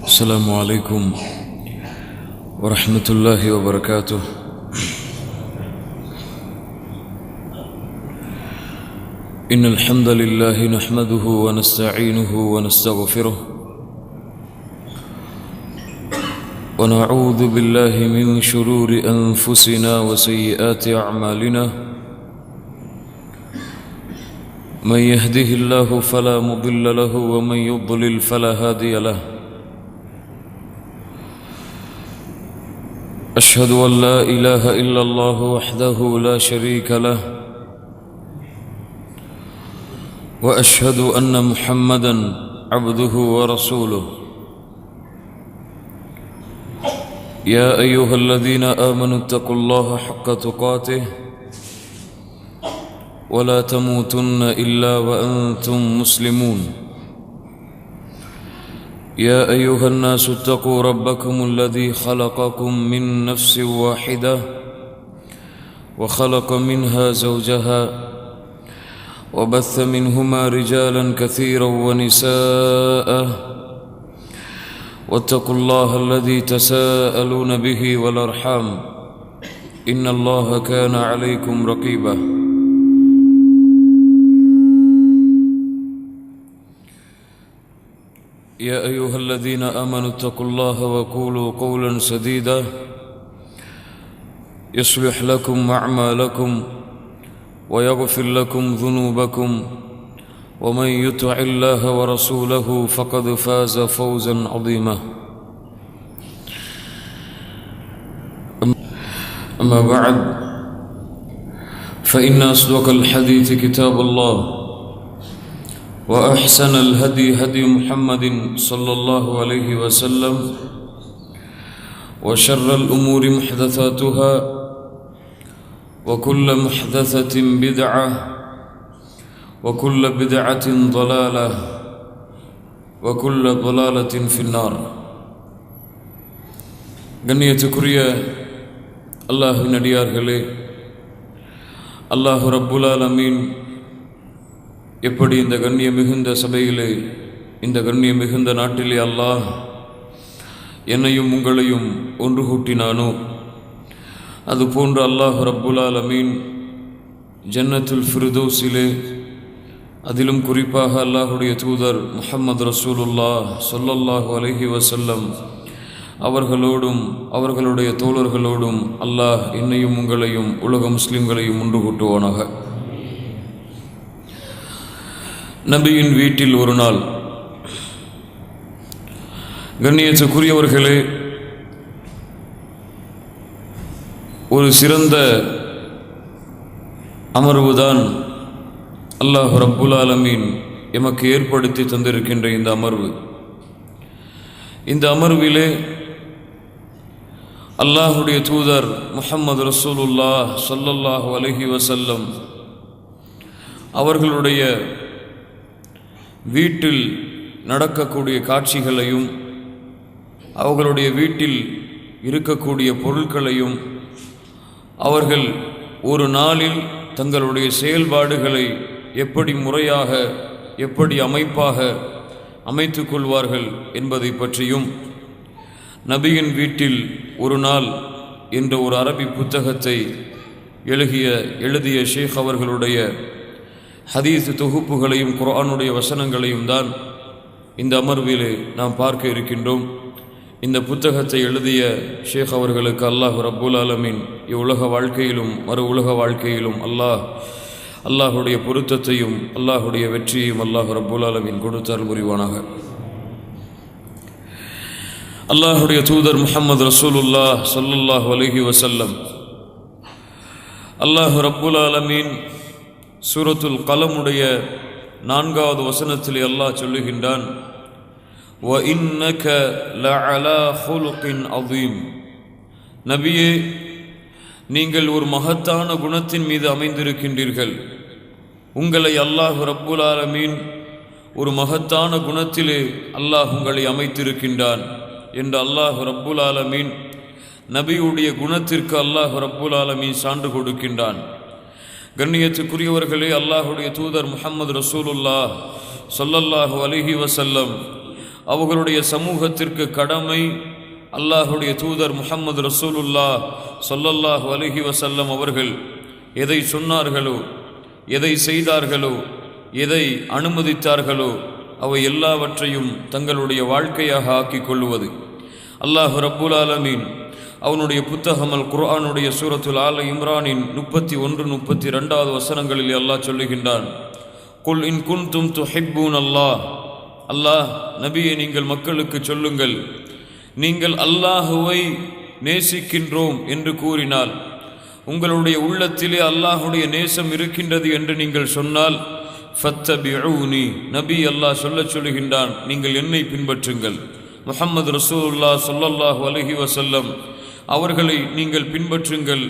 السلام عليكم ورحمة الله وبركاته. إن الحمد لله نحمده ونستعينه ونستغفره ونعوذ بالله من شرور أنفسنا وسيئات أعمالنا. من يهده الله فلا مضل له ومن يضلل فلا هادي له. أشهد أن لا إله إلا الله وحده لا شريك له، وأشهد أن محمدا عبده ورسوله. يا أيها الذين آمنوا اتقوا الله حق تقاته ولا تموتن إلا وأنتم مسلمون. يا أيها الناس اتقوا ربكم الذي خلقكم من نفس واحدة وخلق منها زوجها وبث منهما رجالا كثيرا ونساء، واتقوا الله الذي تساءلون به والأرحام إن الله كان عليكم رقيبا. يا أيها الذين آمنوا اتقوا الله وقولوا قولا سديدا يصلح لكم أعمالكم ويغفر لكم ذنوبكم، ومن يطع الله ورسوله فقد فاز فوزا عظيما. أما بعد، فإن أصدق الحديث كتاب الله، وأحسن الهدي هدي محمد صلى الله عليه وسلم، وشر الأمور محدثاتها، وكل محدثة بدعة، وكل بدعة ضلالة، وكل ضلالة في النار. கண்ணியத்துக்குரிய அல்லாஹ்வின் அடியார்களே, அல்லாஹ் ரப்புல் ஆலமீன் எப்படி இந்த கண்ணிய மிகுந்த சபையிலே, இந்த கண்ணிய மிகுந்த நாட்டிலே அல்லாஹ் என்னையும் உங்களையும் ஒன்று கூட்டினானோ, அதுபோன்று அல்லாஹ் ரப்புல் ஆலமீன் ஜன்னத்துல் ஃபிர்தௌஸிலே, அதிலும் குறிப்பாக அல்லாஹுடைய தூதர் முஹம்மது ரசூலுல்லாஹ் ஸல்லல்லாஹு அலைஹி வஸல்லம் அவர்களோடும் அவர்களுடைய தோழர்களோடும் அல்லாஹ் என்னையும் உங்களையும் உலக முஸ்லிம்களையும் ஒன்று கூட்டுவானாக. நபியின் வீட்டில் ஒரு நாள். கண்ணியத்துக்குரியவர்களே, ஒரு சிறந்த அமர்வுதான் அல்லாஹ் ரப்புல் ஆலமீன் எமக்கு ஏற்படுத்தி தந்திருக்கின்ற இந்த அமர்வு. இந்த அமர்விலே அல்லாஹுடைய தூதர் முஹம்மது ரசூலுல்லாஹ் ஸல்லல்லாஹு அலைஹி வஸல்லம் அவர்களுடைய வீட்டில் நடக்கக்கூடிய காட்சிகளையும், அவர்களுடைய வீட்டில் இருக்கக்கூடிய பொருட்களையும், அவர்கள் ஒரு நாளில் தங்களுடைய செயல்பாடுகளை எப்படி முறையாக, எப்படி அமைப்பாக அமைத்து கொள்வார்கள் என்பதை பற்றியும், நபியின் வீட்டில் ஒரு நாள் என்ற ஒரு அரபி புத்தகத்தை எழுதிய ஷேக் அவர்களுடைய ஹதீஸ் தொகுப்புகளையும் குர்ஆனுடைய வசனங்களையும் தான் இந்த அமர்விலே நாம் பார்க்க இருக்கின்றோம். இந்த புத்தகத்தை எழுதிய ஷேக் அவர்களுக்கு அல்லாஹ் ரப்புல் ஆலமீன் இவ்வுலக வாழ்க்கையிலும் மறு உலக வாழ்க்கையிலும் அல்லாஹுடைய பொருத்தத்தையும் அல்லாஹுடைய வெற்றியையும் அல்லாஹ் ரப்புல் ஆலமீன் கொடுத்தால் புரிவானாக. அல்லாஹுடைய தூதர் முஹம்மது ரசூலுல்லாஹ் ஸல்லல்லாஹு அலைஹி வஸல்லம் அல்லாஹ் ரப்புல் ஆலமீன் சூரத்துல் கலமுடைய 4வது வசனத்திலே அல்லாஹ் சொல்லுகின்றான், وَإِنَّكَ لَعَلَى خُلُقٍ عَظِيمٍ. நபியே, நீங்கள் ஒரு மகத்தான குணத்தின் மீது அமைந்திருக்கின்றீர்கள். உங்களை அல்லாஹ் ரப்புல் ஆலமீன் ஒரு மகத்தான குணத்திலே அல்லாஹ் உங்களை அமைத்திருக்கின்றான் என்று அல்லாஹ் ரப்புல் ஆலமீன் நபியுடைய குணத்திற்கு அல்லாஹ் ரப்புல் ஆலமீன் சான்று கொடுக்கின்றான். கண்ணியத்துக்குரியவர்களே, அல்லாஹுடைய தூதர் முஹம்மது ரசூலுல்லாஹ் ஸல்லல்லாஹு அலைஹி வஸல்லம் அவர்களுடைய சமூகத்திற்கு கடமை அல்லாஹுடைய தூதர் முஹம்மது ரசூலுல்லாஹ் ஸல்லல்லாஹு அலைஹி வஸல்லம் அவர்கள் எதை சொன்னார்களோ, எதை செய்தார்களோ, எதை அனுமதித்தார்களோ அவை எல்லாவற்றையும் தங்களுடைய வாழ்க்கையாக ஆக்கிக் கொள்வது. அல்லாஹ் ரப்புல் ஆலமீன் அவனுடைய புத்தகம் அல் குர்ஆனுடைய சூரத்துல் ஆல இம்ரானின் 31-32 வசனங்களில் அல்லாஹ் சொல்லுகின்றான், குல் இன் குன்தும் துஹிப்பூன் அல்லாஹ் நபியை நீங்கள் மக்களுக்கு சொல்லுங்கள், நீங்கள் அல்லாஹுவை நேசிக்கின்றோம் என்று கூறினால், உங்களுடைய உள்ளத்திலே அல்லாஹுடைய நேசம் இருக்கின்றது என்று நீங்கள் சொன்னால், ஃபத்தபிஊனி, நபி அல்லாஹ் சொல்லுகின்றான், நீங்கள் என்னை பின்பற்றுங்கள். முஹம்மது ரசூலுல்லாஹ் ஸல்லல்லாஹு அலைஹி வஸல்லம் அவர்களை நீங்கள் பின்பற்றுங்கள்.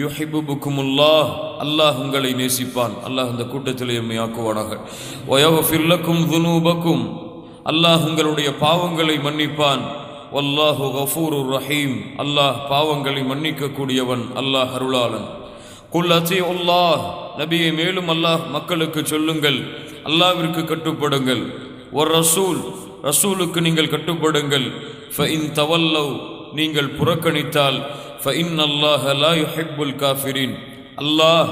யுஹிப்புக்குமுல்லாஹ், அல்லாஹ் உங்களை நேசிப்பான். அல்லாஹ் அந்த கூட்டத்திலே எம்மை ஆக்குவானாக. வயஃபிர் லக்கும் ذுனூபக்கும், அல்லாஹ் உங்களுடைய பாவங்களை மன்னிப்பான். வல்லாஹு கஃபூருர் ரஹீம், அல்லாஹ் பாவங்களை மன்னிக்க கூடியவன், அல்லாஹ் அருளாளன். குல் அத்தீஉல்லாஹ், நபியை மேலும் அல்லாஹ் மக்களுக்கு சொல்லுங்கள், அல்லாஹ்விற்கு கட்டுப்படுங்கள். வர் ரசூல், ரசூலுக்கு நீங்கள் கட்டுப்படுங்கள். ஃபஇன் தவல்லவ், நீங்கள் புறக்கணித்தால், ஃபஇன்னல்லாஹ லா யுஹிப்புல் காஃபிரீன், அல்லாஹ்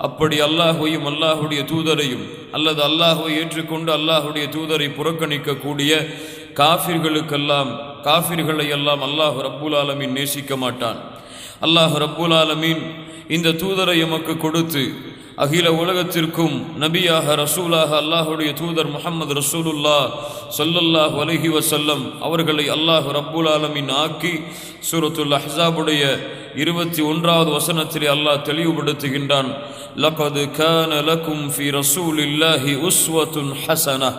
அப்படி அல்லாஹ்வையும் அல்லாஹுடைய தூதரையும் அல்லது அல்லாஹ்வை ஏற்றுக்கொண்டு அல்லாஹுடைய தூதரை புறக்கணிக்கக்கூடிய காஃபிர்களை எல்லாம் அல்லாஹ் ரப்புல் ஆலமீன் நேசிக்க மாட்டான். அல்லாஹ் ரப்புல் ஆலமீன் இந்த தூதரை எமக்கு கொடுத்து அகில உலகத்திற்கும் நபியாக ரசூலாக அல்லாஹுடைய தூதர் முஹம்மது ரசூலுல்லாஹ் ஸல்லல்லாஹு அலைஹி வஸல்லம் அவர்களை அல்லாஹ் ரப்புல் ஆலமீன் ஆக்கி சூரத்துல் அஹ்ஸாபுடைய 21வது வசனத்திலே அல்லாஹ் தெளிவுபடுத்துகின்றான், லகத் கான லகும் ஃபீ ரசூலில்லாஹி உஸ்வத்துன் ஹஸனஹ்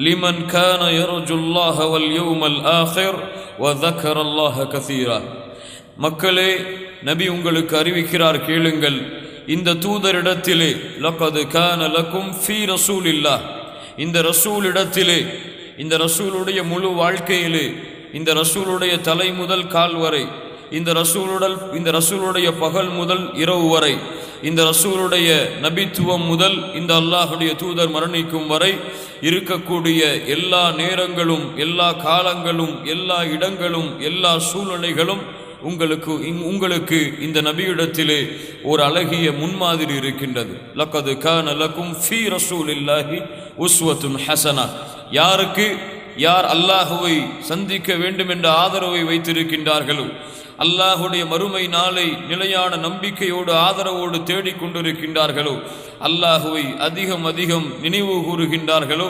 லிமன் கான யர்ஜுல்லாஹ வல் யௌமல் ஆகிர் வ ذكرல்லாஹ கஸீரா. மக்களே, நபி உங்களுக்கு அறிவிக்கிறார், கேளுங்கள், இந்த தூதரிடத்திலே லகத் கான லகும் ஃபீ ரசூலில்லாஹ், இந்த ரசூலிடத்திலே, இந்த ரசூலுடைய முழு வாழ்க்கையிலே, இந்த ரசூலுடைய தலை முதல் கால் வரை, இந்த ரசூலுடைய பகல் முதல் இரவு வரை, இந்த ரசூலுடைய நபித்துவம் முதல் இந்த அல்லாஹுடைய தூதர் மரணிக்கும் வரை இருக்கக்கூடிய எல்லா நேரங்களும், எல்லா காலங்களும், எல்லா இடங்களும், எல்லா சூழ்நிலைகளும் உங்களுக்கு இந்த நபியிடத்திலே ஒரு அழகிய முன்மாதிரி இருக்கின்றது. லகத் கான லகும் ஃபீ ரசூலில்லாஹி உஸ்வத்துன் ஹஸனா. யார் அல்லாஹுவை சந்திக்க வேண்டும் என்ற ஆதரவை வைத்திருக்கின்றார்களோ, அல்லாஹுடைய மறுமை நாளை நிலையான நம்பிக்கையோடு ஆதரவோடு தேடிக்கொண்டிருக்கின்றார்களோ, அல்லாஹுவை அதிகம் நினைவு கூறுகின்றார்களோ,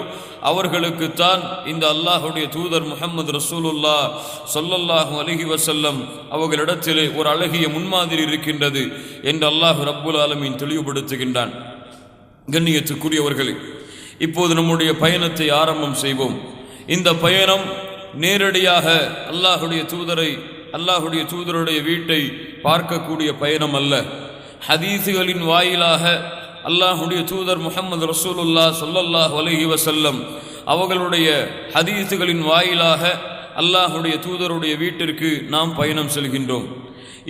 அவர்களுக்குத்தான் இந்த அல்லாஹுடைய தூதர் முஹம்மது ரசூலுல்லாஹ் ஸல்லல்லாஹு அலைஹி வஸல்லம் அவர்களிடத்திலே ஒரு அழகிய முன்மாதிரி இருக்கின்றது என்று அல்லாஹ் ரப்புல் ஆலமீன் தெளிவுபடுத்துகின்றான். கண்ணியத்துக்குரியவர்களே, இப்போது நம்முடைய பயணத்தை ஆரம்பம் செய்வோம். இந்த பயணம் நேரடியாக அல்லாஹுடைய தூதருடைய வீட்டை பார்க்கக்கூடிய பயணம் அல்ல. ஹதீஸுகளின் வாயிலாக அல்லாஹுடைய தூதர் முஹம்மது ரசூலுல்லாஹ் ஸல்லல்லாஹு அலைஹி வஸல்லம் அவர்களுடைய ஹதீஸுகளின் வாயிலாக அல்லாஹுடைய தூதருடைய வீட்டிற்கு நாம் பயணம் செல்கின்றோம்.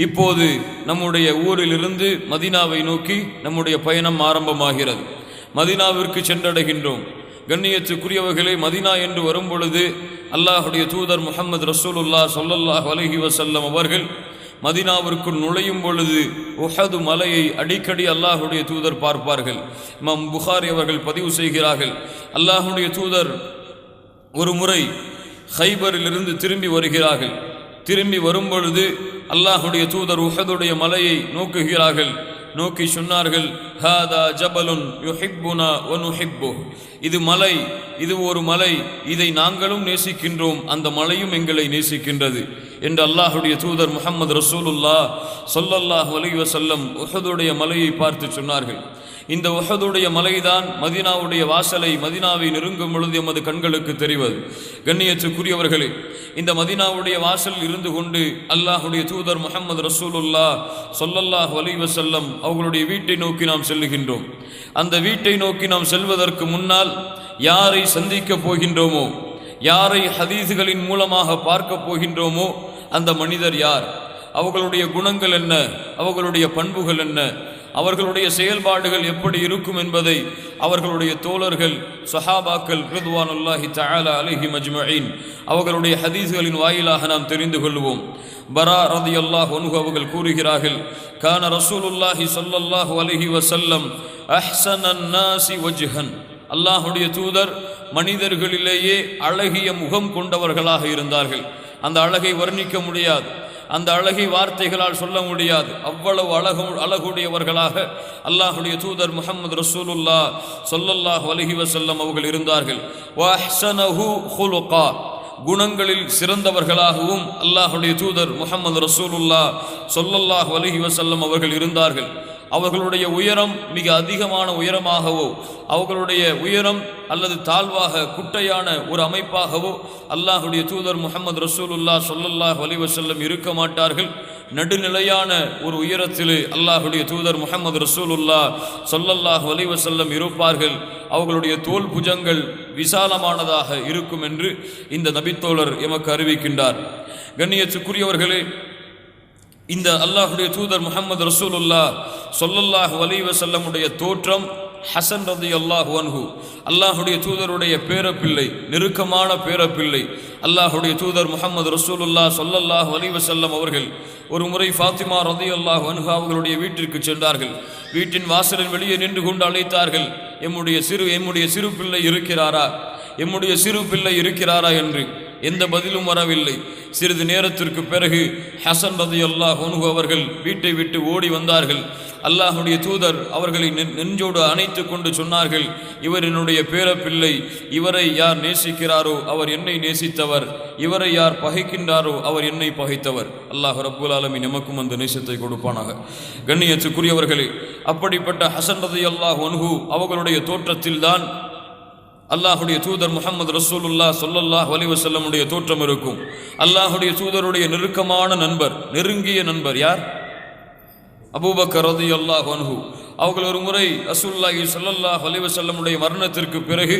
இப்போது நம்முடைய ஊரிலிருந்து மதீனாவை நோக்கி நம்முடைய பயணம் ஆரம்பமாகிறது. மதீனாவிற்கு சென்றடைகின்றோம். கண்ணியத்துக்குரியவர்களே, மதீனா என்று வரும்பொழுது அல்லாஹுடைய தூதர் முஹம்மது ரசூலுல்லாஹ் ஸல்லல்லாஹு அலைஹி வஸல்லம் அவர்கள் மதீனாவிற்குள் நுழையும் பொழுது உஹது மலையை அடிக்கடி அல்லாஹுடைய தூதர் பார்ப்பார்கள். இமாம் புகாரி அவர்கள் பதிவு செய்கிறார்கள், அல்லாஹுடைய தூதர் ஒரு முறை ஹைபரிலிருந்து திரும்பி வருகிறார்கள். திரும்பி வரும்பொழுது அல்லாஹுடைய தூதர் உஹதுடைய மலையை நோக்குகிறார்கள். நோக்கி சொன்னார்கள், ஹாதா ஜபலுன் யுஹிப்புனா வ நுஹிப்புஹ், இது மலை, இது ஒரு மலை, இதை நாங்களும் நேசிக்கின்றோம், அந்த மலையும் எங்களை நேசிக்கின்றது என்று அல்லாஹுடைய தூதர் முஹம்மது ரசூலுல்லாஹ் ஸல்லல்லாஹு அலைஹி வஸல்லம் உஹதுடைய மலையை பார்த்து சொன்னார்கள். இந்த உஹதுடைய மலைதான் மதீனாவுடைய வாசலை, மதீனாவை நெருங்கும் பொழுது எமது கண்களுக்கு தெரிவது. கண்ணியத்துக்குரியவர்களே, இந்த மதீனாவுடைய வாசல் இருந்து கொண்டு அல்லாஹுடைய தூதர் முஹம்மது ரசூலுல்லாஹ் ஸல்லல்லாஹு அலைஹி வஸல்லம் அவர்களுடைய வீட்டை நோக்கி நாம் செல்லுகின்றோம். அந்த வீட்டை நோக்கி நாம் செல்வதற்கு முன்னால் யாரை சந்திக்க போகின்றோமோ, யாரை ஹதீஸுகளின் மூலமாக பார்க்க போகின்றோமோ, அந்த மனிதர் யார், அவர்களுடைய குணங்கள் என்ன, அவர்களுடைய பண்புகள் என்ன, அவர்களுடைய செயல்பாடுகள் எப்படி இருக்கும் என்பதை அவர்களுடைய தோழர்கள் சஹாபாக்கள் ரிதுவானுல்லாஹி தஆலா அலைஹிம் அஜ்மஈன் அவர்களுடைய ஹதீஸ்களின் வாயிலாக நாம் தெரிந்து கொள்வோம். பரா ரலியல்லாஹு அன்ஹு அவர்கள் கூறுகிறார்கள், கான ரசூலுல்லாஹி ஸல்லல்லாஹு அலைஹி வஸல்லம் அஹ்ஸனன் நாஸி வஜ்ஹன். அல்லாஹ்வுடைய தூதர் மனிதர்களிலேயே அழகிய முகம் கொண்டவர்களாக இருந்தார்கள். அந்த அழகை வர்ணிக்க முடியாது, அந்த அழகை வார்த்தைகளால் சொல்ல முடியாது. அவ்வளவு அழகுடையவர்களாக அல்லாஹுடைய தூதர் முஹம்மது ரசூலுல்லாஹ் ஸல்லல்லாஹு அலைஹி வஸல்லம் அவர்கள் இருந்தார்கள். வஹ்ஸனஹு குலுகா, குணங்களில் சிறந்தவர்களாகவும் அல்லாஹுடைய தூதர் முஹம்மது ரசூலுல்லாஹ் ஸல்லல்லாஹு அலைஹி வஸல்லம் அவர்கள் இருந்தார்கள். அவர்களுடைய உயரம் மிக அதிகமான உயரமாகவோ, அவர்களுடைய உயரம் அல்லது தாழ்வாக குட்டையான ஒரு அமைப்பாகவோ அல்லாஹுடைய தூதர் முஹம்மது ரசூலுல்லாஹ் ஸல்லல்லாஹு அலைஹி வஸல்லம் இருக்க மாட்டார்கள். நடுநிலையான ஒரு உயரத்திலே அல்லாஹுடைய தூதர் முஹம்மது ரசூலுல்லாஹ் ஸல்லல்லாஹு அலைஹி வஸல்லம் இருப்பார்கள். அவர்களுடைய தோல் புஜங்கள் விசாலமானதாக இருக்கும் என்று இந்த நபித்தோழர் எமக்கு அறிவிக்கின்றார். கண்ணியத்துக்குரியவர்களே, இந்த அல்லாஹுடைய தூதர் முஹம்மது ரசூலுல்லாஹ் ஸல்லல்லாஹு அலைஹி வஸல்லமுடைய தோற்றம் ஹசன் ரலியல்லாஹு அன்ஹு, அல்லாஹுடைய தூதருடைய பேரப்பிள்ளை, நெருக்கமான பேரப்பிள்ளை. அல்லாஹுடைய தூதர் முஹம்மது ரசூலுல்லாஹ் ஸல்லல்லாஹு அலைஹி வஸல்லம் அவர்கள் ஒரு முறை ஃபாத்திமா ரலியல்லாஹு அன்ஹா அவர்களுடைய வீட்டிற்கு சென்றார்கள். வீட்டின் வாசலில் வெளியே நின்று கொண்டு அழைத்தார்கள், எம்முடைய சிறு பிள்ளை இருக்கிறாரா, எம்முடைய சிறு பிள்ளை இருக்கிறாரா என்று. எந்த பதிலும் வரவில்லை. சிறிது நேரத்திற்கு பிறகு ஹசன் ரலியல்லாஹு அன்ஹு அவர்கள் வீட்டை விட்டு ஓடி வந்தார்கள். அல்லாஹுடைய தூதர் அவர்களை நெஞ்சோடு அணைத்து கொண்டு சொன்னார்கள், இவர் என்னுடைய பேரப்பிள்ளை, இவரை யார் நேசிக்கிறாரோ அவர் என்னை நேசித்தவர், இவரை யார் பகைக்கின்றாரோ அவர் என்னை பகைத்தவர். அல்லாஹ் ரப்புல் ஆலமீன் நமக்கும் அந்த நேசத்தை கொடுப்பானாக. கண்ணியத்துக்குரியவர்களே, அப்படிப்பட்ட ஹசன் ரலியல்லாஹு அன்ஹு அவர்களுடைய தோற்றத்தில்தான் அல்லாஹுடைய தூதர் முஹம்மது ரசூலுல்லாஹ் ஸல்லல்லாஹு அலைஹி வஸல்லமுடைய தோற்றம் இருக்கும். அல்லாஹுடைய தூதருடைய நெருக்கமான நண்பர், நெருங்கிய நண்பர் யார்? அபூபக்கர் ரலியல்லாஹு அன்ஹு. அவர்கள் ஒரு முறை ரசூலுல்லாஹி ஸல்லல்லாஹு அலைஹி வஸல்லமுடைய மரணத்திற்கு பிறகு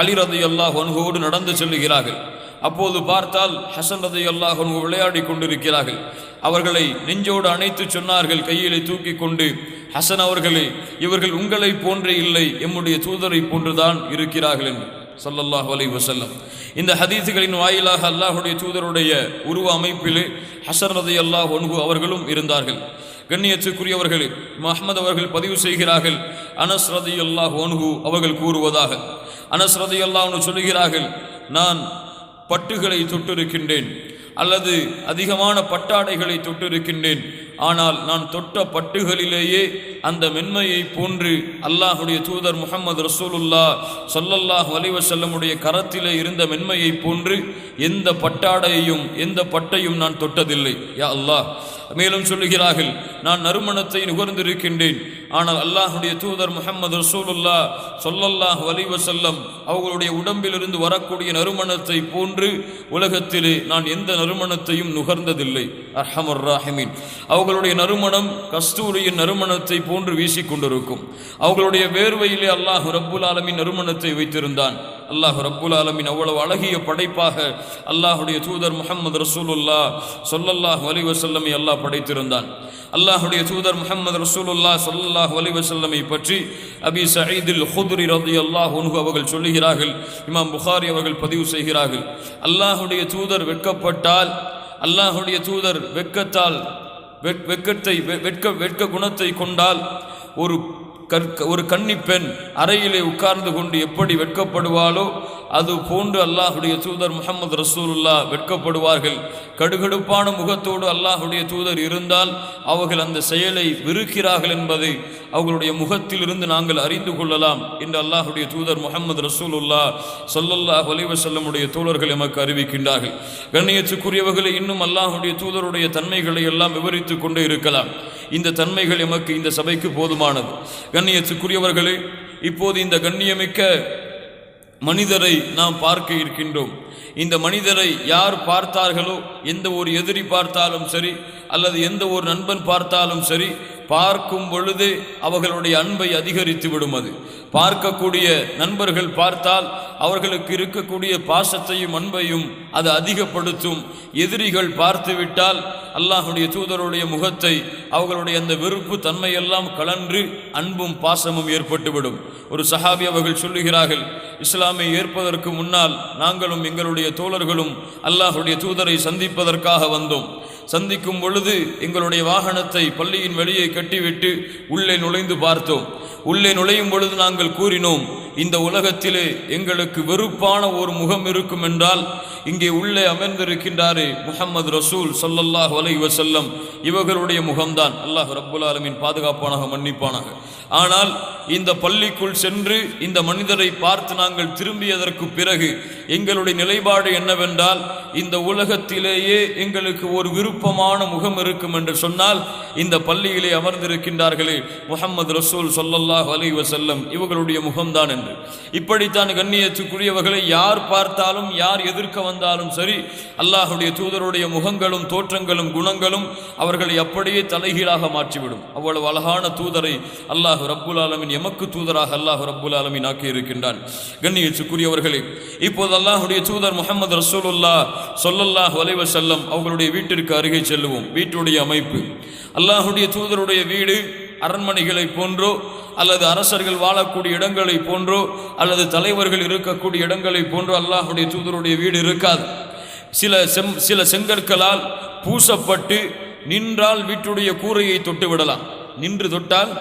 அலி ரலியல்லாஹு அன்ஹுவோடு நடந்து செல்லுகிறார்கள். அப்போது பார்த்தால் ஹசன் ரலியல்லாஹு அன்ஹு விளையாடி கொண்டிருக்கிறார்கள். அவர்களை நெஞ்சோடு அணைத்து சொன்னார்கள், கையிலே தூக்கி கொண்டு, ஹசன் அவர்களே, இவர்கள் உங்களை போன்றே இல்லை, எம்முடைய தூதரை போன்றுதான் இருக்கிறார்கள் என்று ஸல்லல்லாஹு அலைஹி வஸல்லம். இந்த ஹதீஸுகளின் வாயிலாக அல்லாஹுடைய தூதருடைய உருவ அமைப்பிலே ஹசன் ரலியல்லாஹு அன்ஹு அவர்களும் இருந்தார்கள். கண்ணியத்துக்குரியவர்களே, அஹ்மத் அவர்கள் பதிவு செய்கிறார்கள், அனஸ் ரலியல்லாஹு அன்ஹு அவர்கள் கூறுவதாக, அனஸ் ரலியல்லாஹு அன்ஹு சொல்லுகிறார்கள், நான் பட்டுகளை தொட்டிருக்கின்றேன் அல்லது அதிகமான பட்டாடைகளை தொட்டிருக்கின்றேன். ஆனால் நான் தொட்ட பட்டுகளிலேயே அந்த மென்மையை போன்று அல்லாஹுடைய தூதர் முஹம்மது ரசூலுல்லாஹ் ஸல்லல்லாஹு அலைஹி வஸல்லமுடைய கரத்திலே இருந்த மென்மையை போன்று எந்த பட்டாடையையும் எந்த பட்டையும் நான் தொட்டதில்லை. யா அல்லாஹ். மேலும் சொல்லுகிறார்கள், நான் நறுமணத்தை நுகர்ந்திருக்கின்றேன். ஆனால் அல்லாஹுடைய தூதர் முஹம்மது ரசூலுல்லாஹ் ஸல்லல்லாஹு அலைஹி வஸல்லம் அவர்களுடைய உடம்பிலிருந்து வரக்கூடிய நறுமணத்தை போன்று உலகத்திலே நான் எந்த நறுமணத்தையும் நுகர்ந்ததில்லை. அர்ஹமர் ராஹிமீன். அவர்களுடைய நறுமணம் கஸ்தூரியின் நறுமணத்தை போன்று வீசிக்கொண்டிருக்கும். அவர்களுடைய வேர்வையிலே அல்லாஹ் ரப்புல் ஆலமீன் நறுமணத்தை வைத்திருந்தான். அல்லாஹ் ரப்புல் ஆலமீன் அவ்வளவு அழகிய படைப்பாக அல்லாஹுடைய தூதர் முஹம்மது ரசூலுல்லாஹ் ஸல்லல்லாஹு அலைஹி வஸல்லமை அல்லாஹ் படைத்திருந்தான். அல்லாஹுடைய தூதர் முஹம்மது ரசூலுல்லாஹ் ஸல்லல்லாஹு அலைஹி வஸல்லமை பற்றி அபி சயீதுல் குத்ரி ரலியல்லாஹு அன்ஹு அவர்கள் சொல்லுகிறார்கள், இமாம் புகாரி அவர்கள் பதிவு செய்கிறார்கள், அல்லாஹுடைய தூதர் வெட்கப்பட்டால், அல்லாஹுடைய தூதர் வெட்க குணத்தை கொண்டால் ஒரு கன்னி பெண் அறையிலே உட்கார்ந்து கொண்டு எப்படி வெட்கப்படுவாளோ அது போன்று அல்லாஹுடைய தூதர் முஹம்மது ரசூலுல்லாஹ் வெட்கப்படுவார்கள். கடுகடுப்பான முகத்தோடு அல்லாஹுடைய தூதர் இருந்தால் அவர்கள் அந்த செயலை வெறுக்கிறார்கள் என்பதை அவர்களுடைய முகத்திலிருந்து நாங்கள் அறிந்து கொள்ளலாம் என்று அல்லாஹுடைய தூதர் முஹம்மது ரசூலுல்லாஹ் ஸல்லல்லாஹு அலைஹி வஸல்லமுடைய தோழர்கள் எமக்கு அறிவிக்கின்றார்கள். கண்ணியத்துக்குரியவர்களை, இன்னும் அல்லாஹுடைய தூதருடைய தன்மைகளை எல்லாம் விவரித்து கொண்டே இருக்கலாம். இந்த தன்மைகள் எமக்கு இந்த சபைக்கு போதுமானது. கண்ணியத்துக்குரியவர்களே, இப்போது இந்த கண்ணியமிக்க மனிதரை நாம் பார்க்க இருக்கின்றோம். இந்த மனிதரை யார் பார்த்தார்களோ, எந்த ஒரு எதிரி பார்த்தாலும் சரி அல்லது எந்த ஒரு நண்பன் பார்த்தாலும் சரி, பார்க்கும் பொழுது அவர்களுடைய அன்பை அதிகரித்து விடும். அது பார்க்கக்கூடிய நண்பர்கள் பார்த்தால் அவர்களுக்கு இருக்கக்கூடிய பாசத்தையும் அன்பையும் அது அதிகப்படுத்தும். எதிரிகள் பார்த்துவிட்டால் அல்லாஹுடைய தூதருடைய முகத்தை அவர்களுடைய அந்த வெறுப்பு தன்மையெல்லாம் கலன்று அன்பும் பாசமும் ஏற்பட்டுவிடும். ஒரு சஹாபி அவர்கள் சொல்லுகிறார்கள், இஸ்லாமை ஏற்பதற்கு முன்னால் நாங்களும் எங்களுடைய தோழர்களும் அல்லாஹுடைய தூதரை சந்திப்பதற்காக வந்தோம். சந்திக்கும் பொழுது எங்களுடைய வாகனத்தை பள்ளியின் வெளியே கட்டிவிட்டு உள்ளே நுழைந்து பார்த்தோம். உள்ளே நுழையும் பொழுது நாங்கள் கூறினோம், இந்த உலகத்திலே எங்களுக்கு வெறுப்பான ஒரு முகம் இருக்கும் என்றால் இங்கே உள்ளே அமர்ந்திருக்கின்றாரே முஹம்மது ரசூல் ஸல்லல்லாஹு அலைஹி வஸல்லம், இவர்களுடைய முகம்தான். அல்லாஹ் ரப்புல் ஆலமீன் பாதுகாப்பானாக மன்னிப்பானாக. ஆனால் இந்த பள்ளிக்குள் சென்று இந்த மனிதரை பார்த்து நாங்கள் திரும்பியதற்கு பிறகு எங்களுடைய நிலைப்பாடு என்னவென்றால், இந்த உலகத்திலேயே எங்களுக்கு ஒரு விருப்பமான முகம் இருக்கும் என்று சொன்னால் இந்த பள்ளியிலே அமர்ந்திருக்கின்றார்களே முஹம்மது ரசூல் ஸல்லல்லாஹு அலைஹி வஸல்லம், இவர்களுடைய முகம்தான் என்று. இப்படித்தான் கண்ணியத்துக்குரியவர்களை யார் பார்த்தாலும் யார் எதிர்க்க வந்தாலும் சரி, அல்லாஹுடைய தூதருடைய முகங்களும் தோற்றங்களும் குணங்களும் அவர்களை அப்படியே தலைகீழாக மாற்றிவிடும். அவ்வளவு அழகான தூதரை அல்லாஹ் ரப்புல் ஆலமீன் எமக்கு தூதராக அல்லாஹ் ரப்புல் ஆலமீன் ஆக்கி இருக்கின்றான். கண்ணியத்துக்குரியவர்களே, இப்போது அல்லாஹுடைய தூதர் முஹம்மது ரசூலுல்லாஹ் ஸல்லல்லாஹு அலைஹி வஸல்லம் அவர்களுடைய வீட்டிற்கு அருகே செல்லுவோம். வீட்டுடைய அமைப்பு அல்லாஹுடைய தூதருடைய வீடு அரண்மனைகளை போன்றோ அல்லது அரசர்கள் வாழக்கூடிய இடங்களை போன்றோ அல்லது தலைவர்கள் இருக்கக்கூடிய இடங்களை போன்றோ அல்லாஹுடைய தூதருடைய வீடு இருக்காது. சில செங்கற்களால் பூசப்பட்டு நின்றால் வீட்டுடைய கூரையை தொட்டு விடலாம். நின்று தொட்டால்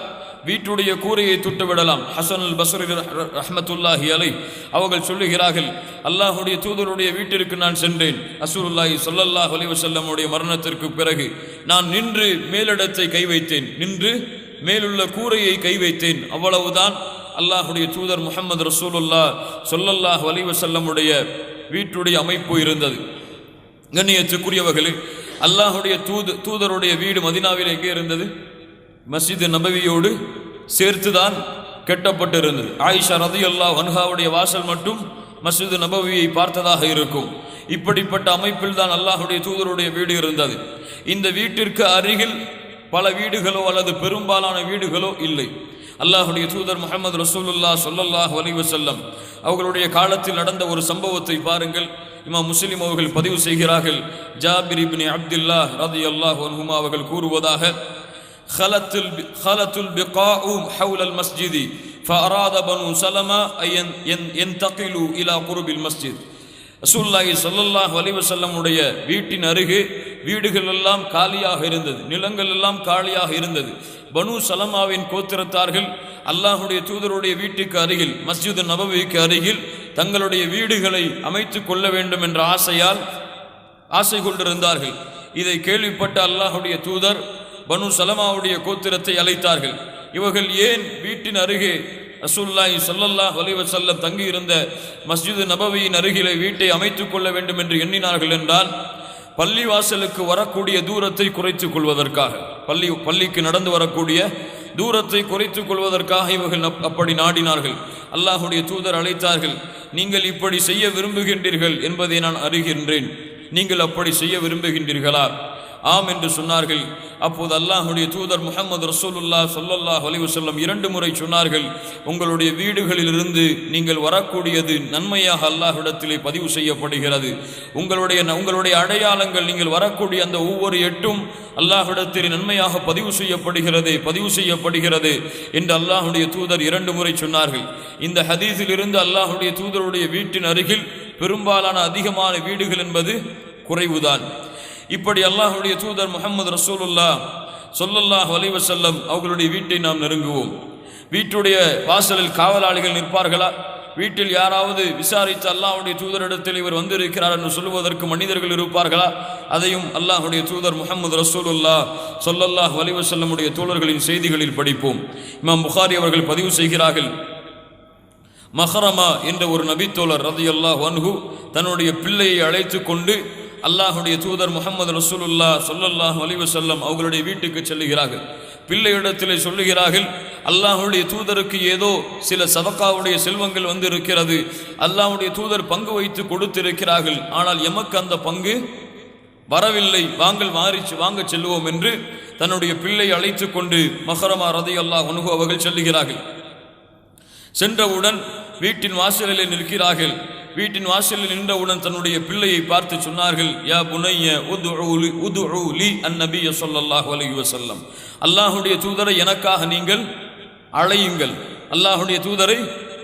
வீட்டுடைய கூரையை தொட்டு விடலாம். ஹசன் அல் பஸ்ரி ரஹ்மத்துல்லாஹி அலைஹி அவர்கள் சொல்லுகிறார்கள், அல்லாஹுடைய தூதருடைய வீட்டிற்கு நான் சென்றேன். ரசூலுல்லாஹி ஸல்லல்லாஹு அலைஹி வஸல்லமுடைய மரணத்திற்கு பிறகு நான் நின்று மேலிடத்தை கை வைத்தேன், நின்று மேலுள்ள கூரையை கை வைத்தேன். அவ்வளவுதான் அல்லாஹுடைய தூதர் முஹம்மது ரசூலுல்லாஹ் ஸல்லல்லாஹு அலைஹி வஸல்லமுடைய வீட்டுடைய அமைப்பு இருந்தது. கண்ணியத்துக்குரியவர்களே, அல்லாஹுடைய தூதருடைய வீடு மதீனாவில் எங்கே இருந்தது? மஸ்ஜித் நபவியோடு சேர்த்துதான் கட்டப்பட்டிருந்தது. ஆயிஷா ரலியல்லாஹு அன்ஹாவுடைய வாசல் மட்டும் மஸ்ஜித் நபவியை பார்த்ததாக இருக்கும். இப்படிப்பட்ட அமைப்பில் தான் அல்லாஹுடைய தூதருடைய வீடு இருந்தது. இந்த வீட்டிற்கு அருகில் பல வீடுகளோ அல்லது பெரும்பாலான வீடுகளோ இல்லை. அல்லாஹுடைய தூதர் முஹம்மது ரசூலுல்லாஹ் ஸல்லல்லாஹு அலைஹி வஸல்லம் அவர்களுடைய காலத்தில் நடந்த ஒரு சம்பவத்தை பாருங்கள். இமாம் முஸ்லிம் அவர்கள் பதிவு செய்கிறார்கள். ஜாபிர் இப்னு அப்துல்லாஹ் ரலியல்லாஹு அன்ஹுமா அவர்கள் கூறுவதாக, خلت البقاء حول المسجد فأراد بنو سلمة أن ينتقلوا إلى قرب المسجد. ரசூலுல்லாஹி ஸல்லல்லாஹு அலைஹி வஸல்லம் உடைய வீட்டின் அருகே வீடுகள் எல்லாம் காலியாக இருந்தது, நிலங்கள் எல்லாம் காலியாக இருந்தது. பனு சலமாவின் கோத்திரத்தார்கள் அல்லாஹுடைய தூதருடைய வீட்டுக்கு அருகில் மஸ்ஜித் நபவிக்கு அருகில் தங்களுடைய வீடுகளை அமைத்து கொள்ள வேண்டும் என்ற ஆசை கொண்டிருந்தார்கள். இதை கேள்விப்பட்ட அல்லாஹுடைய தூதர் பனு சலமாவுடைய கோத்திரத்தை அழைத்தார்கள். இவர்கள் ஏன் வீட்டின் அருகே ரசூலுல்லாஹி ஸல்லல்லாஹு அலைஹி வஸல்லம் தங்கி இருந்த மஸ்ஜித் நபவியின் அருகிலே வீட்டை அமைத்துக் கொள்ள வேண்டும் என்று எண்ணினார்கள் என்றால், பள்ளிவாசலுக்கு வரக்கூடிய தூரத்தை குறைத்துக் கொள்வதற்காக, பள்ளிக்கு நடந்து வரக்கூடிய தூரத்தை குறைத்துக் கொள்வதற்காக இவர்கள் அப்படி நாடினார்கள். அல்லாஹுடைய தூதர் அழைத்தார்கள், நீங்கள் இப்படி செய்ய விரும்புகின்றீர்கள் என்பதை நான் அறிகின்றேன், நீங்கள் அப்படி செய்ய விரும்புகின்றீர்களா? ஆம் என்று சொன்னார்கள். அப்போது அல்லாஹுடைய தூதர் முஹம்மது ரசூலுல்லாஹ் ஸல்லல்லாஹு அலைஹி வஸல்லம் 2 முறை சொன்னார்கள், உங்களுடைய வீடுகளிலிருந்து நீங்கள் வரக்கூடியது நன்மையாக அல்லாஹ்விடத்திலே பதிவு செய்யப்படுகிறது. உங்களுடைய அடையாளங்கள், நீங்கள் வரக்கூடிய அந்த ஒவ்வொரு எட்டும் அல்லாஹ்விடத்திலே நன்மையாக பதிவு செய்யப்படுகிறது என்று அல்லாஹுடைய தூதர் 2 முறை சொன்னார்கள். இந்த ஹதீஸில் இருந்து அல்லாஹுடைய தூதருடைய வீட்டின் அருகில் பெரும்பாலான அதிகமான வீடுகள் என்பது குறைவுதான். இப்படி அல்லாஹுடைய தூதர் முஹம்மது ரசூலுல்லாஹ் ஸல்லல்லாஹு அலைஹி வஸல்லம் அவர்களுடைய வீட்டை நாம் நெருங்குவோம். வீட்டுடைய வாசலில் காவலாளிகள் நிற்பார்களா? வீட்டில் யாராவது விசாரித்து அல்லாஹுடைய தூதரிடத்தில் இவர் வந்திருக்கிறார் என்று சொல்லுவதற்கு மனிதர்கள் இருப்பார்களா? அதையும் அல்லாஹுடைய தூதர் முஹம்மது ரசூலுல்லாஹ் ஸல்லல்லாஹு அலைஹி வஸல்லமுடைய தோழர்களின் செய்திகளில் படிப்போம். இமாம் புகாரி அவர்கள் பதிவு செய்கிறார்கள், மஹரமா என்ற ஒரு நபித்தோழர் ரலியல்லாஹு அன்ஹு தன்னுடைய பிள்ளையை அழைத்து கொண்டு அல்லாஹுடைய தூதர் முஹம்மது ரசூலுல்லாஹ் ஸல்லல்லாஹு அலைஹி வஸல்லம் அவர்களுடைய வீட்டுக்கு செல்லுகிறார்கள். பிள்ளையிடத்திலே சொல்லுகிறார்கள், அல்லாஹுடைய தூதருக்கு ஏதோ சில சதகாவுடைய செல்வங்கள் வந்து இருக்கிறது, அல்லாஹுடைய தூதர் பங்கு வைத்து கொடுத்திருக்கிறார்கள், ஆனால் எமக்கு அந்த பங்கு வரவில்லை, வாங்க செல்லுவோம் என்று தன்னுடைய பிள்ளை அழைத்து கொண்டு மஹரமா ரலியல்லாஹு அன்ஹு அவர்கள் செல்லுகிறார்கள். சென்றவுடன் வீட்டின் வாசலிலே நிற்கிறார்கள். வீட்டின் வாசலில் நின்றவுடன் தன்னுடைய பிள்ளையை பார்த்து சொன்னார்கள், யா புனைய உதுஉ லி அன்-நபிய ஸல்லல்லாஹு அலைஹி வஸல்லம், அல்லாஹ்வுடைய தூதரை எனக்காக நீங்கள் அழையுங்கள், அல்லாஹ்வுடைய தூதரை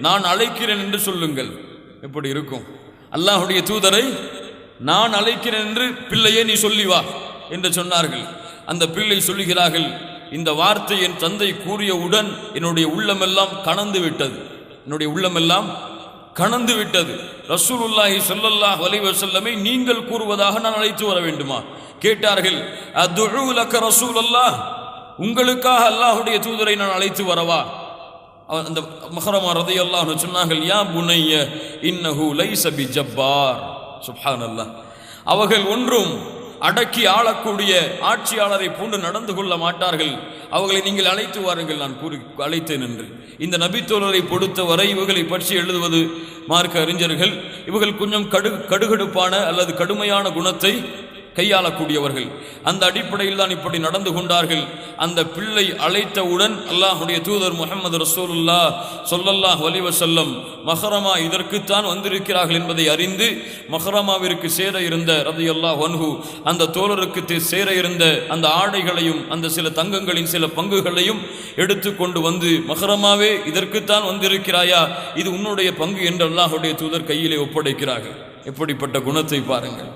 நான் அழைக்கிறேன் என்று சொல்லுங்கள். எப்படி இருக்கும்? அல்லாஹ்வுடைய தூதரை நான் அழைக்கிறேன் என்று பிள்ளையே நீ சொல்லி வா என்று சொன்னார்கள். அந்த பிள்ளை சொல்லுகிறார்கள், இந்த வார்த்தை என் தந்தை கூறியவுடன் என்னுடைய உள்ளமெல்லாம் கனந்து விட்டது, என்னுடைய உள்ளமெல்லாம் கனந்து விட்டது. ரசூலுல்லாஹி ஸல்லல்லாஹு அலைஹி வஸல்லமை நீங்கள் கூறுவதாக நான் அழைத்து வர வேண்டுமா? கேட்டார்கள், அதுஉ லக ரசூலல்லாஹ், உங்களுக்காக அல்லாஹ்வுடைய தூதரை நான் அழைத்து வரவா? அந்த மஹரமா ரலியல்லாஹு அன்ஹு சொன்னார்கள், யா புனைய இன்னஹு லைஸ பிஜப்பார். சுப்ஹானல்லாஹ், அவர்கள் ஒன்றும் அடக்கி ஆளக்கூடிய ஆட்சியாளரை போன்று நடந்து கொள்ள மாட்டார்கள், அவர்களை நீங்கள் அழைத்து வாருங்கள், நான் அழைத்தேன் என்று. இந்த நபித்தோழரை பொறுத்தவரை இவர்களை பற்றி எழுதுவது மார்க்க அறிஞர்கள், இவர்கள் கொஞ்சம் கடுகடுப்பான அல்லது கடுமையான குணத்தை கையாளக்கூடியவர்கள். அந்த அடிப்படையில் தான் இப்படி நடந்து கொண்டார்கள். அந்த பிள்ளை அழைத்தவுடன் அல்லாஹ்வுடைய தூதர் முஹம்மது ரசூலுல்லாஹ் ஸல்லல்லாஹு அலைஹி வஸல்லம் மஹரமா இதற்குத்தான் வந்திருக்கிறார்கள் என்பதை அறிந்து மஹரமாவிற்கு சேர இருந்த ரலியல்லாஹு அன்ஹு அந்த தோழருக்கு சேர இருந்த அந்த ஆடைகளையும் அந்த சில தங்கங்களின் சில பங்குகளையும் எடுத்து கொண்டு வந்து, மஹரமாவே இதற்குத்தான் வந்திருக்கிறாயா, இது உன்னுடைய பங்கு என்று அல்லாஹ்வுடைய தூதர் கையிலே ஒப்படைக்கிறார்கள். எப்படிப்பட்ட குணத்தை பாருங்கள்.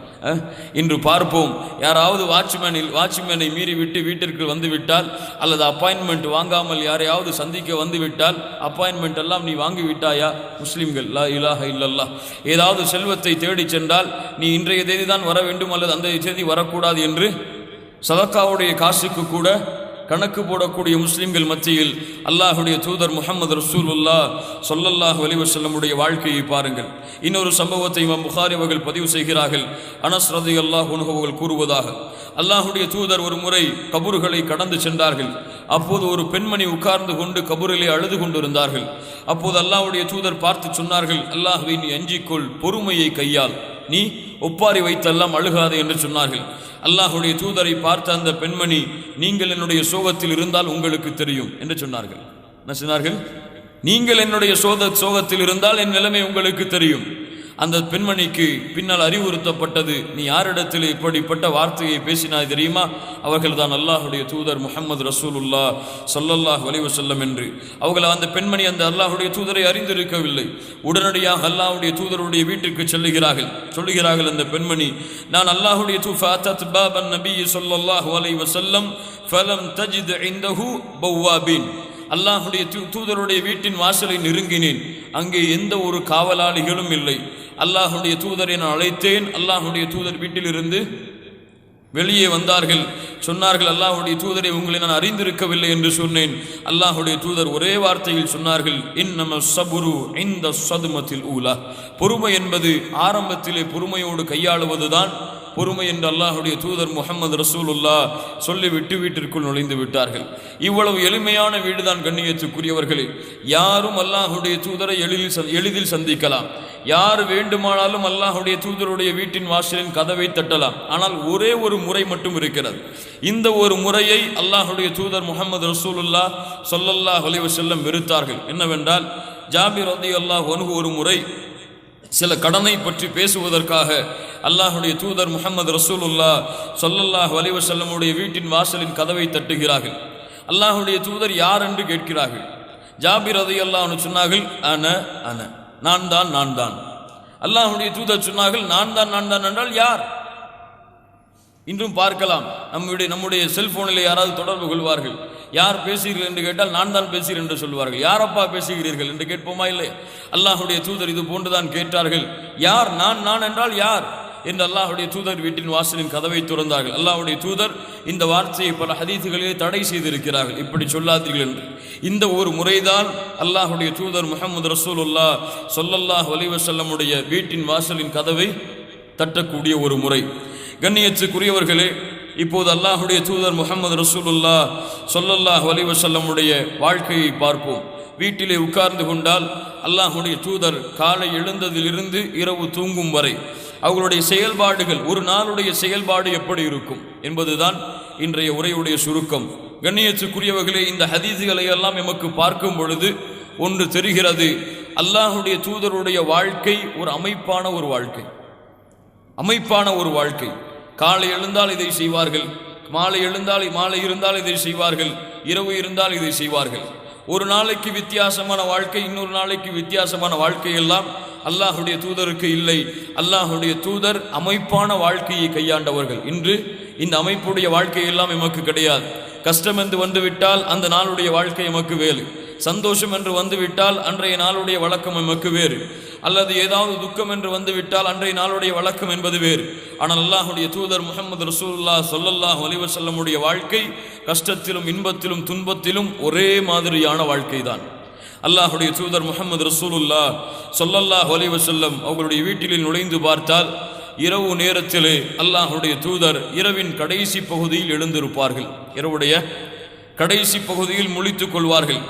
இன்று பார்ப்போம், யாராவது வாட்ச்மேனை மீறிவிட்டு வீட்டிற்கு வந்துவிட்டால் அல்லது அப்பாயின்மெண்ட் வாங்காமல் யாரையாவது சந்திக்க வந்துவிட்டால், அப்பாயின்மெண்ட் எல்லாம் நீ வாங்கிவிட்டாயா? முஸ்லிம்கள் லா இலாஹ இல்லல்லாஹ். ஏதாவது செல்வத்தை தேடி சென்றால் நீ இன்றைய தேதி தான் வர வேண்டும் அல்லது அந்த தேதி வரக்கூடாது என்று சதக்காவுடைய காசுக்கு கூட கணக்கு போடக்கூடிய முஸ்லிம்கள் மத்தியில் அல்லாஹ்வுடைய தூதர் முஹம்மது ரசூலுல்லாஹ் ஸல்லல்லாஹு அலைஹி வஸல்லமுடைய வாழ்க்கையை பாருங்கள். இன்னொரு சம்பவத்தை இமாம் புகாரி அவர்கள் பதிவு செய்கிறார்கள். அனஸ் ரலியல்லாஹு அன்ஹு அவர்கள் கூறுவதாக, அல்லாஹ்வுடைய தூதர் ஒரு முறை கபறுகளை கடந்து சென்றார்கள். அப்போது ஒரு பெண்மணி உட்கார்ந்து கொண்டு கபரிலே அழுது கொண்டிருந்தார்கள். அப்போது அல்லாஹ்வுடைய தூதர் பார்த்து சொன்னார்கள், அல்லாஹ்வை நீ அஞ்சிக்கொள், பொறுமையை கையால், நீ ஒப்பாரி வைத்தெல்லாம் அழுகாதே என்று சொன்னார்கள். அல்லாஹ்வுடைய தூதரை பார்த்த அந்த பெண்மணி, நீங்கள் என்னுடைய சோகத்தில் இருந்தால் உங்களுக்கு தெரியும் என்று சொன்னார்கள். என்ன சொன்னார்கள்? நீங்கள் என்னுடைய சோகத்தில் இருந்தால் என் நிலைமை உங்களுக்கு தெரியும். அந்த பெண்மணிக்கு பின்னால் அறிவுறுத்தப்பட்டது, நீ யாரிடத்தில் இப்படிப்பட்ட வார்த்தையை பேசினாய் தெரியுமா? அவர்கள் தான் அல்லாஹ்வுடைய தூதர் முஹம்மது ரசூலுல்லாஹ் ஸல்லல்லாஹு அலைஹி வஸல்லம் என்று. அவர்கள் அந்த பெண்மணி அந்த அல்லாஹ்வுடைய தூதரை அறிந்திருக்கவில்லை. உடனடியாக அல்லாஹ்வுடைய தூதருடைய வீட்டிற்கு சொல்லுகிறார்கள் அந்த பெண்மணி, நான் அல்லாஹ்வுடைய ஃபஅத்தத் பாபன் நபி ஸல்லல்லாஹு அலைஹி வஸல்லம் ஃபலம் தஜித் இன்தஹு பவ்வாபின், அல்லாஹ்வுடைய தூதருடைய வீட்டின் வாசலை நெருங்கினேன், அங்கே எந்த ஒரு காவலாளிகளும் இல்லை. அல்லாஹ்வுடைய தூதரை நான் அழைத்தேன், அல்லாஹ்வுடைய தூதர் வீட்டிலிருந்து வெளியே வந்தார்கள். சொன்னார்கள், அல்லாஹ்வுடைய தூதரை உங்களை நான் அறிந்திருக்கவில்லை என்று சொன்னேன். அல்லாஹ்வுடைய தூதர் ஒரே வார்த்தையில் சொன்னார்கள், இன்னம ஸப்ரு இன்த ஸத்மத்தில் ஊலா, பொறுமை என்பது ஆரம்பத்திலே பொறுமையோடு கையாளுவதுதான் பொறுமை என்று அல்லாஹ்வுடைய தூதர் முஹம்மது ரசூலுல்லாஹ் சொல்லிவிட்டு வீட்டிற்குள் நுழைந்து விட்டார்கள். இவ்வளவு எளிமையான வீடுதான் கண்ணியத்துக்குரியவர்களே. யாரும் அல்லாஹ்வுடைய தூதரை எளிதில் சந்திக்கலாம். யார் வேண்டுமானாலும் அல்லாஹ்வுடைய தூதருடைய வீட்டின் வாசலின் கதவை தட்டலாம். ஆனால் ஒரே ஒரு முறை மட்டும் இருக்கிறது. இந்த ஒரு முறையை அல்லாஹ்வுடைய தூதர் முஹம்மது ரசூலுல்லாஹ் ஸல்லல்லாஹு அலைஹி வஸல்லம் வெறுத்தார்கள். என்னவென்றால், ஜாபிர் ரலியல்லாஹு அன்ஹு ஒரு முறை சில கடனை பற்றி பேசுவதற்காக அல்லாஹ்வுடைய தூதர் முஹம்மது ரசூலுல்லாஹ் ஸல்லல்லாஹு அலைஹி வஸல்லமுடைய வீட்டின் வாசலின் கதவை தட்டுகிறார்கள். அல்லாஹ்வுடைய தூதர் யார் என்று கேட்கிறார்கள். ஜாபிர் ரலியல்லாஹு அன்ஹு சொன்னார்கள், அன நான் தான். அல்லாஹ்வுடைய தூதர் சொன்னார்கள், நான் தான் என்றால் யார்? இன்றும் பார்க்கலாம், நம்முடைய செல்போனில் யாராவது தொடர்பு கொள்வார்கள். யார் பேசுகிறீர்கள் என்று கேட்டால் நான் தான் பேசுகிறேன் என்று சொல்வார்கள். யாரப்பா பேசுகிறீர்கள் என்று கேட்போமா? இல்லை. அல்லாஹ்வுடைய தூதர் இது போன்றுதான் கேட்டார்கள். யார்? நான் என்றால் யார் என்று அல்லாஹ்வுடைய தூதர் வீட்டின் வாசலின் கதவை திறந்தார்கள். அல்லாஹ்வுடைய தூதர் இந்த வார்த்தையை பல ஹதீஸுகளிலே தடை செய்திருக்கிறார்கள், இப்படி சொல்லாதீர்கள் என்று. இந்த ஒரு முறைதான் அல்லாஹ்வுடைய தூதர் முஹம்மது ரசூலுல்லாஹ் ஸல்லல்லாஹு அலைஹி வஸல்லமுடைய வீட்டின் வாசலின் கதவை தட்டக்கூடிய ஒரு முறை. கண்ணியத்துக்குரியவர்களே, இப்போது அல்லாஹ்வுடைய தூதர் முஹம்மது ரசூலுல்லாஹ் ஸல்லல்லாஹு அலைஹி வஸல்லமுடைய வாழ்க்கையை பார்ப்போம். வீட்டிலே உட்கார்ந்து கொண்டால் அல்லாஹ்வுடைய தூதர் காலை எழுந்ததிலிருந்து இரவு தூங்கும் வரை அவர்களுடைய செயல்பாடுகள், ஒரு நாளுடைய செயல்பாடு எப்படி இருக்கும் என்பதுதான் இன்றைய உரையுடைய சுருக்கம். கண்ணியத்துக்குரியவர்களே, இந்த ஹதீஸ்களை எல்லாம் எமக்கு பார்க்கும் பொழுது ஒன்று தெரிகிறது. அல்லாஹுடைய தூதருடைய வாழ்க்கை ஒரு அமைப்பான ஒரு வாழ்க்கை. காலை எழுந்தால் இதை செய்வார்கள், மாலை இருந்தால் இதை செய்வார்கள், இரவு இருந்தால் இதை செய்வார்கள். ஒரு நாளைக்கு வித்தியாசமான வாழ்க்கை, இன்னொரு நாளைக்கு வித்தியாசமான வாழ்க்கை எல்லாம் அல்லாஹுடைய தூதருக்கு இல்லை. அல்லாஹுடைய தூதர் அமைப்பான வாழ்க்கையை கையாண்டவர்கள். இன்று இந்த அமைப்புடைய வாழ்க்கை எல்லாம் எமக்கு கிடையாது. கஷ்டம் என்று வந்துவிட்டால் அந்த நாளுடைய வாழ்க்கை எமக்கு வேறு, சந்தோஷம் என்று வந்துவிட்டால் அன்றைய நாளுடைய வழக்கம் எமக்கு வேறு, அல்லது ஏதாவது துக்கம் என்று வந்துவிட்டால் அன்றைய நாளுடைய வழக்கம் என்பது வேறு. ஆனால் அல்லாஹுடைய தூதர் முஹம்மது ரசூலுல்லாஹ் ஸல்லல்லாஹு அலைஹி வஸல்லமுடைய வாழ்க்கை கஷ்டத்திலும் இன்பத்திலும் துன்பத்திலும் ஒரே மாதிரியான வாழ்க்கை தான். அல்லாஹுடைய தூதர் முஹம்மது ரசூலுல்லாஹ் ஸல்லல்லாஹு அலைஹி வஸல்லம் அவர்களுடைய வீட்டில் நுழைந்து பார்த்தால் இரவு நேரத்திலே அல்லாஹுடைய தூதர் இரவின் கடைசி பகுதியில் எழுந்திருப்பார்கள். இரவுடைய கடைசி பகுதியில் முழித்துக் கொள்வார்கள்.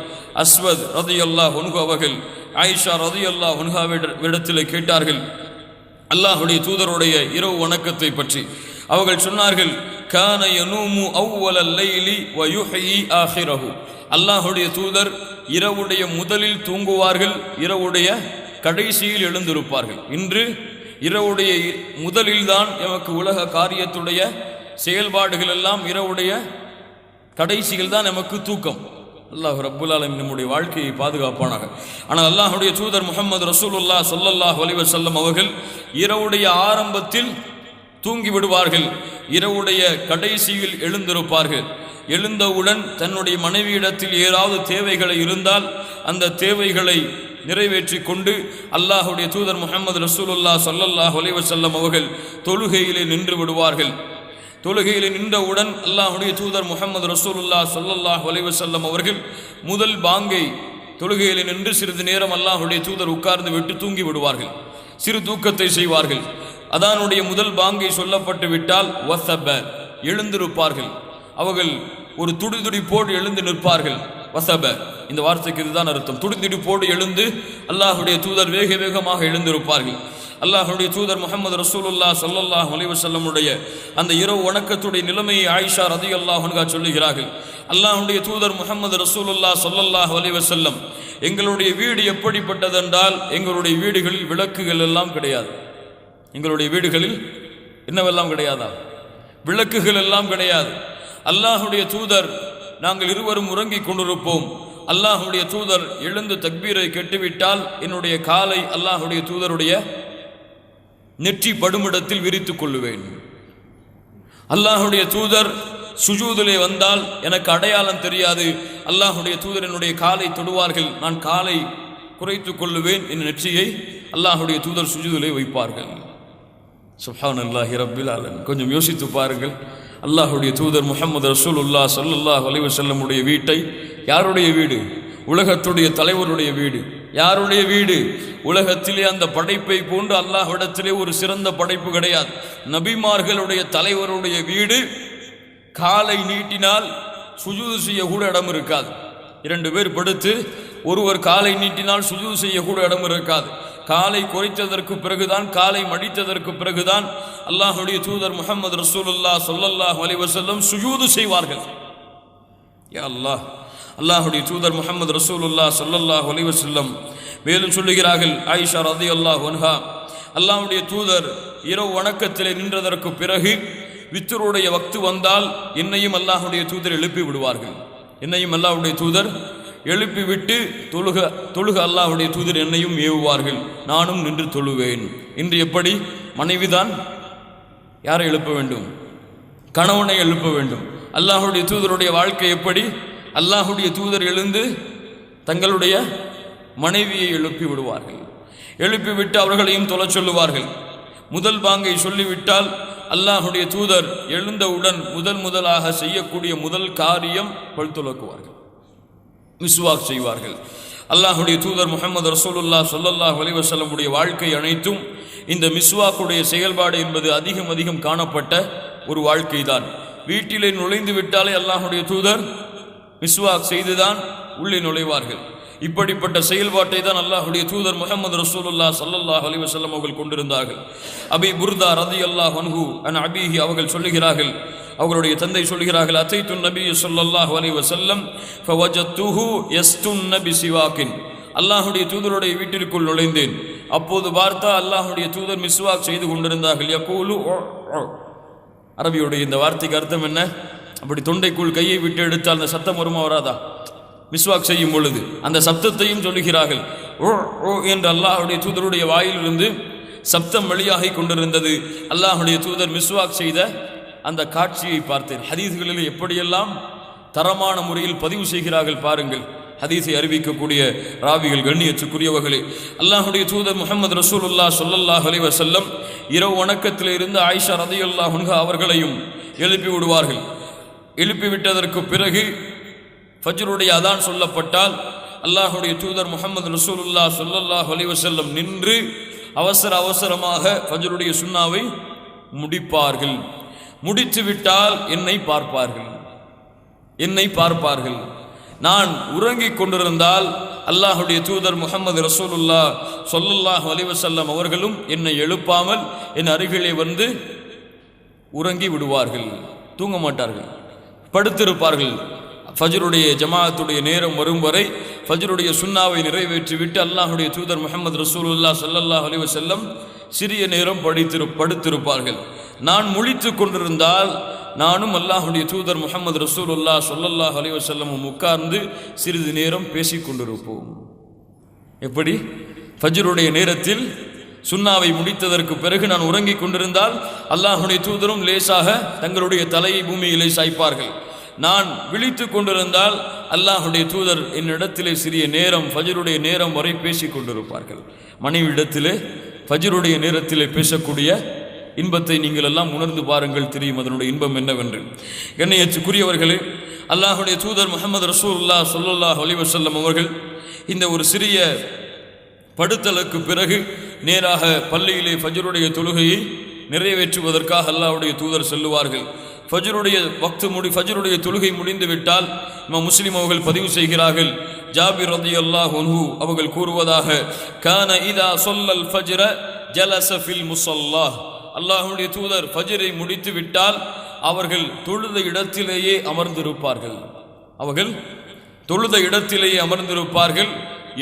அஸ்வத் ரலியல்லாஹு அன்ஹு அவர்கள் ஆயிஷா ரலியல்லாஹு அன்ஹாவிடத்தில் கேட்டார்கள் அல்லாஹுடைய தூதருடைய இரவு வணக்கத்தை பற்றி. அவர்கள் சொன்னார்கள், கான யனூமு அவ்வலல் லைலி வ யுஹ்யி ஆகிரஹு. அல்லாஹுடைய தூதர் இரவுடைய முதலில் தூங்குவார்கள், இரவுடைய கடைசியில் எழுந்திருப்பார்கள். இன்று இரவுடைய முதலில்தான் எமக்கு உலக காரியத்துடைய செயல்பாடுகள் எல்லாம், இரவுடைய கடைசியில் தான் நமக்கு தூக்கம். அல்லாஹ் ரப்புல் ஆலமீன் நம்முடைய வாழ்க்கையை பாதுகாப்பானாக. ஆனால் அல்லாஹுடைய தூதர் முஹம்மது ரசூலுல்லாஹ் ஸல்லல்லாஹு அலைஹி வஸல்லம் அவர்கள் இரவுடைய ஆரம்பத்தில் தூங்கி விடுவார்கள், இரவுடைய கடைசியில் எழுந்திருப்பார்கள். எழுந்தவுடன் தன்னுடைய மனைவியிடத்தில் ஏதாவது தேவைகளை இருந்தால் அந்த தேவைகளை நிறைவேற்றி கொண்டு அல்லாஹுடைய தூதர் முஹம்மது ரசூலுல்லாஹ் ஸல்லல்லாஹு அலைஹி வஸல்லம் அவர்கள் தொழுகையிலே நின்று விடுவார்கள். தொழுகையில் நின்றவுடன் அல்லாஹுடைய தூதர் முஹம்மது ரசூலுல்லாஹ் ஸல்லல்லாஹு அலைஹி வஸல்லம் அவர்கள் முதல் பாங்கை தொழுகையில் நின்று சிறிது நேரம் அல்லாஹுடைய தூதர் உட்கார்ந்து விட்டு தூங்கி விடுவார்கள், சிறு தூக்கத்தை செய்வார்கள். அதானுடைய முதல் பாங்கை சொல்லப்பட்டு விட்டால் வஸப எழுந்திருப்பார்கள். அவர்கள் ஒரு துடிதுடிப்போடு எழுந்து நிற்பார்கள். வஸப இந்த வார்த்தைக்கு இதுதான் அர்த்தம், துடிதுடிப்போடு எழுந்து அல்லாஹுடைய தூதர் வேக வேகமாக எழுந்திருப்பார்கள். அல்லாஹுடைய தூதர் முஹம்மது ரசூலுல்லாஹ் ஸல்லல்லாஹு அலைஹி வஸல்லமுடைய அந்த இரவு வணக்கத்துடைய நிலைமையை ஆயிஷா ரலியல்லாஹு அன்ஹா சொல்லுகிறார்கள். அல்லாஹுடைய தூதர் முஹம்மது ரசூலுல்லாஹ் ஸல்லல்லாஹு அலைஹி வஸல்லம், எங்களுடைய வீடு எப்படிப்பட்டதென்றால் எங்களுடைய வீடுகளில் விளக்குகள் எல்லாம் கிடையாது. எங்களுடைய வீடுகளில் என்னவெல்லாம் கிடையாதா? விளக்குகள் எல்லாம் கிடையாது. அல்லாஹுடைய தூதர், நாங்கள் இருவரும் உறங்கிக் கொண்டிருப்போம். அல்லாஹுடைய தூதர் எழுந்து தக்பீரை கெட்டுவிட்டால் என்னுடைய காலை அல்லாஹுடைய தூதருடைய நெற்றி படுமிடத்தில் விரித்துக் கொள்ளுவேன். அல்லாஹுடைய தூதர் சுஜூதிலே வந்தால் எனக்கு அடையாளம் தெரியாது. அல்லாஹுடைய தூதர் என்னுடைய காலை தொடுவார்கள், நான் காலை குறைத்துக் கொள்ளுவேன். என் நெற்றியை அல்லாஹுடைய தூதர் சுஜூதிலே வைப்பார்கள். சுப்ஹானல்லாஹி ரப்பில் ஆலமீன். கொஞ்சம் யோசித்து பாருங்கள், அல்லாஹுடைய தூதர் முஹம்மது ரசூலுல்லாஹ் ஸல்லல்லாஹு அலைஹி வஸல்லமுடைய வீட்டை, யாருடைய வீடு? உலகத்துடைய தலைவருடைய வீடு. யாருடைய வீடு? உலகத்திலே அந்த படைப்பை போன்று அல்லாஹ்விடத்திலே ஒரு சிறந்த படைப்பு கிடையாது. நபிமார்களுடைய தலைவருடைய வீடு. காலை நீட்டினால் சுஜூது செய்ய கூட இடம் இருக்காது. இரண்டு பேர் படுத்து ஒருவர் காலை நீட்டினால் சுஜூது செய்ய கூட இடம் இருக்காது. காலை குறைத்ததற்கு பிறகுதான், காலை மடித்ததற்கு பிறகுதான் அல்லாஹுடைய தூதர் முஹம்மது ரசூலுல்லாஹ் ஸல்லல்லாஹு அலைஹி வஸல்லம் சுஜூது செய்வார்கள். யா அல்லாஹ், அல்லாஹுடைய தூதர் முஹம்மது ரசூலுல்லாஹ் ஸல்லல்லாஹு அலைஹி வஸல்லம் மேலும் சொல்லுகிறார்கள், ஆயிஷா ரலியல்லாஹு அன்ஹா, அல்லாஹுடைய தூதர் இரவு வணக்கத்திலே நின்றதற்கு பிறகு வித்ருடைய வக்து வந்தால் என்னையும் அல்லாஹுடைய தூதர் எழுப்பி விடுவார்கள். என்னையும் அல்லாஹுடைய தூதர் எழுப்பி விட்டு தொழுக அல்லாஹுடைய தூதர் என்னையும் ஏவுவார்கள், நானும் நின்று தொழுவேன். இன்று எப்படி? மனைவிதான் யாரை எழுப்ப வேண்டும்? கணவனை எழுப்ப வேண்டும். அல்லாஹுடைய தூதருடைய வாழ்க்கை எப்படி? அல்லாஹுடைய தூதர் எழுந்து தங்களுடைய மனைவியை எழுப்பி விடுவார்கள். எழுப்பிவிட்டு அவர்களையும் தொழச் சொல்லுவார்கள். முதல் பாங்கை சொல்லிவிட்டால் அல்லாஹுடைய தூதர் எழுந்தவுடன் முதலாக செய்யக்கூடிய முதல் காரியம் பல் துலக்குவார்கள், மிஸ்வாக் செய்வார்கள். அல்லாஹுடைய தூதர் முஹம்மது ரசூலுல்லாஹ் ஸல்லல்லாஹு அலைஹி வஸல்லமுடைய வாழ்க்கை அனைத்தும் இந்த மிஸ்வாக்குடைய செயல்பாடு என்பது அதிகம் காணப்பட்ட ஒரு வாழ்க்கை தான். வீட்டிலே நுழைந்து விட்டாலே அல்லாஹுடைய தூதர் மிஸ்வாக் செய்துதான் உள்ளே நுழைவார்கள். இப்படிப்பட்ட செயல்பாட்டை தான் அல்லாஹ்வுடைய தூதர் முஹம்மது ரசூலுல்லாஹ் ஸல்லல்லாஹு அலைஹி வஸல்லம் அவர்கள் கொண்டிருந்தார்கள். அபி புர்தா ரலியல்லாஹு அன்ஹு அன் அபீஹி அவர்கள் சொல்லுகிறார்கள், அவர்களுடைய தந்தை சொல்கிறார்கள், அத்தைத்து நபி ஸல்லல்லாஹு அலைஹி வஸல்லம் ஃபவஜத்துஹு யஸ்துன்ன பிசிவாக்கின். அல்லாஹ்வுடைய தூதருடைய வீட்டிற்குள் நுழைந்தேன். அப்போது பார்த்தா அல்லாஹ்வுடைய தூதர் மிஸ்வாக் செய்து கொண்டிருந்தார்கள். யகூலு அரபியுடைய இந்த வார்த்தைக்கு அர்த்தம் என்ன? அப்படி தொண்டைக்குள் கையை விட்டு எடுத்தால் அந்த சத்தம் வருமா வராதா? மிஸ்வாக் செய்யும் பொழுது அந்த சப்தத்தையும் சொல்லுகிறார்கள். ஓ ஓ என்று அல்லாஹ்வுடைய தூதருடைய வாயிலிருந்து சப்தம் வெளியாகி கொண்டிருந்தது. அல்லாஹ்வுடைய தூதர் மிஸ்வாக் செய்த அந்த காட்சியை பார்த்தேன். ஹதீஸ்களில் எப்படியெல்லாம் தரமான முறையில் பதிவு செய்கிறார்கள் பாருங்கள். ஹதீஸை அறிவிக்கக்கூடிய ராவிகள் கண்ணியத்துக்குரியவர்களே, அல்லாஹ்வுடைய தூதர் முஹம்மது ரசூலுல்லாஹ் ஸல்லல்லாஹு அலைஹி வஸல்லம் இரவு வணக்கத்தில் இருந்து ஆயிஷா ரலியல்லாஹு அன்ஹா அவர்களையும் எழுப்பி விடுவார்கள். எழுப்பிவிட்டதற்கு பிறகு ஃபஜ்ருடைய அதான் சொல்லப்பட்டால் அல்லாஹ்வுடைய தூதர் முஹம்மது ரசூலுல்லாஹ் ஸல்லல்லாஹு அலைஹி வஸல்லம் நின்று அவசரமாக ஃபஜ்ருடைய சுன்னாவை முடிப்பார்கள். முடித்து விட்டால் என்னை பார்ப்பார்கள். நான் உறங்கிக் கொண்டிருந்தால் அல்லாஹ்வுடைய தூதர் முஹம்மது ரசூலுல்லாஹ் ஸல்லல்லாஹு அலைஹி வஸல்லம் அவர்களும் என்னை எழுப்பாமல் என் அருகிலே வந்து உறங்கி விடுவார்கள். தூங்க மாட்டார்கள், படுத்திருப்பார்கள். ஃபஜ்ருடைய ஜமாஅத்துடைய நேரம் வரும் வரை ஃபஜ்ருடைய சுன்னாவை நிறைவேற்றிவிட்டு அல்லாஹ்வுடைய தூதர் முஹம்மது ரசூலுல்லாஹ் ஸல்லல்லாஹு அலைஹி வஸல்லம் சிறிய நேரம் படுத்திருப்பார்கள். நான் முழித்து கொண்டிருந்தால் நானும் அல்லாஹ்வுடைய தூதர் முஹம்மது ரசூலுல்லாஹ் ஸல்லல்லாஹு அலைஹி வஸல்லம் உட்கார்ந்து சிறிது நேரம் பேசிக் கொண்டிருப்போம். எப்படி? ஃபஜ்ருடைய நேரத்தில் சுன்னாவை முடித்ததற்கு பிறகு நான் உறங்கிக் கொண்டிருந்தால் அல்லாஹ்வுடைய தூதரும் லேசாக தங்களுடைய தலையை பூமியிலே சாய்ப்பார்கள். நான் விழித்து கொண்டிருந்தால் அல்லாஹ்வுடைய தூதர் என்னிடத்திலே சிறிய நேரம் ஃபஜ்ருடைய நேரம் வரை பேசிக் கொண்டிருப்பார்கள். மனைவியிடத்திலே ஃபஜ்ருடைய நேரத்திலே பேசக்கூடிய இன்பத்தை நீங்கள் எல்லாம் உணர்ந்து பாருங்கள், தெரியும் அதனுடைய இன்பம் என்னவென்று. கண்ணியத்துக்குரியவர்களே, அல்லாஹ்வுடைய தூதர் முஹம்மது ரசூலுல்லாஹ் ஸல்லல்லாஹு அலைஹி வஸல்லம் அவர்கள் இந்த ஒரு சிறிய படுத்தலுக்கு பிறகு நேராக பள்ளியிலே ஃபஜ்ருடைய தொழுகையை நிறைவேற்றுவதற்காக அல்லாஹ்வுடைய தூதர் செல்லுவார்கள். ஃபஜ்ருடைய தொழுகை முடிந்து விட்டால் இமாம் முஸ்லிம் அவர்கள் பதிவு செய்கிறார்கள், ஜாபிர் ரலியல்லாஹு அன்ஹு அவர்கள் கூறுவதாக, கான இதா ஸல்லல் ஃபஜ்ர ஜலஸ ஃபில் முஸல்லாஹ். அல்லாஹ்வுடைய தூதர் ஃபஜ்ரை முடித்து விட்டால் அவர்கள் தொழுத இடத்திலேயே அமர்ந்திருப்பார்கள்.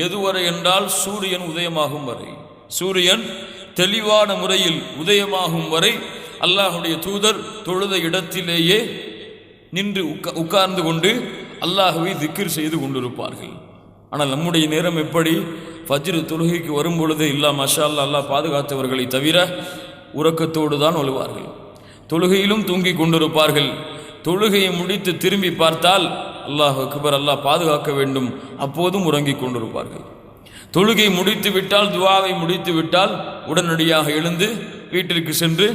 எதுவரை என்றால் சூரியன் உதயமாகும் வரை, சூரியன் தெளிவான முறையில் உதயமாகும் வரை அல்லாஹ்வுடைய தூதர் தொழுத இடத்திலேயே நின்று உட்கார்ந்து கொண்டு அல்லாஹ்வை திக்ர் செய்து கொண்டிருப்பார்கள். ஆனால் நம்முடைய நேரம் எப்படி? ஃபஜ்ர் தொழுகைக்கு வரும் பொழுதே இல்லா மஷா அல்லாஹ் பாதுகாத்தவர்களை தவிர உறக்கத்தோடு தான் வருவார்கள். தொழுகையிலும் தூங்கிக் கொண்டிருப்பார்கள். தொழுகையை முடித்து திரும்பி பார்த்தால் அல்லாஹ் அக்பர், அல்லாஹ் பாதுகாக்க வேண்டும், அப்போதும் உறங்கிக் கொண்டிருப்பார்கள். தொழுகை முடித்து விட்டால், துஆவை முடித்து விட்டால் உடனடியாக எழுந்து வீட்டிற்கு சென்று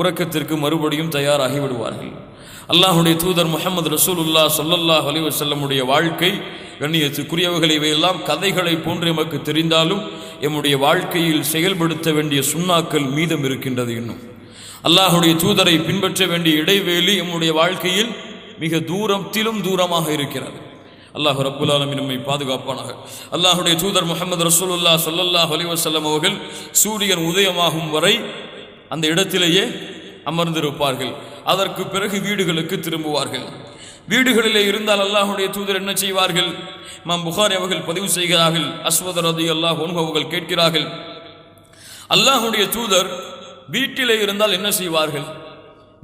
உறக்கத்திற்கு மறுபடியும் தயாராகி விடுவார்கள். அல்லாஹ்வுடைய தூதர் முஹம்மது ரசூலுல்லாஹ் ஸல்லல்லாஹு அலைஹி வஸல்லமுடைய வாழ்க்கை கண்ணியத்துக்குரியவர்கள் இவையெல்லாம் கதைகளை போன்று எமக்கு தெரிந்தாலும் எம்முடைய வாழ்க்கையில் செயல்படுத்த வேண்டிய சுன்னாக்கள் மீதம் இருக்கின்றது. இன்னும் அல்லாஹ்வுடைய தூதரை பின்பற்ற வேண்டிய இடைவேளை எம்முடைய வாழ்க்கையில் மிக தூரத்திலும் தூரமாக இருக்கிறது. அல்லாஹ் ரப்புல் ஆலமீன் நம்மை பாதுகாப்பானாக. அல்லாஹ்வுடைய தூதர் முஹம்மது ரசூலுல்லாஹ் ஸல்லல்லாஹு அலைஹி வஸல்லம் அவர்கள் சூரியன் உதயமாகும் வரை அந்த இடத்திலேயே அமர்ந்திருப்பார்கள். அதற்கு பிறகு வீடுகளுக்கு திரும்புவார்கள். வீடுகளிலே இருந்தால் அல்லாஹ்வுடைய தூதர் என்ன செய்வார்கள்? இமாம் புகாரி அவர்கள் பதிவு செய்கிறார்கள், அஸ்வத் ரலியல்லாஹு அன்ஹு அவர்கள் கேட்கிறார்கள், அல்லாஹ்வுடைய தூதர் வீட்டிலே இருந்தால் என்ன செய்வார்கள்?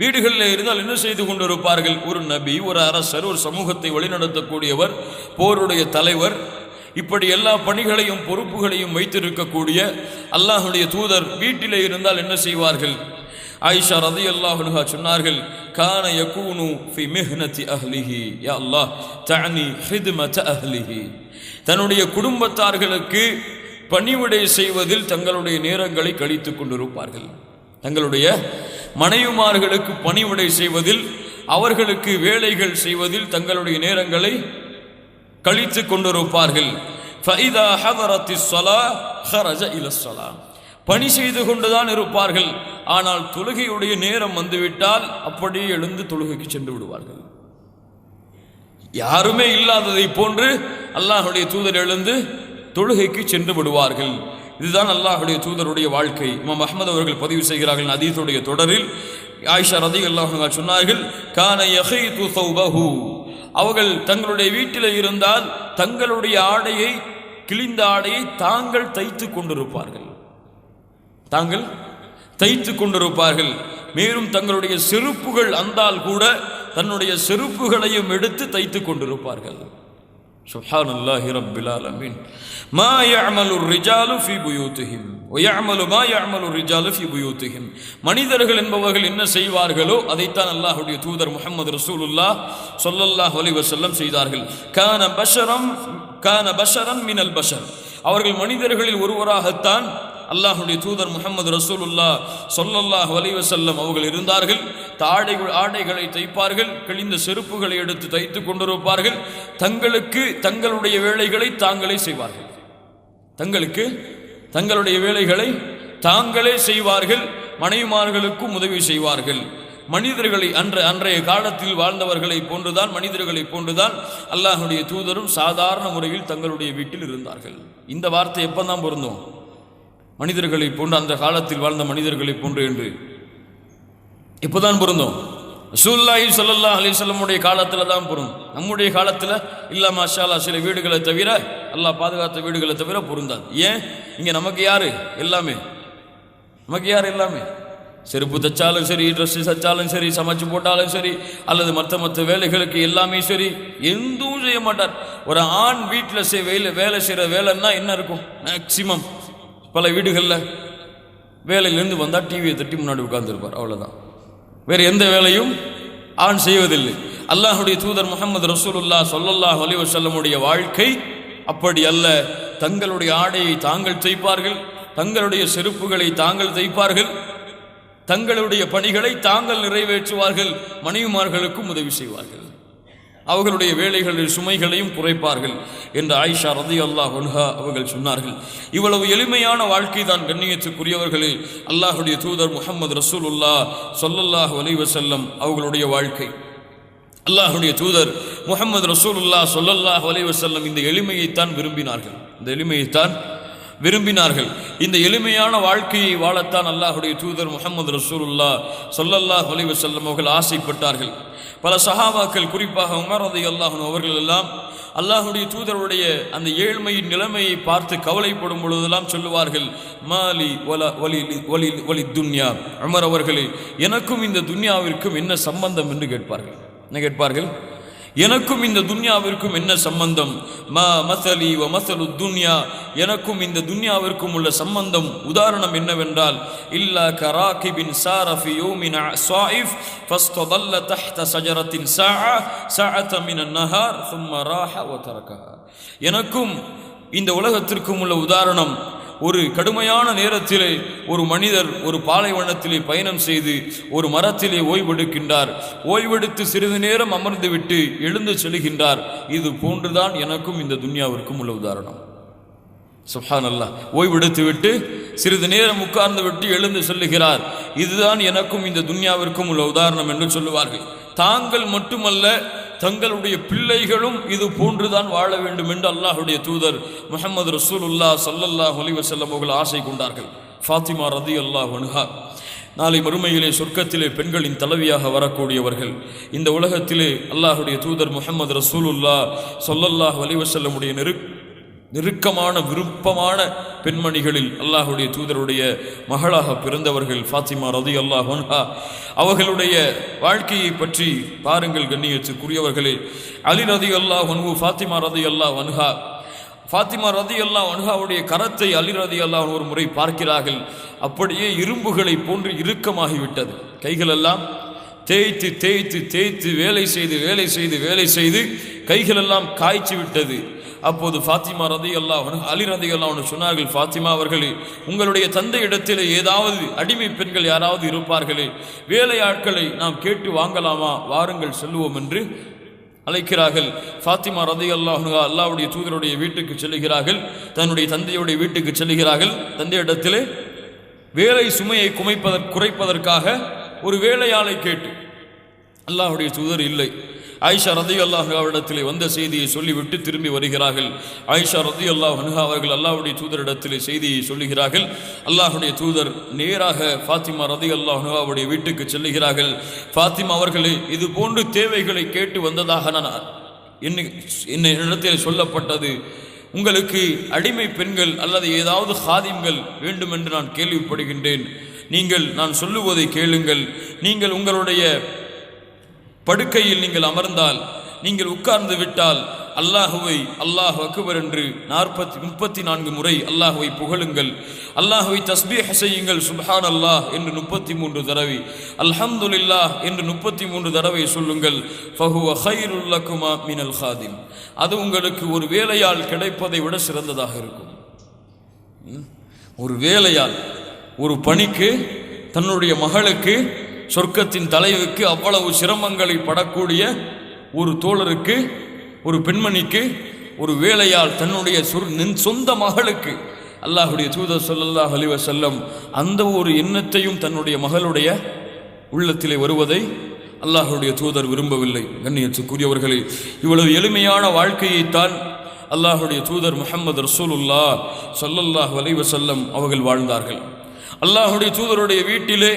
வீடுகளில் இருந்தால் என்ன செய்து கொண்டிருப்பார்கள்? ஒரு நபி, ஒரு அரசர், ஒரு சமூகத்தை வழிநடத்தக்கூடியவர், போருடைய தலைவர், இப்படி எல்லா பணிகளையும் பொறுப்புகளையும் வைத்திருக்கக்கூடிய அல்லாஹ்வுடைய தூதர் வீட்டிலே இருந்தால் என்ன செய்வார்கள்? ஆயிஷா ரலியல்லாஹு அன்ஹா சொன்னார்கள், கான யகூனு ஃபி மிஹ்னதி அஹ்லிஹி, யா அல்லாஹ் தஅனி ஹித்மத அஹ்லிஹி. தன்னுடைய குடும்பத்தார்களுக்கு பணிவிடை செய்வதில் தங்களுடைய நேரங்களை கழித்துக் கொண்டிருப்பார்கள். தங்களுடைய மனைவிமார்களுக்கு பணிவிடை செய்வதில், அவர்களுக்கு வேலைகள் செய்வதில் தங்களுடைய நேரங்களை கழித்துக் கொண்டிருப்பார்கள். ஃபஇதா ஹதரத்திஸ் ஸலாஹ் ஹரஜ இலஸ் ஸலாஹ். பணி செய்து கொண்டுதான் இருப்பார்கள். ஆனால் தொழுகையுடைய நேரம் வந்துவிட்டால் அப்படியே எழுந்து தொழுகைக்கு சென்று விடுவார்கள். யாருமே இல்லாததை போன்று அல்லாஹுடைய தூதர் எழுந்து தொழுகைக்கு சென்று விடுவார்கள். இதுதான் அல்லாஹுடைய தூதருடைய வாழ்க்கை. இமாம் அஹ்மத் அவர்கள் பதிவு செய்கிறார்கள் ஹதீஸுடைய தொடரில் ஆயிஷா ரலியல்லாஹு அன்ஹா சொன்னார்கள், கான யஹீது ஸௌபஹு, அவர்கள் தங்களுடைய வீட்டில் இருந்தால் தங்களுடைய ஆடையை, கிழிந்த ஆடையை தாங்கள் தைத்து கொண்டிருப்பார்கள். மேலும் தங்களுடைய செருப்புகள் அந்தால் கூட தன்னுடைய செருப்புகளையும் எடுத்து தைத்து கொண்டிருப்பார்கள். சுப்ஹானல்லாஹி ரப்பில் ஆலமீன். மா யஅமலு ரிஜாலு ஃபீ புயூத்திஹிம் வ யஅமலு மா யஅமலு ரிஜாலு ஃபீ புயூத்திஹிம். மனிதர்கள் என்பவர்கள் என்ன செய்வார்களோ அதைத்தான் அல்லாஹ்வுடைய தூதர் முஹம்மது ரசூலுல்லாஹ் ஸல்லல்லாஹு அலைஹி வஸல்லம் செய்தார்கள். கான பஷரன் மினல் பஷர், அவர்கள் மனிதர்களில் ஒருவராகத்தான் அல்லாஹுடைய தூதர் முஹம்மது ரசூலுல்லாஹ் ஸல்லல்லாஹு அலைஹி வஸல்லம் அவர்கள் இருந்தார்கள். ஆடைகளை தைப்பார்கள், கிழிந்த செருப்புகளை எடுத்து தைத்து கொண்டிருப்பார்கள். தங்களுடைய வேலைகளை தாங்களே செய்வார்கள். தங்களுடைய வேலைகளை தாங்களே செய்வார்கள். மனைவிமார்களுக்கும் உதவி செய்வார்கள். மனிதர்களை அன்றைய காலத்தில் வாழ்ந்தவர்களை போன்றுதான், மனிதர்களை போன்றுதான் அல்லாஹுடைய தூதரும் சாதாரண முறையில் தங்களுடைய வீட்டில் இருந்தார்கள். இந்த வார்த்தை எப்பதான் பொருந்தும்? மனிதர்களை போன்று, அந்த காலத்தில் வாழ்ந்த மனிதர்களை போன்று என்று இப்போதான் பொருந்தும். ரசூலுல்லாஹி ஸல்லல்லாஹு அலைஹி வஸல்லமுடைய காலத்தில் தான் பொருந்தும். நம்முடைய காலத்தில் இல்ல மாஷா அல்லாஹ், சில வீடுகளை தவிர, அல்லாஹ் பாதுகாத்த வீடுகளை தவிர பொருந்தாது. ஏன்? இங்க நமக்கு யாரு எல்லாமே, செருப்பு தைச்சாலும் சரி, ட்ரெஸ் தைச்சாலும் சரி, சமைச்சு போட்டாலும் சரி, அல்லது மற்ற வேலைகளுக்கு எல்லாமே சரி, எதுவும் செய்ய மாட்டார். ஒரு ஆண் வீட்டில் வேலை செய்கிற வேலைன்னா என்ன இருக்கும்? மேக்சிமம் பல வீடுகளில் வேலையிலேருந்து வந்தால் டிவியை தட்டி முன்னாடி உட்கார்ந்துருப்பார், அவ்வளோதான். வேறு எந்த வேலையும் ஆண் செய்வதில்லை. அல்லாஹுடைய தூதர் முஹம்மது ரசூலுல்லாஹ் ஸல்லல்லாஹு அலைஹி வஸல்லமுடைய வாழ்க்கை அப்படி அல்ல. தங்களுடைய ஆடையை தாங்கள் தைப்பார்கள், தங்களுடைய செருப்புகளை தாங்கள் தைப்பார்கள், தங்களுடைய பணிகளை தாங்கள் நிறைவேற்றுவார்கள், மனைவிமார்களுக்கும் உதவி செய்வார்கள், அவர்களுடைய வேலைகளில் சுமைகளையும் குறைப்பார்கள் என்று ஆயிஷா ரலியல்லாஹு அன்ஹா அவர்கள் சொன்னார்கள். இவ்வளவு எளிமையான வாழ்க்கை தான் கண்ணியத்துக்குரியவர்களே அல்லாஹுடைய தூதர் முஹம்மது ரசூலுல்லாஹ் ஸல்லல்லாஹு அலைஹி வஸல்லம் அவர்களுடைய வாழ்க்கை. அல்லாஹுடைய தூதர் முஹம்மது ரசூலுல்லாஹ் ஸல்லல்லாஹு அலைஹி வஸல்லம் இந்த எளிமையைத்தான் விரும்பினார்கள். இந்த எளிமையான வாழ்க்கையை வாழத்தான் அல்லாஹுடைய தூதர் முஹம்மது ரசூலுல்லாஹ் ஸல்லல்லாஹு அலைஹி வஸல்லம் அவர்கள் ஆசைப்பட்டார்கள். பல சஹாபாக்கள், குறிப்பாக உமர் ரலியல்லாஹு அன்ஹு அவர்கள் எல்லாம் அல்லாஹுடைய தூதருடைய அந்த ஏழ்மையின் நிலைமையை பார்த்து கவலைப்படும் பொழுதெல்லாம் சொல்லுவார்கள், மாலி வலி துன்யா. உமர் அவர்களே, எனக்கும் இந்த துன்யாவிற்கும் என்ன சம்பந்தம் என்று கேட்பார்கள். எனக்கும் இந்த துன்யாவிற்கும் என்ன சம்பந்தம்? மா மஸலி வ மஸலு துன்யா, எனக்கும் இந்த துன்யாவிற்கும் உள்ள சம்பந்தம், உதாரணம் என்னவென்றால், இல்லா கராகிபின் சார ஃபி யௌமின் ஸாயிஃப் ஃபஸ்ததல்ல தஹ்த ஷஜரத்தின் ஸஅத மினன் நஹார் ثم راح وتركها. எனக்கும் இந்த உலகத்திற்கும் உள்ள உதாரணம், ஒரு கடுமையான நேரத்திலே ஒரு மனிதர் ஒரு பாலைவனத்திலே பயணம் செய்து ஒரு மரத்திலே ஓய்வெடுக்கின்றார். ஓய்வெடுத்து சிறிது நேரம் அமர்ந்து விட்டு எழுந்து செல்கின்றார். இது போன்றுதான் எனக்கும் இந்த துன்யாவிற்கும் உள்ள உதாரணம். சுப்ஹானல்லாஹ். ஓய்வெடுத்து விட்டு சிறிது நேரம் உட்கார்ந்து விட்டு எழுந்து செல்லுகிறார். இதுதான் எனக்கும் இந்த துன்யாவிற்கும் உள்ள உதாரணம் என்று சொல்லுவார்கள். தாங்கள் மட்டுமல்ல, தங்களுடைய பிள்ளைகளும் இது போன்றுதான் வாழ வேண்டும் என்று அல்லாஹுடைய தூதர் முஹம்மது ரசூலுல்லாஹ் ஸல்லல்லாஹு அலைஹி வஸல்லம் அவர்கள் ஆசை கொண்டார்கள். ஃபாத்திமா ரலியல்லாஹு அன்ஹா நாளை மறுமையிலே சொர்க்கத்திலே பெண்களின் தலைவியாக வரக்கூடியவர்கள். இந்த உலகத்திலே அல்லாஹுடைய தூதர் முஹம்மது ரசூலுல்லாஹ் ஸல்லல்லாஹு அலைஹி வஸல்லமுடைய நெருக்கமான விருப்பமான பெண்மணிகளில் அல்லாஹுடைய தூதருடைய மகளாக பிறந்தவர்கள் ஃபாத்திமா ரலியல்லாஹு அன்ஹா. அவர்களுடைய வாழ்க்கையை பற்றி பாருங்கள் கண்ணியத்துக்குரியவர்களே. அலி ரலியல்லாஹு அன்ஹு, ஃபாத்திமா ரலியல்லாஹு அன்ஹா. ஃபாத்திமா ரலியல்லாஹு அன்ஹாவுடைய கரத்தை அலி ரலியல்லாஹு அன்ஹு ஒரு முறை பார்க்கிறார்கள். அப்படியே இரும்புகளை போன்று இறுக்கமாகிவிட்டது. கைகளெல்லாம் தேய்த்து தேய்த்து தேய்த்து வேலை செய்து கைகளெல்லாம் காய்ச்சி விட்டது. அப்போது ஃபாத்திமா ரலியல்லாஹு அன்ஹா அலி ரலியல்லாஹு அன்ஹு சொன்னார்கள், ஃபாத்திமா அவர்களே, உங்களுடைய தந்தை இடத்திலே ஏதாவது அடிமை பெண்கள் யாராவது இருப்பார்களே, வேலையாட்களை நாம் கேட்டு வாங்கலாமா? வாருங்கள் செல்லுவோம் என்று அழைக்கிறார்கள். ஃபாத்திமா ரலியல்லாஹு அன்ஹா அல்லாஹ்வுடைய தூதருடைய வீட்டுக்கு செல்கிறார்கள். தன்னுடைய தந்தையுடைய வீட்டுக்கு செல்கிறார்கள். தந்தையிடத்திலே வேலை சுமையை குறைப்பதற்காக ஒரு வேலையாளை கேட்டு. அல்லாஹ்வுடைய தூதர் இல்லை. ஆயிஷா ரலியல்லாஹு அன்ஹா அவரிடத்திலே வந்த செய்தியை சொல்லிவிட்டு திரும்பி வருகிறார்கள். ஆயிஷா ரலியல்லாஹு அன்ஹா அவர்கள் அல்லாஹ்வுடைய தூதரிடத்திலே செய்தியை சொல்லுகிறார்கள். அல்லாஹ்வுடைய தூதர் நேராக ஃபாத்திமா ரலியல்லாஹு அன்ஹா அவருடைய வீட்டுக்கு செல்லுகிறார்கள். ஃபாத்திமா அவர்களே, இது போன்று தேவைகளை கேட்டு வந்ததாக என்னிடத்தில் சொல்லப்பட்டது. உங்களுக்கு அடிமை பெண்கள் அல்லது ஏதாவது ஹாதிம்கள் வேண்டும் என்று நான் கேள்விப்படுகின்றேன். நீங்கள் நான் சொல்லுவதை கேளுங்கள். நீங்கள் உங்களுடைய படுக்கையில் நீங்கள் அமர்ந்தால், நீங்கள் உட்கார்ந்து விட்டால் அல்லாஹுவை அல்லாஹ் அக்பர் என்று 34 முறை அல்லாஹுவை புகழுங்கள். அல்லாஹுவை தஸ்பீஹ் செய்யுங்கள். சுப்ஹான் அல்லாஹ் என்று 33 தடவை, அல்ஹம்துலில்லாஹ் என்று 33 தடவை சொல்லுங்கள். ஃபஹுவ ഖൈറുல் லகுமா மினல் ஹாதிம். அது உங்களுக்கு ஒரு வேலையால் கிடைப்பதை விட சிறந்ததாக இருக்கும். ஒரு வேலையால், ஒரு பணிக்கு, தன்னுடைய மகளுக்கு, சொர்க்கத்தின் தலைவுக்கு அவ்வளவு சிரமங்களை படக்கூடிய ஒரு தோழருக்கு, ஒரு பெண்மணிக்கு, ஒரு வேலையால் தன்னுடைய சொந்த மகளுக்கு அல்லாஹ்வுடைய தூதர் ஸல்லல்லாஹு அலைஹி வஸல்லம் அந்த ஒரு எண்ணத்தையும் தன்னுடைய மகளுடைய உள்ளத்திலே வருவதை அல்லாஹ்வுடைய தூதர் விரும்பவில்லை. கண்ணியத்துக்குரியவர்களே, இவ்வளவு எளிமையான வாழ்க்கையைத்தான் அல்லாஹ்வுடைய தூதர் முஹம்மது ரசூலுல்லாஹ் ஸல்லல்லாஹு அலைஹி வஸல்லம் அவர்கள் வாழ்ந்தார்கள். அல்லாஹ்வுடைய தூதருடைய வீட்டிலே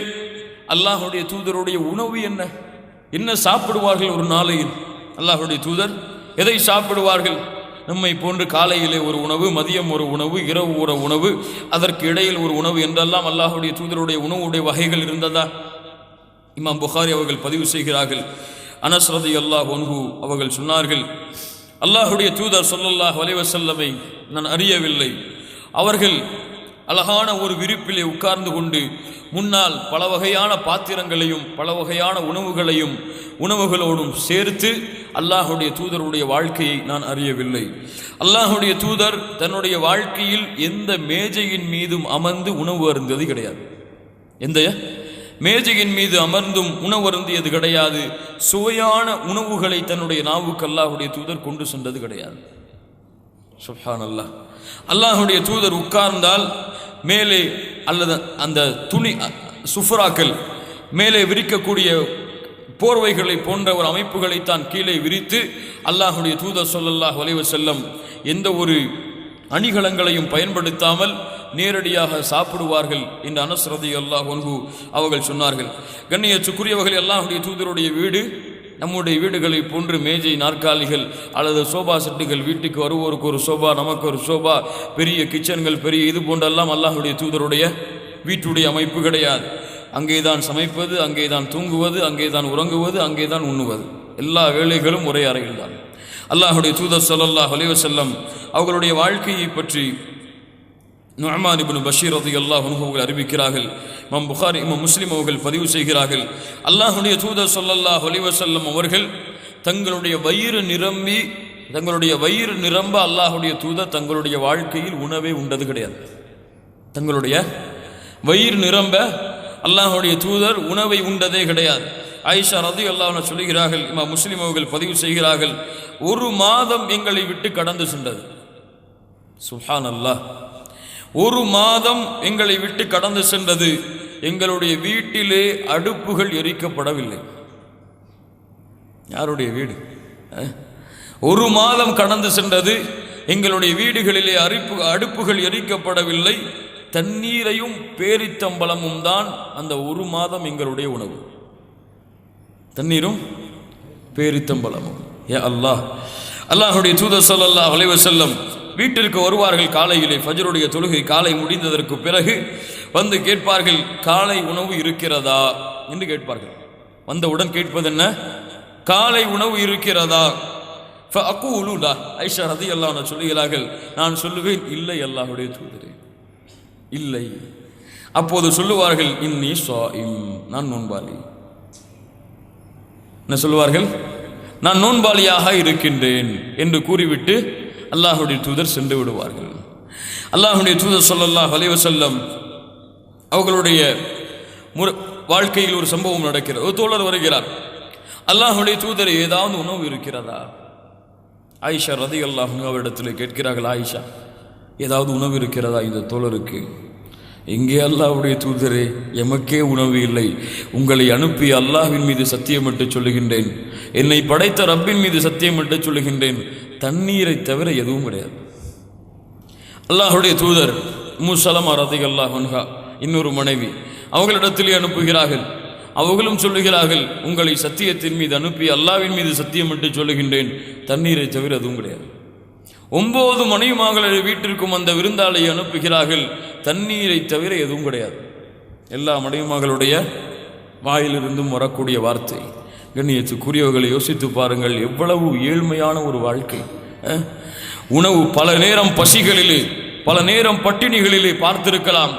அல்லாஹ்வுடைய தூதருடைய உணவு என்ன சாப்பிடுவார்கள்? ஒரு நாளையில் அல்லாஹ்வுடைய தூதர் எதை சாப்பிடுவார்கள்? நம்மை போன்று காலையிலே ஒரு உணவு, மதியம் ஒரு உணவு, இரவு ஒரு உணவு, அதற்கு இடையில் ஒரு உணவு என்றெல்லாம் அல்லாஹ்வுடைய தூதருடைய உணவுடைய வகைகள் இருந்ததா? இமாம் புகாரி அவர்கள் பதிவு செய்கிறார்கள். அனஸ் ரலியல்லாஹு அன்ஹு அவர்கள் சொன்னார்கள், அல்லாஹ்வுடைய தூதர் ஸல்லல்லாஹு அலைஹி வஸல்லமை நான் அறியவில்லை. அவர்கள் அழகான ஒரு விரிப்பிலே உட்கார்ந்து கொண்டு முன்னால் பல வகையான பாத்திரங்களையும் பல வகையான உணவுகளோடும் சேர்த்து அல்லாஹ்வுடைய தூதருடைய வாழ்க்கையை நான் அறியவில்லை. அல்லாஹ்வுடைய தூதர் தன்னுடைய வாழ்க்கையில் எந்த மேஜையின் மீதும் அமர்ந்து உணவு அருந்தது கிடையாது. எந்த மேஜையின் மீது அமர்ந்தும் உணவு அருந்தியது கிடையாது. சுவையான உணவுகளை தன்னுடைய நாவுக்கு அல்லாஹ்வுடைய தூதர் கொண்டு சென்றது கிடையாது. சுப்ஹானல்லாஹ். அல்லாஹ்வுடைய தூதர் உட்கார்ந்தால் மேலே அல்லது அந்த துணி சுஃபராக்கள் மேலே விரிக்கக்கூடிய போர்வைகளை போன்ற ஒரு அமைப்புகளைத்தான் கீழே விரித்து அல்லாஹ்வுடைய தூதர் ஸல்லல்லாஹு அலைஹி வஸல்லம் எந்த ஒரு அணிகலங்களையும் பயன்படுத்தாமல் நேரடியாக சாப்பிடுவார்கள் என்று அனஸ் ரலியல்லாஹு அன்ஹு அவர்கள் சொன்னார்கள். கண்ணியத்துக்குரியவர்கள், அல்லாஹ்வுடைய தூதருடைய வீடு நம்முடைய வீடுகளை போன்று மேஜை, நாற்காலிகள் அல்லது சோபா செட்டுகள், வீட்டுக்கு வருவோருக்கு ஒரு சோபா, நமக்கு ஒரு சோபா, பெரிய கிச்சன்கள், பெரிய இது போன்றெல்லாம் அல்லாஹ்வுடைய தூதருடைய வீட்டுடைய அமைப்பு கிடையாது. அங்கேதான் சமைப்பது, அங்கேதான் தூங்குவது, அங்கேதான் உறங்குவது, அங்கேதான் உண்ணுவது, எல்லா வேலைகளும் ஒரே அறையில் தான். அல்லாஹ்வுடைய தூதர் ஸல்லல்லாஹு அலைஹி வஸல்லம் அவர்களுடைய வாழ்க்கையை பற்றி நுஅமான் இப்னு பஷீர் ரலியல்லாஹு அன்ஹு அவர்கள் அறிவிக்கிறார்கள். இமாம் புகாரி, இமாம் முஸ்லிம் அவர்கள் பதிவு செய்கிறார்கள். அல்லாஹ்வுடைய தூதர் ஸல்லல்லாஹு அலைஹி வஸல்லம் அவர்கள் தங்களுடைய வயிறு நிரம்ப அல்லாஹ்வுடைய தூதர் தங்களுடைய வாழ்க்கையில் உணவே உண்டது கிடையாது. தங்களுடைய வயிறு நிரம்ப அல்லாஹ்வுடைய தூதர் உணவை உண்டதே கிடையாது. ஆயிஷா ரலியல்லாஹு அன்ஹா சொல்கிறார்கள், இமாம் முஸ்லிம் அவர்கள் பதிவு செய்கிறார்கள், ஒரு மாதம் எங்களை விட்டு கடந்து சென்றது. சுப்ஹானல்லாஹ். ஒரு மாதம் எங்களை விட்டு கடந்து சென்றது. எங்களுடைய வீட்டிலே அடுப்புகள் எரிக்கப்படவில்லை. யாருடைய வீடு? ஒரு மாதம் கடந்து சென்றது. எங்களுடைய வீடுகளிலே அடுப்புகள் எரிக்கப்படவில்லை. தண்ணீரையும் பேரித்தம்பளமும் தான் அந்த ஒரு மாதம் எங்களுடைய உணவு. தண்ணீரும் பேரித்தம்பளமும். யா அல்லாஹ். அல்லாஹ்வுடைய தூதர் ஸல்லல்லாஹு அலைஹி வஸல்லம் வீட்டிற்கு வருவார்கள். காலையிலே ஃபஜ்ருடைய தொழுகை காலை முடிந்ததற்கு பிறகு வந்து கேட்பார்கள், காலை உணவு இருக்கிறதா என்று கேட்பார்கள். வந்தவுடன் கேட்பது என்ன? காலை உணவு இருக்கிறதா? ஃபஅகூலு லா. ஆயிஷா ரலியல்லாஹு அன்ஹா சொல்லுகிறார்கள், நான் சொல்லுவேன், இல்லை அல்லாஹ்வுடைய தூதரே, இல்லை. அப்போது சொல்லுவார்கள், இன்னி ஸாயிம், நான் நோன்பாளி. என்ன சொல்லுவார்கள்? நான் நோன்பாளியாக இருக்கின்றேன் என்று கூறிவிட்டு அல்லாஹ்வுடைய தூதர் சென்று விடுவார்கள். அல்லாஹ்வுடைய தூதர் ஸல்லல்லாஹு அலைஹி வஸல்லம் அவர்களுடைய வாழ்க்கையில் ஒரு சம்பவம் நடக்கிறது. ஒரு தோழர் வருகிறார். அல்லாஹ்வுடைய தூதர், ஏதாவது உணவு இருக்கிறதா? ஆயிஷா ரலியல்லாஹு அன்ஹா அவரிடத்தில் கேட்கிறார்கள், ஆயிஷா, ஏதாவது உணவு இருக்கிறதா இந்த தோழருக்கு? எங்கே அல்லாஹ்வுடைய தூதரே, எமக்கே உணவு இல்லை. உங்களை அனுப்பி அல்லாஹ்வின் மீது சத்தியமிட்டு சொல்லுகின்றேன், என்னை படைத்த ரப்பின் மீது சத்தியம் என்று சொல்லுகின்றேன், தண்ணீரை தவிர எதுவும் கிடையாது. அல்லாஹுடைய தூதர் உம்மு ஸலமா ரலியல்லாஹு அன்ஹா இன்னொரு மனைவி அவர்களிடத்திலே அனுப்புகிறார்கள். அவர்களும் சொல்லுகிறார்கள், உங்களை சத்தியத்தின் மீது அனுப்பி அல்லாஹ்வின் மீது சத்தியம் என்று சொல்லுகின்றேன், தண்ணீரை தவிர எதுவும் கிடையாது. 9 மனைவிமார்களை வீட்டிற்கும் அந்த விருந்தாளியை அனுப்புகிறார்கள், தண்ணீரை தவிர எதுவும் கிடையாது. எல்லா மனைவிமார்களுடைய வாயிலிருந்தும் வரக்கூடிய வார்த்தை. கண்ணியத்துக்குரியவர்களை யோசித்து பாருங்கள், எவ்வளவு ஏழ்மையான ஒரு வாழ்க்கை. உணவு பல நேரம் பசிகளிலே, பல நேரம் பட்டினிகளிலே பார்த்திருக்கலாம்.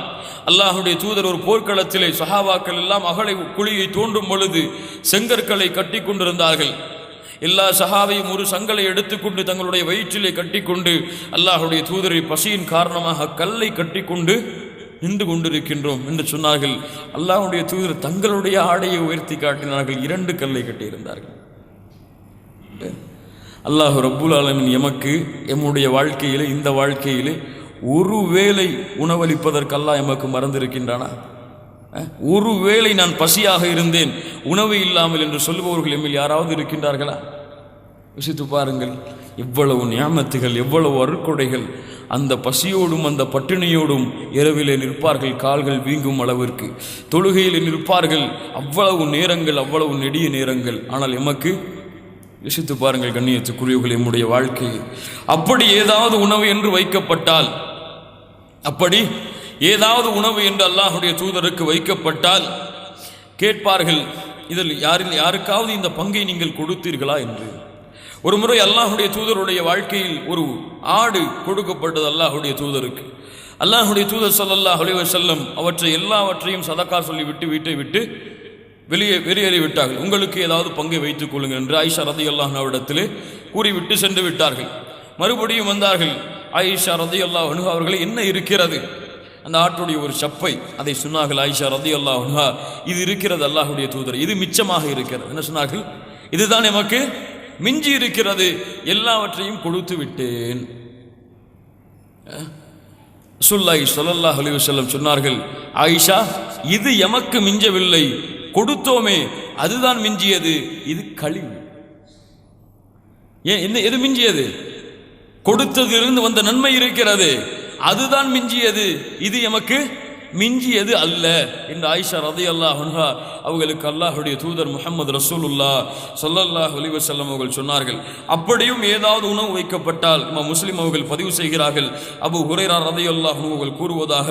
அல்லாஹுடைய தூதர் ஒரு போர்க்களத்திலே சஹாபாக்கள் எல்லாம் அகலை குழியை தோண்டும் பொழுது செங்கற்களை கட்டி கொண்டிருந்தார்கள். எல்லா சஹாபையும் ஒரு சங்கலை எடுத்துக்கொண்டு தங்களுடைய வயிற்றிலே கட்டிக்கொண்டு அல்லாஹுடைய தூதரை பசியின் காரணமாக கல்லை கட்டிக்கொண்டு நின்று கொண்டிருக்கின்றோம் என்று சொன்னார்கள். அல்லாஹுடைய தூதர் தங்களுடைய ஆடையை உயர்த்தி காட்டினார்கள், 2 கல்லை கட்டியிருந்தார்கள். அல்லாஹ் ரப்புல் ஆலமீன் எமக்கு எம்முடைய வாழ்க்கையிலே, இந்த வாழ்க்கையிலே ஒரு வேளை உணவளிப்பதற்கு அல்லாஹ் எமக்கு மறந்திருக்கின்றானா? ஒரு வேளை நான் பசியாக இருந்தேன், உணவு இல்லாமல் என்று சொல்லுபவர்கள் எம்மில் யாராவது இருக்கின்றார்களா? யோசித்து பாருங்கள், எவ்வளவு நியாமத்துகள், எவ்வளவு அருட்கொடைகள். அந்த பசியோடும் அந்த பட்டினியோடும் இரவிலே நிற்பார்கள், கால்கள் வீங்கும் அளவிற்கு. தொழுகையில் நிற்பார்கள், அவ்வளவு நேரங்கள், அவ்வளவு நெடிய நேரங்கள். ஆனால் எமக்கு யோசித்து பாருங்கள் கண்ணியத்துக்குரியவர்கள், எம்முடைய வாழ்க்கையில் அப்படி ஏதாவது உணவு என்று வைக்கப்பட்டால், அப்படி ஏதாவது உணவு என்று அல்லாஹுடைய தூதருக்கு வைக்கப்பட்டால் கேட்பார்கள், இதில் யாருக்காவது இந்த பங்கை நீங்கள் கொடுத்தீர்களா என்று. ஒரு முறை அல்லாஹுடைய தூதருடைய வாழ்க்கையில் ஒரு ஆடு கொடுக்கப்பட்டது அல்லாஹுடைய தூதருக்கு. அல்லாஹுடைய தூதர் ஸல்லல்லாஹு அலைஹி வஸல்லம் அவற்றை எல்லாவற்றையும் சதக்கா சொல்லிவிட்டு வீட்டை விட்டு வெளியேறி விட்டார்கள். உங்களுக்கு ஏதாவது பங்கை வைத்துக் கொள்ளுங்கள் என்று ஆயிஷா ரலியல்லாஹு அன்ஹாவிடத்திலே கூறிவிட்டு சென்று விட்டார்கள். மறுபடியும் வந்தார்கள். ஆயிஷா ரலியல்லாஹு அன்ஹா அவர்களே, என்ன இருக்கிறது? அந்த ஆட்டுடைய ஒரு சப்பை, அதை சொன்னார்கள். ஆயிஷா ரலியல்லாஹு அன்ஹா, இது இருக்கிறது அல்லாஹுடைய தூதர், இது மிச்சமாக இருக்கிறது. என்ன சொன்னார்கள்? இதுதான் எமக்கு மிஞ்சி இருக்கிறது, எல்லாவற்றையும் கொடுத்து விட்டேன். ரசூலுல்லாஹி ஸல்லல்லாஹு அலைஹி வஸல்லம் சொன்னார்கள், ஆயிஷா, இது எமக்கு மிஞ்சவில்லை, கொடுத்தோமே அதுதான் மிஞ்சியது, இது கழிவு. ஏன், என்ன, எது மிஞ்சியது? கொடுத்ததிலிருந்து வந்த நன்மை இருக்கிறது, அதுதான் மிஞ்சியது, இது எமக்கு மிஞ்சியது அல்ல என்று ஆயிஷா ரலியல்லாஹு அன்ஹா அவர்களுக்கு அல்லாஹுடைய தூதர் முஹம்மது ரசூலுல்லாஹ் ஸல்லல்லாஹு அலைஹி வஸல்லம் அவர்கள் சொன்னார்கள். அப்படியும் ஏதாவது உணவு வைக்கப்பட்டால் இமாம் முஸ்லிம் அவர்கள் பதிவு செய்கிறார்கள், அபூ ஹுரைரா ரலியல்லாஹு அன்ஹு அவர்கள் கூறுவதாக,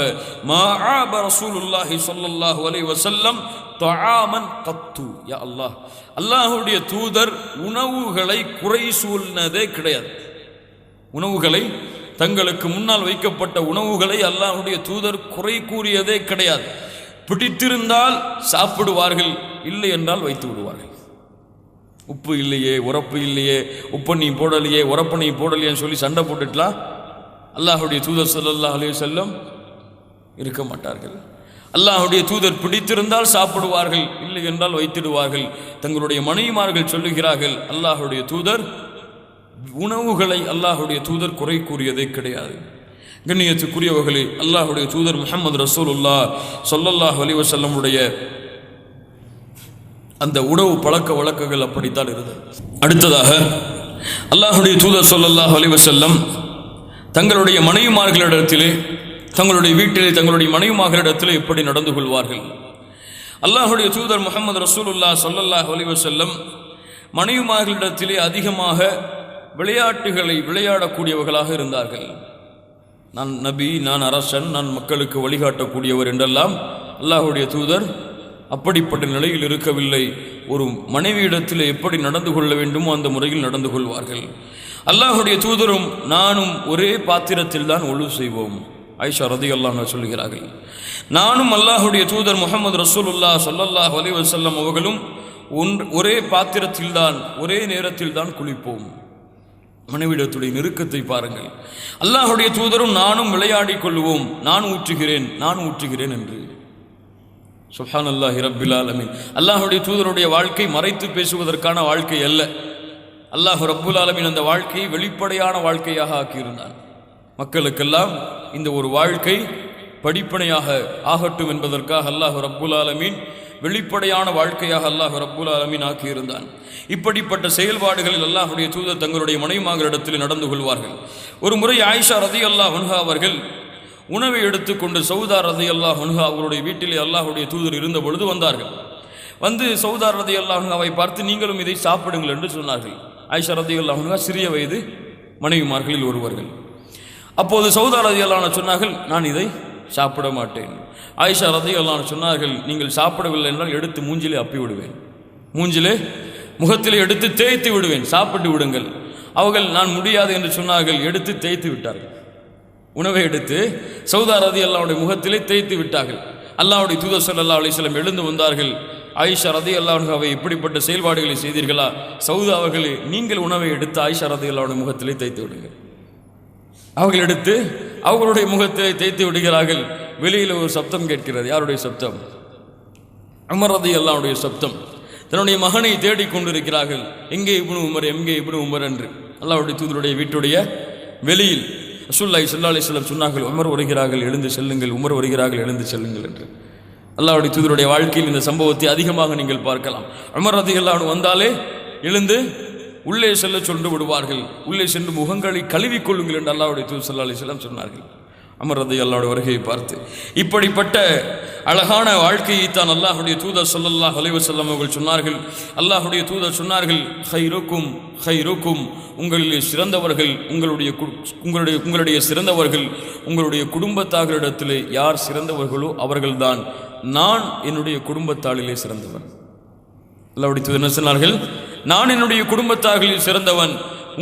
மாஆப ரசூலுல்லாஹி ஸல்லல்லாஹு அலைஹி வஸல்லம் தஆமன் கத்து. யா அல்லாஹ், அல்லாஹுடைய தூதர் உணவுகளை குறை சொன்னதே கிடையாது. உணவுகளை, தங்களுக்கு முன்னால் வைக்கப்பட்ட உணவுகளை அல்லாஹுடைய தூதர் குறை கூறியதே கிடையாது. பிடித்திருந்தால் சாப்பிடுவார்கள், இல்லை என்றால் வைத்து விடுவார்கள். உப்பு இல்லையே, உரப்பு இல்லையே, உப்பை நீ போடலையே, உரப்பை நீ போடலையேன்னு சொல்லி சண்டை போட்டுட்டலாம் அல்லாஹுடைய தூதர் ஸல்லல்லாஹு அலைஹி வஸல்லம் இருக்க மாட்டார்கள். அல்லாஹுடைய தூதர் பிடித்திருந்தால் சாப்பிடுவார்கள், இல்லை என்றால் வைத்திடுவார்கள். தங்களுடைய மனைவிமார்கள் சொல்லுகிறார்கள், அல்லாஹுடைய தூதர் உணவுகளை அல்லாஹுடைய தூதர் குறை கூறியதே கிடையாது. கண்ணியத்துக்குரியவர்களே, அல்லாஹுடைய தூதர் முஹம்மது ரசூலுல்லாஹ் ஸல்லல்லாஹு அலைஹி வஸல்லமுடைய அந்த உணவு பழக்க வழக்கங்கள் அப்படித்தான் இருந்தது. அடுத்ததாக அல்லாஹுடைய தூதர் ஸல்லல்லாஹு அலைஹி வஸல்லம் தங்களுடைய மனைவிமார்களிடத்திலே, தங்களுடைய வீட்டிலே தங்களுடைய மனைவிமார்களிடத்திலே எப்படி நடந்து கொள்வார்கள்? அல்லாஹுடைய தூதர் முஹம்மது ரசூலுல்லாஹ் ஸல்லல்லாஹு அலைஹி வஸல்லம் மனைவிமார்களிடத்திலே அதிகமாக விளையாட்டுகளை விளையாடக்கூடியவர்களாக இருந்தார்கள். நான் நபி, நான் அரசன், நான் மக்களுக்கு வழிகாட்டக்கூடியவர் என்றெல்லாம் அல்லாஹுடைய தூதர் அப்படிப்பட்ட நிலையில் இருக்கவில்லை. ஒரு மனைவியிடத்தில் எப்படி நடந்து கொள்ள வேண்டுமோ அந்த முறையில் நடந்து கொள்வார்கள். அல்லாஹுடைய தூதரும் நானும் ஒரே பாத்திரத்தில் தான் ஒழு செய்வோம். ஆயிஷா ரலியல்லாஹு அன்ஹா சொல்லுகிறார்கள், நானும் அல்லாஹுடைய தூதர் முஹம்மது ரசூலுல்லாஹ் ஸல்லல்லாஹு அலைஹி வஸல்லம் அவர்களும் ஒரே பாத்திரத்தில் தான், ஒரே நேரத்தில் தான் குளிப்போம். மனைவிடத்துடைய நெருக்கத்தை பாருங்கள். அல்லாஹுடைய தூதரும் நானும் விளையாடி கொள்வோம், நான் ஊற்றுகிறேன் என்று. சுப்ஹானல்லாஹி ரப்பில் ஆலமீன். அல்லாஹுடைய தூதருடைய வாழ்க்கை மறைத்து பேசுவதற்கான வாழ்க்கை அல்ல. அல்லாஹ் ரப்புல் ஆலமீன் அந்த வாழ்க்கையை வெளிப்படையான வாழ்க்கையாக ஆக்கியிருந்தான். மக்களுக்கெல்லாம் இந்த ஒரு வாழ்க்கை படிப்பனையாக ஆகட்டும் என்பதற்காக அல்லாஹ் ரப்புல் ஆலமீன் வெளிப்படையான வாழ்க்கையாக அல்லாஹ் ரப்புல் ஆலமீன் ஆக்கியிருந்தான். இப்படிப்பட்ட செயல்பாடுகளில் அல்லாஹுடைய தூதர் தங்களுடைய மனைவிமார்களிடத்தில் நடந்து கொள்வார்கள். ஒரு முறை ஆயிஷா ரலியல்லாஹு அன்ஹா அவர்கள் உணவை எடுத்துக்கொண்டு சௌதா ரலியல்லாஹு அன்ஹா அவருடைய வீட்டிலே அல்லாஹுடைய தூதர் இருந்த பொழுது வந்தார்கள். வந்து சௌதா ரலியல்லாஹு அன்ஹாவை பார்த்து நீங்களும் இதை சாப்பிடுங்கள் என்று சொன்னார்கள். ஆயிஷா ரலியல்லாஹு அன்ஹா சிறிய வயது மனைவிமார்களில் ஒருவர்கள். அப்போது சௌதா ரலியல்லாஹு அன்ஹா சொன்னார்கள், நான் இதை சாப்பிட மாட்டேன். ஆயிஷா ரலியல்லாஹு அன்ஹா சொன்னார்கள், நீங்கள் சாப்பிடவில்லை என்றால் எடுத்து மூஞ்சிலே அப்பி விடுவேன், மூஞ்சிலே முகத்திலே எடுத்து தேய்த்து விடுவேன், சாப்பிட்டு விடுங்கள். அவர்கள் நான் முடியாது என்று சொன்னார்கள். எடுத்து தேய்த்து விட்டார்கள். உணவை எடுத்து சௌதா ரலியல்லாஹு அன்ஹாவுடைய முகத்திலே தேய்த்து விட்டார்கள். அல்லாஹ்வுடைய தூதர் ஸல்லல்லாஹு அலைஹி வஸல்லம் எழுந்து வந்தார்கள். ஆயிஷா ரலியல்லாஹு அன்ஹாவை இப்படிப்பட்ட செயல்பாடுகளை செய்தீர்களா? சௌதா அவர்களே, நீங்கள் உணவை எடுத்து ஆயிஷா ரலியல்லாஹு அன்ஹா முகத்திலே தேய்த்து விடுங்கள். அவர்கள் எடுத்து அவர்களுடைய முகத்தை தேய்த்து விடுகிறார்கள். வெளியில் ஒரு சப்தம் கேட்கிறது. யாருடைய சப்தம்? உமர் ரலியல்லாஹு அன்ஹுடைய சப்தம். தன்னுடைய மகனை தேடிக் கொண்டிருக்கிறார்கள். எங்கே இப்னு உமர், எங்கே இப்னு உமர் என்று. அல்லாஹ்வுடைய தூதருடைய வீட்டுடைய வெளியில் ரசூலுல்லாஹி ஸல்லல்லாஹு அலைஹி வஸல்லம் சொன்னார்கள், உமர் வருகிறார்கள், எழுந்து செல்லுங்கள், உமர் வருகிறார்கள், எழுந்து செல்லுங்கள் என்று. அல்லாஹ்வுடைய தூதருடைய வாழ்க்கையில் இந்த சம்பவத்தை அதிகமாக நீங்கள் பார்க்கலாம். உமர் ரலியல்லாஹு அன்ஹு வந்தாலே எழுந்து உள்ளே செல்ல சொல்லி விடுவார்கள். உள்ளே சென்று முகங்களை கழுவிக் கொள்ளுங்கள் என்று அல்லாஹ்வுடைய தூதர் ஸல்லல்லாஹு அலைஹி வஸல்லம் சொன்னார்கள். உமர் ரலியல்லாஹு அன்ஹு வருகையை பார்த்து இப்படிப்பட்ட அழகான வாழ்க்கையை தான் அல்லாஹ்வுடைய தூதர் ஸல்லல்லாஹு அலைஹி வஸல்லம் அவர்கள் சொன்னார்கள். அல்லாஹ்வுடைய தூதர் சொன்னார்கள், ஹைருக்கும் ஹைருக்கும், உங்களிலே சிறந்தவர்கள் உங்களுடைய சிறந்தவர்கள் உங்களுடைய குடும்பத்தார்களிடத்திலே யார் சிறந்தவர்களோ அவர்கள்தான் நான் என்னுடைய குடும்பத்தாளிலே சிறந்தவன். அல்லாஹ்வுடைய தூதர் என்ன சொன்னார்கள்? நான் என்னுடைய குடும்பத்தார்களில் சிறந்தவன்.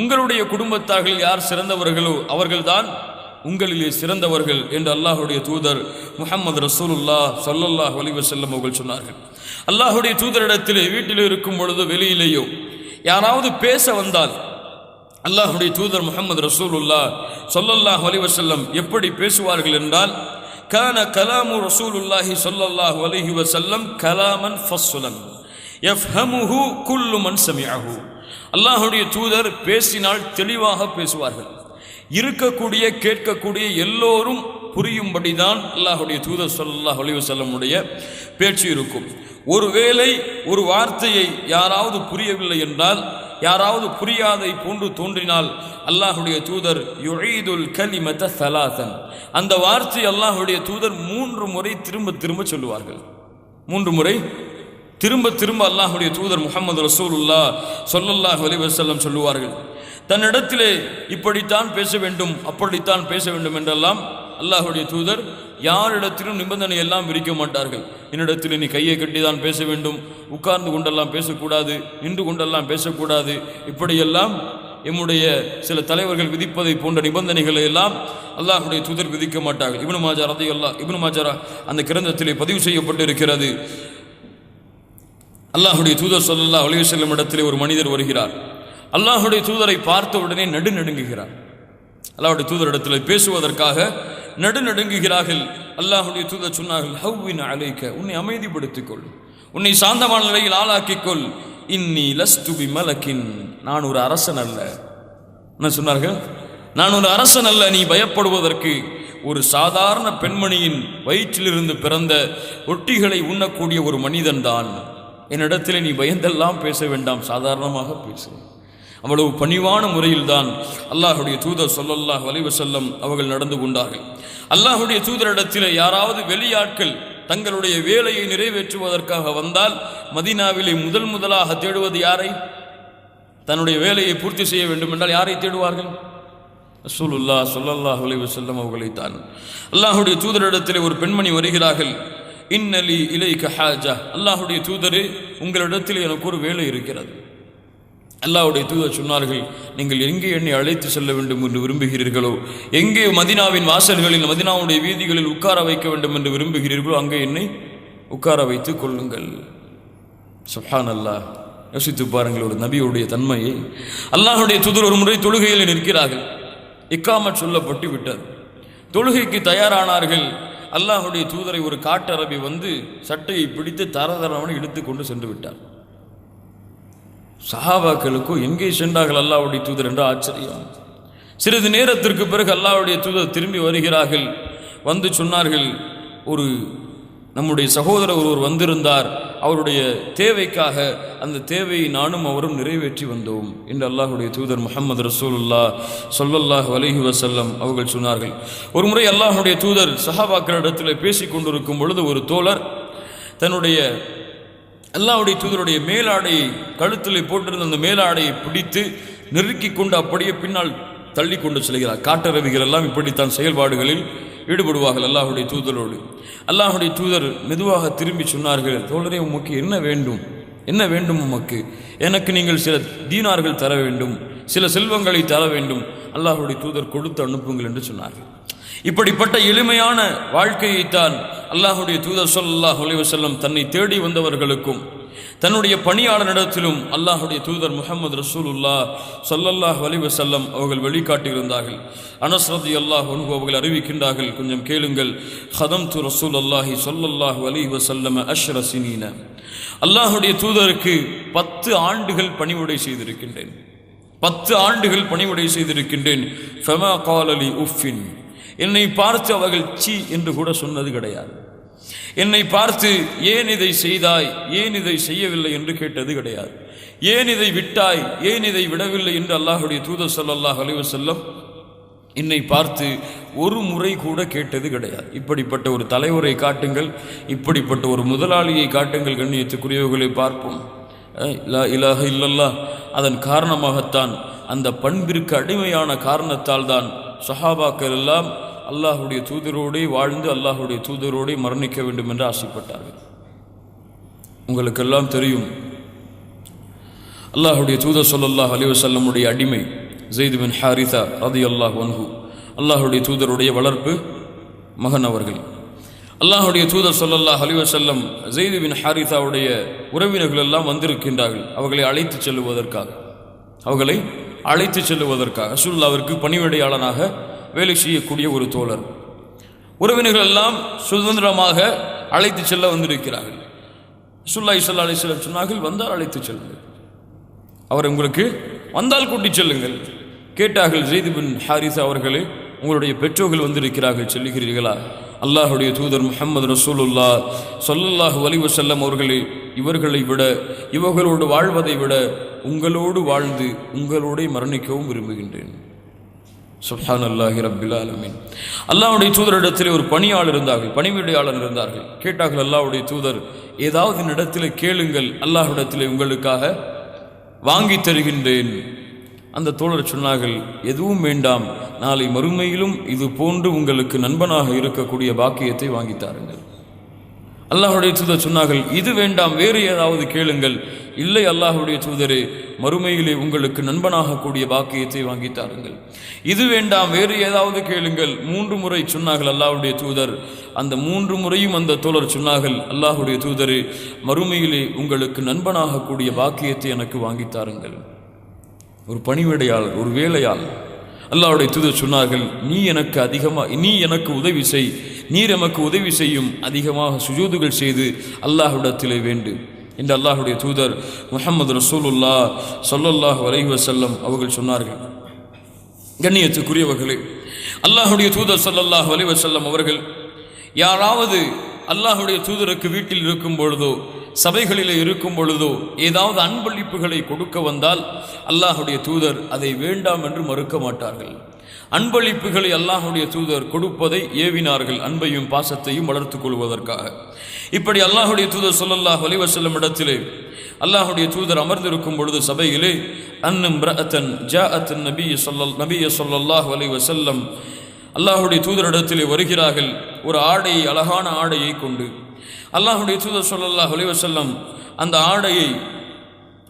உங்களுடைய குடும்பத்தார்களில் யார் சிறந்தவர்களோ அவர்கள்தான் உங்களிலே சிறந்தவர்கள் என்று அல்லாஹ்வுடைய தூதர் முஹம்மது ரசூலுல்லாஹ் ஸல்லல்லாஹு அலைஹி வஸல்லம் அவர்கள் சொன்னார்கள். அல்லாஹ்வுடைய தூதரிடத்திலே வீட்டில் இருக்கும் பொழுது வெளியிலேயோ யாராவது பேச வந்தால் அல்லாஹ்வுடைய தூதர் முஹம்மது ரசூலுல்லாஹ் ஸல்லல்லாஹு அலைஹி வஸல்லம் எப்படி பேசுவார்கள் என்றால், கான கலாமு ரசூலுல்லாஹி ஸல்லல்லாஹு அலைஹி வஸல்லம் கலாமன் ஃபஸ்ஸலன் யஃப்ஹமுஹு குல்லு மன் சமிஅஹு. அல்லாஹ்வுடைய தூதர் பேசினால் தெளிவாக பேசுவார்கள். இருக்கக்கூடிய கேட்கக்கூடிய எல்லோரும் புரியும்படிதான் அல்லாஹ்வுடைய தூதர் ஸல்லல்லாஹு அலைஹி வஸல்லமுடைய பேச்சு இருக்கும். ஒருவேளை ஒரு வார்த்தையை யாராவது புரியவில்லை என்றால், யாராவது புரியாதை போன்று தோன்றினால் அல்லாஹ்வுடைய தூதர் யுஈதுல் கலிமத ஸலாசன், அந்த வார்த்தை அல்லாஹ்வுடைய தூதர் 3 முறை திரும்ப திரும்ப சொல்லுவார்கள். 3 முறை திரும்ப திரும்ப அல்லாஹ்வுடைய தூதர் முஹம்மது ரசூலுல்லாஹ் ஸல்லல்லாஹு அலைஹி வஸல்லம் சொல்லுவார்கள். தன்னிடத்திலே இப்படித்தான் பேச வேண்டும், அப்படித்தான் பேச வேண்டும் என்றெல்லாம் அல்லாஹ்வுடைய தூதர் யாரிடத்திலும் நிபந்தனை எல்லாம் விரிக்க மாட்டார்கள். என்னிடத்தில் நீ கையை கட்டி தான் பேச வேண்டும், உட்கார்ந்து கொண்டெல்லாம் பேசக்கூடாது, நின்று கொண்டெல்லாம் பேசக்கூடாது, இப்படியெல்லாம் எம்முடைய சில தலைவர்கள் விதிப்பதை போன்ற நிபந்தனைகளை எல்லாம் அல்லாஹ்வுடைய தூதர் விதிக்க மாட்டார்கள். இப்னு மாஜா அந்த கிரந்தத்திலே பதிவு செய்யப்பட்டிருக்கிறது. அல்லாஹ்வுடைய தூதர் ஸல்லல்லாஹு அலைஹி வஸல்லம் இடத்திலே ஒரு மனிதர் வருகிறார். அல்லாஹ்வுடைய தூதரை பார்த்த உடனே நடுநடுங்குகிறார். அல்லாஹ்வுடைய தூதரிடத்தில் பேசுவதற்காக நடுநடுங்குகிறார்கள். அல்லாஹ்வுடைய தூதர் சொன்னார்கள், ஹவ்வின் அலைக்க, உன்னை அமைதிப்படுத்திக்கொள், உன்னை சாந்தமான நிலையில் ஆளாக்கிக்கொள். இன்னி லஸ்து பி மலக்கின், நான் ஒரு அரசன் அல்ல. என்ன சொன்னார்கள்? நான் ஒரு அரசன் அல்ல, நீ பயப்படுவதற்கு. ஒரு சாதாரண பெண்மணியின் வயிற்றிலிருந்து பிறந்த ரொட்டிகளை உண்ணக்கூடிய ஒரு மனிதன் தான். என்னிடத்தில் நீ பயந்தெல்லாம் பேச வேண்டாம், சாதாரணமாக பேசு. அவ்வளவு பணிவான முறையில் தான் அல்லாஹ்வுடைய தூதர் ஸல்லல்லாஹு அலைஹி வஸல்லம் அவர்கள் நடந்து கொண்டார்கள். அல்லாஹ்வுடைய தூதரிடத்தில் யாராவது வெளியாட்கள் தங்களுடைய வேலையை நிறைவேற்றுவதற்காக வந்தால் மதீனாவிலே முதலாக தேடுவது யாரை? தன்னுடைய வேலையை பூர்த்தி செய்ய வேண்டும் என்றால் யாரை தேடுவார்கள்? ரசூலுல்லாஹ் ஸல்லல்லாஹு அலைஹி வஸல்லம் அவர்களைத்தான். அல்லாஹ்வுடைய தூதரிடத்தில் ஒரு பெண்மணி வருகிறார்கள். இன்னலி இலைக ஹாஜா, அல்லாஹ்வுடைய தூதரே, உங்களிடத்தில் எனக்கு ஒரு வேலை இருக்கிறது. அல்லாஹ்வுடைய தூதர் சொன்னார்கள், நீங்கள் எங்கே என்னை அழைத்து செல்ல வேண்டும் என்று விரும்புகிறீர்களோ, எங்கே மதீனாவின் வாசல்களில் மதீனாவுடைய வீதிகளில் உட்கார வைக்க வேண்டும் என்று விரும்புகிறீர்களோ அங்கே என்னை உட்கார வைத்துக் கொள்ளுங்கள். சுப்ஹானல்லாஹ், யோசித்து பாருங்கள் ஒரு நபியுடைய தன்மையை. அல்லாஹ்வுடைய தூதர் ஒரு முறை தொழுகையில் நிற்கிறார்கள். இக்காமத் சொல்லப்பட்டு விட்டது. தொழுகைக்கு தயாரானார்கள். அல்லாஹ்வுடைய தூதரை ஒரு காட்டரபி வந்து சட்டையை பிடித்து தரதரவனை இழுத்து கொண்டு சென்று விட்டார். சஹாபாக்களுக்கு எங்கே சென்றார்கள் அல்லாஹ்வுடைய தூதர் என்ற ஆச்சரியம். சிறிது நேரத்திற்கு பிறகு அல்லாஹ்வுடைய தூதர் திரும்பி வருகிறார்கள். வந்து சொன்னார்கள், ஒரு நம்முடைய சகோதரர் ஒருவர் வந்திருந்தார், அவருடைய தேவைக்காக அந்த தேவையை நானும் அவரும் நிறைவேற்றி வந்தோம் என்று அல்லாஹுடைய தூதர் முஹம்மது ரசூலுல்லாஹ் ஸல்லல்லாஹு அலைஹி வஸல்லம் அவர்கள் சொன்னார்கள். ஒரு முறை அல்லாஹுடைய தூதர் சஹாபாக்களிடத்தில் பேசிக் கொண்டிருக்கும் பொழுது ஒரு தோழர் தன்னுடைய அல்லாஹுடைய தூதருடைய மேலாடையை, கழுத்தில் போட்டிருந்த அந்த மேலாடையை பிடித்து நெருக்கி கொண்டு அப்படியே பின்னால் தள்ளி கொண்டு செல்கிறார். காட்டரவிகள் எல்லாம் இப்படித்தான் செயல்பாடுகளில் ஈடுபடுவார்கள் அல்லாஹுடைய தூதரோடு. அல்லாஹுடைய தூதர் மெதுவாக திரும்பி சொன்னார்கள், தோழரே, உமக்கு என்ன வேண்டும்? என்ன வேண்டும் உமக்கு? எனக்கு நீங்கள் சில தீனார்கள் தர வேண்டும், சில செல்வங்களை தர வேண்டும். அல்லாஹுடைய தூதர் கொடுத்து அனுப்புங்கள் என்று சொன்னார்கள். இப்படிப்பட்ட எளிமையான வாழ்க்கையைத்தான் அல்லாஹுடைய தூதர் ஸல்லல்லாஹு அலைஹி வஸல்லம் தன்னை தேடி வந்தவர்களுக்கும் தன்னுடைய பணியாளரிடத்திலும் அல்லாஹுடைய தூதர் முஹம்மது ரசூலுல்லாஹ் ஸல்லல்லாஹு அலைஹி வஸல்லம் அவர்கள் வழிகாட்டியிருந்தார்கள். அனஸ் ரலியல்லாஹு அன்ஹு அவர்கள் அறிவிக்கின்றார்கள், கொஞ்சம் கேளுங்கள். ஹதம்து ரசூலுல்லாஹி ஸல்லல்லாஹு அலைஹி வஸல்லம் அஷ்ர சினீன, அல்லாஹுடைய தூதருக்கு 10 ஆண்டுகள் பணிவுடை செய்திருக்கின்றேன். 10 ஆண்டுகள் பணிவுடை செய்திருக்கின்றேன். ஃபமா காலலி உஃபின், என்னை பார்த்து அவர்கள் சீ என்று கூட சொன்னது கிடையாது. என்னை பார்த்து ஏன் இதை செய்தாய், ஏன் இதை செய்யவில்லை என்று கேட்டது கிடையாது. ஏன் இதை விட்டாய், ஏன் இதை விடவில்லை என்று அல்லாஹுடைய தூதர் ஸல்லல்லாஹு அலைஹி வஸல்லம் என்னை பார்த்து ஒரு முறை கூட கேட்டது கிடையாது. இப்படிப்பட்ட ஒரு தலைவரை காட்டுங்கள், இப்படிப்பட்ட ஒரு முதலாளியை காட்டுங்கள். கண்ணியத்துக்குரியவர்களை பார்ப்போம். லா இலாஹ இல்லல்லாஹ், அதன் காரணமாகத்தான், அந்த பண்பிற்கு அடிமையான காரணத்தால் தான் சஹாபாக்கள் எல்லாம் அல்லாஹுடைய தூதரோடே வாழ்ந்து அல்லாஹுடைய தூதரோடே மரணிக்க வேண்டும் என்று ஆசைப்பட்டார்கள். உங்களுக்கெல்லாம் தெரியும், அல்லாஹுடைய தூதர் ஸல்லல்லாஹு அலைஹி வஸல்லமுடைய அடிமை ஸைத் பின் ஹாரிஸா ரலியல்லாஹு அன்ஹு, அல்லாஹுடைய தூதருடைய வளர்ப்பு மகன் அவர்கள். அல்லாஹுடைய தூதர் ஸல்லல்லாஹு அலைஹி வஸல்லம் ஸைத் பின் ஹாரிஸாவுடைய உறவினர்கள் எல்லாம் வந்திருக்கின்றார்கள் அவர்களை அழைத்து செல்லுவதற்காக. ரசூலுல்லாஹ்விற்கு பணிவிடையாளனாக வேலை செய்யக்கூடிய ஒரு தோழர். உறவினர்கள் எல்லாம் சுதந்திரமாக அழைத்து செல்ல வந்திருக்கிறார்கள். ரசூலுல்லாஹி ஸல்லல்லாஹு அலைஹி வஸல்லம் சொன்னார்கள், வந்தால் அழைத்து செல்லுங்கள், அவர் உங்களுக்கு வந்தால் கூட்டி செல்லுங்கள். கேட்டார்கள், ஸைத் பின் ஹாரிஸா அவர்களே, உங்களுடைய பெற்றோர்கள் வந்திருக்கிறார்கள், செல்லுகிறீர்களா? அல்லாஹுடைய தூதர் முஹம்மது ரசூலுல்லாஹ் ஸல்லல்லாஹு அலைஹி வஸல்லம் அவர்களே, இவர்களை விட, இவர்களோடு வாழ்வதை விட உங்களோடு வாழ்ந்து உங்களோட மரணிக்கவும் விரும்புகின்றேன். சுப்ஹானல்லாஹி ரப்பில் ஆலமீன். அல்லாஹ்வுடைய தூதரிடத்தில் ஒரு பணிவிடையாளர் இருந்தார்கள். கேட்டார்கள், அல்லாஹ்வுடைய தூதர், ஏதாவது இடத்தில் கேளுங்கள், அல்லாஹ்விடத்தில் உங்களுக்காக வாங்கி தருகின்றேன். அந்த தோழர் சொன்னார்கள், எதுவும் வேண்டாம், நாளை மறுமையிலும் இது போன்று உங்களுக்கு நண்பனாக இருக்கக்கூடிய பாக்கியத்தை வாங்கித்தாருங்கள். அல்லாஹுடைய தூதர் சொன்னார்கள், இது வேண்டாம், வேறு ஏதாவது கேளுங்கள். இல்லை அல்லாஹுடைய தூதரே, மறுமையிலே உங்களுக்கு நண்பனாக கூடிய பாக்கியத்தை வாங்கித்தாருங்கள். இது வேண்டாம், வேறு ஏதாவது கேளுங்கள். 3 முறை சொன்னார்கள் அல்லாஹுடைய தூதர். அந்த 3 முறையும் அந்த தோழர் சொன்னார்கள், அல்லாஹுடைய தூதரே, மறுமையிலே உங்களுக்கு நண்பனாக கூடிய பாக்கியத்தை எனக்கு வாங்கித்தாருங்கள். ஒரு பணிவிடையாளர், ஒரு வேலையாளர். அல்லாஹ்வுடைய தூதர் சொன்னார்கள், நீ எனக்கு உதவி செய், நீர் எமக்கு உதவி செய்யும், அதிகமாக சுஜூதுகள் செய்து அல்லாஹ்விடத்திலே வேண்டு என்று அல்லாஹ்வுடைய தூதர் முஹம்மது ரசூலுல்லாஹ் ஸல்லல்லாஹு அலைஹி வஸல்லம் அவர்கள் சொன்னார்கள். கண்ணியத்துக்குரியவர்களே, அல்லாஹ்வுடைய தூதர் ஸல்லல்லாஹு அலைஹி வஸல்லம் அவர்கள் யாராவது அல்லாஹ்வுடைய தூதருக்கு வீட்டில் இருக்கும் பொழுதோ, சபைகளிலே இருக்கும் பொழுதோ ஏதாவது அன்பளிப்புகளை கொடுக்க வந்தால் அல்லாஹுடைய தூதர் அதை வேண்டாம் என்று மறுக்க மாட்டார்கள். அன்பளிப்புகளை அல்லாஹுடைய தூதர் கொடுப்பதை ஏவினார்கள், அன்பையும் பாசத்தையும் வளர்த்துக் கொள்வதற்காக. இப்படி அல்லாஹுடைய தூதர் ஸல்லல்லாஹு அலைஹி வஸல்லம் இடத்திலே அல்லாஹுடைய தூதர் அமர்ந்திருக்கும் பொழுது சபையிலே அன்னும்ரஅத்தன் ஜாஅத்தன் நபிய ஸல்லல்லாஹு அலைஹி வஸல்லம் அல்லாஹுடைய தூதரிடத்திலே வருகிறார்கள். ஒரு ஆடையை, அழகான ஆடையை கொண்டு அல்லாஹுடைய தூதர் ஸல்லல்லாஹு அலைஹி வஸல்லம் அந்த ஆடையை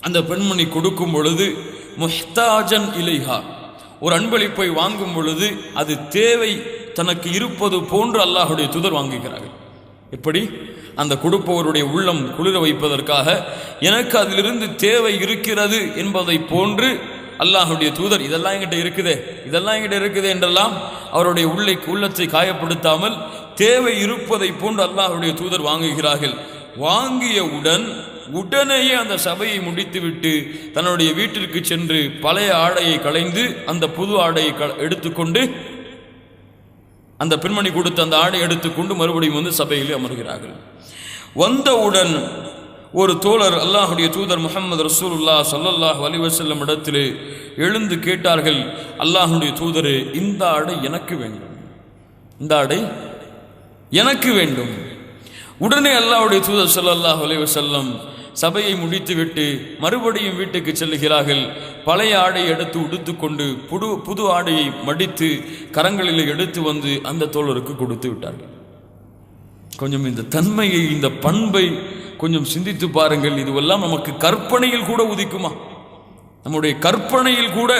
அந்த பெண்மணி கொடுக்கும் பொழுது முஹ்தாஜன் இலைஹா, ஒரு அன்பளிப்பை வாங்கும் பொழுது அது தேவை தனக்கு இருப்பது போன்று அல்லாஹுடைய தூதர் வாங்குகிறார்கள். எப்படி? அந்த கொடுப்பவருடைய உள்ளம் குளிர வைப்பதற்காக எனக்கு அதிலிருந்து தேவை இருக்கிறது என்பதை போன்று அல்லாஹுடைய தூதர் இதெல்லாம் என்கிட்ட இருக்குதே என்றெல்லாம் அவருடைய உள்ளத்தை காயப்படுத்தாமல் தேவை இருப்பதை போன்று அல்லாஹுடைய தூதர் வாங்குகிறார்கள். வாங்கியவுடன் உடனேயே அந்த சபையை முடித்துவிட்டு தன்னுடைய வீட்டிற்கு சென்று பழைய ஆடையை களைந்து அந்த புது ஆடையை எடுத்துக்கொண்டு அந்த பெண்மணி கொடுத்த அந்த ஆடை எடுத்துக்கொண்டு மறுபடியும் வந்து சபையிலே அமர்கிறார்கள். வந்தவுடன் ஒரு தோழர் அல்லாஹுடைய தூதர் முஹம்மது ரசூலுல்லாஹ் ஸல்லல்லாஹு அலைஹி வஸல்லம் இடத்திலே எழுந்து கேட்டார்கள், அல்லாஹுடைய தூதரே, இந்த ஆடை எனக்கு வேண்டும், இந்த ஆடை எனக்கு வேண்டும். உடனே அல்லாஹுடைய தூதர் ஸல்லல்லாஹு அலைஹி வஸல்லம் சபையை முடித்துவிட்டு மறுபடியும் வீட்டுக்கு செல்லுகிறார்கள். பழைய ஆடையை எடுத்து உடுத்துக்கொண்டு புது ஆடையை மடித்து கரங்களில் எடுத்து வந்து அந்த தோழருக்கு கொடுத்து விட்டார்கள். கொஞ்சம் இந்த தன்மையை, இந்த பண்பை கொஞ்சம் சிந்தித்து பாருங்கள். இதுவெல்லாம் நமக்கு கற்பனையில் கூட உதிக்குமா? நம்முடைய கற்பனையில் கூட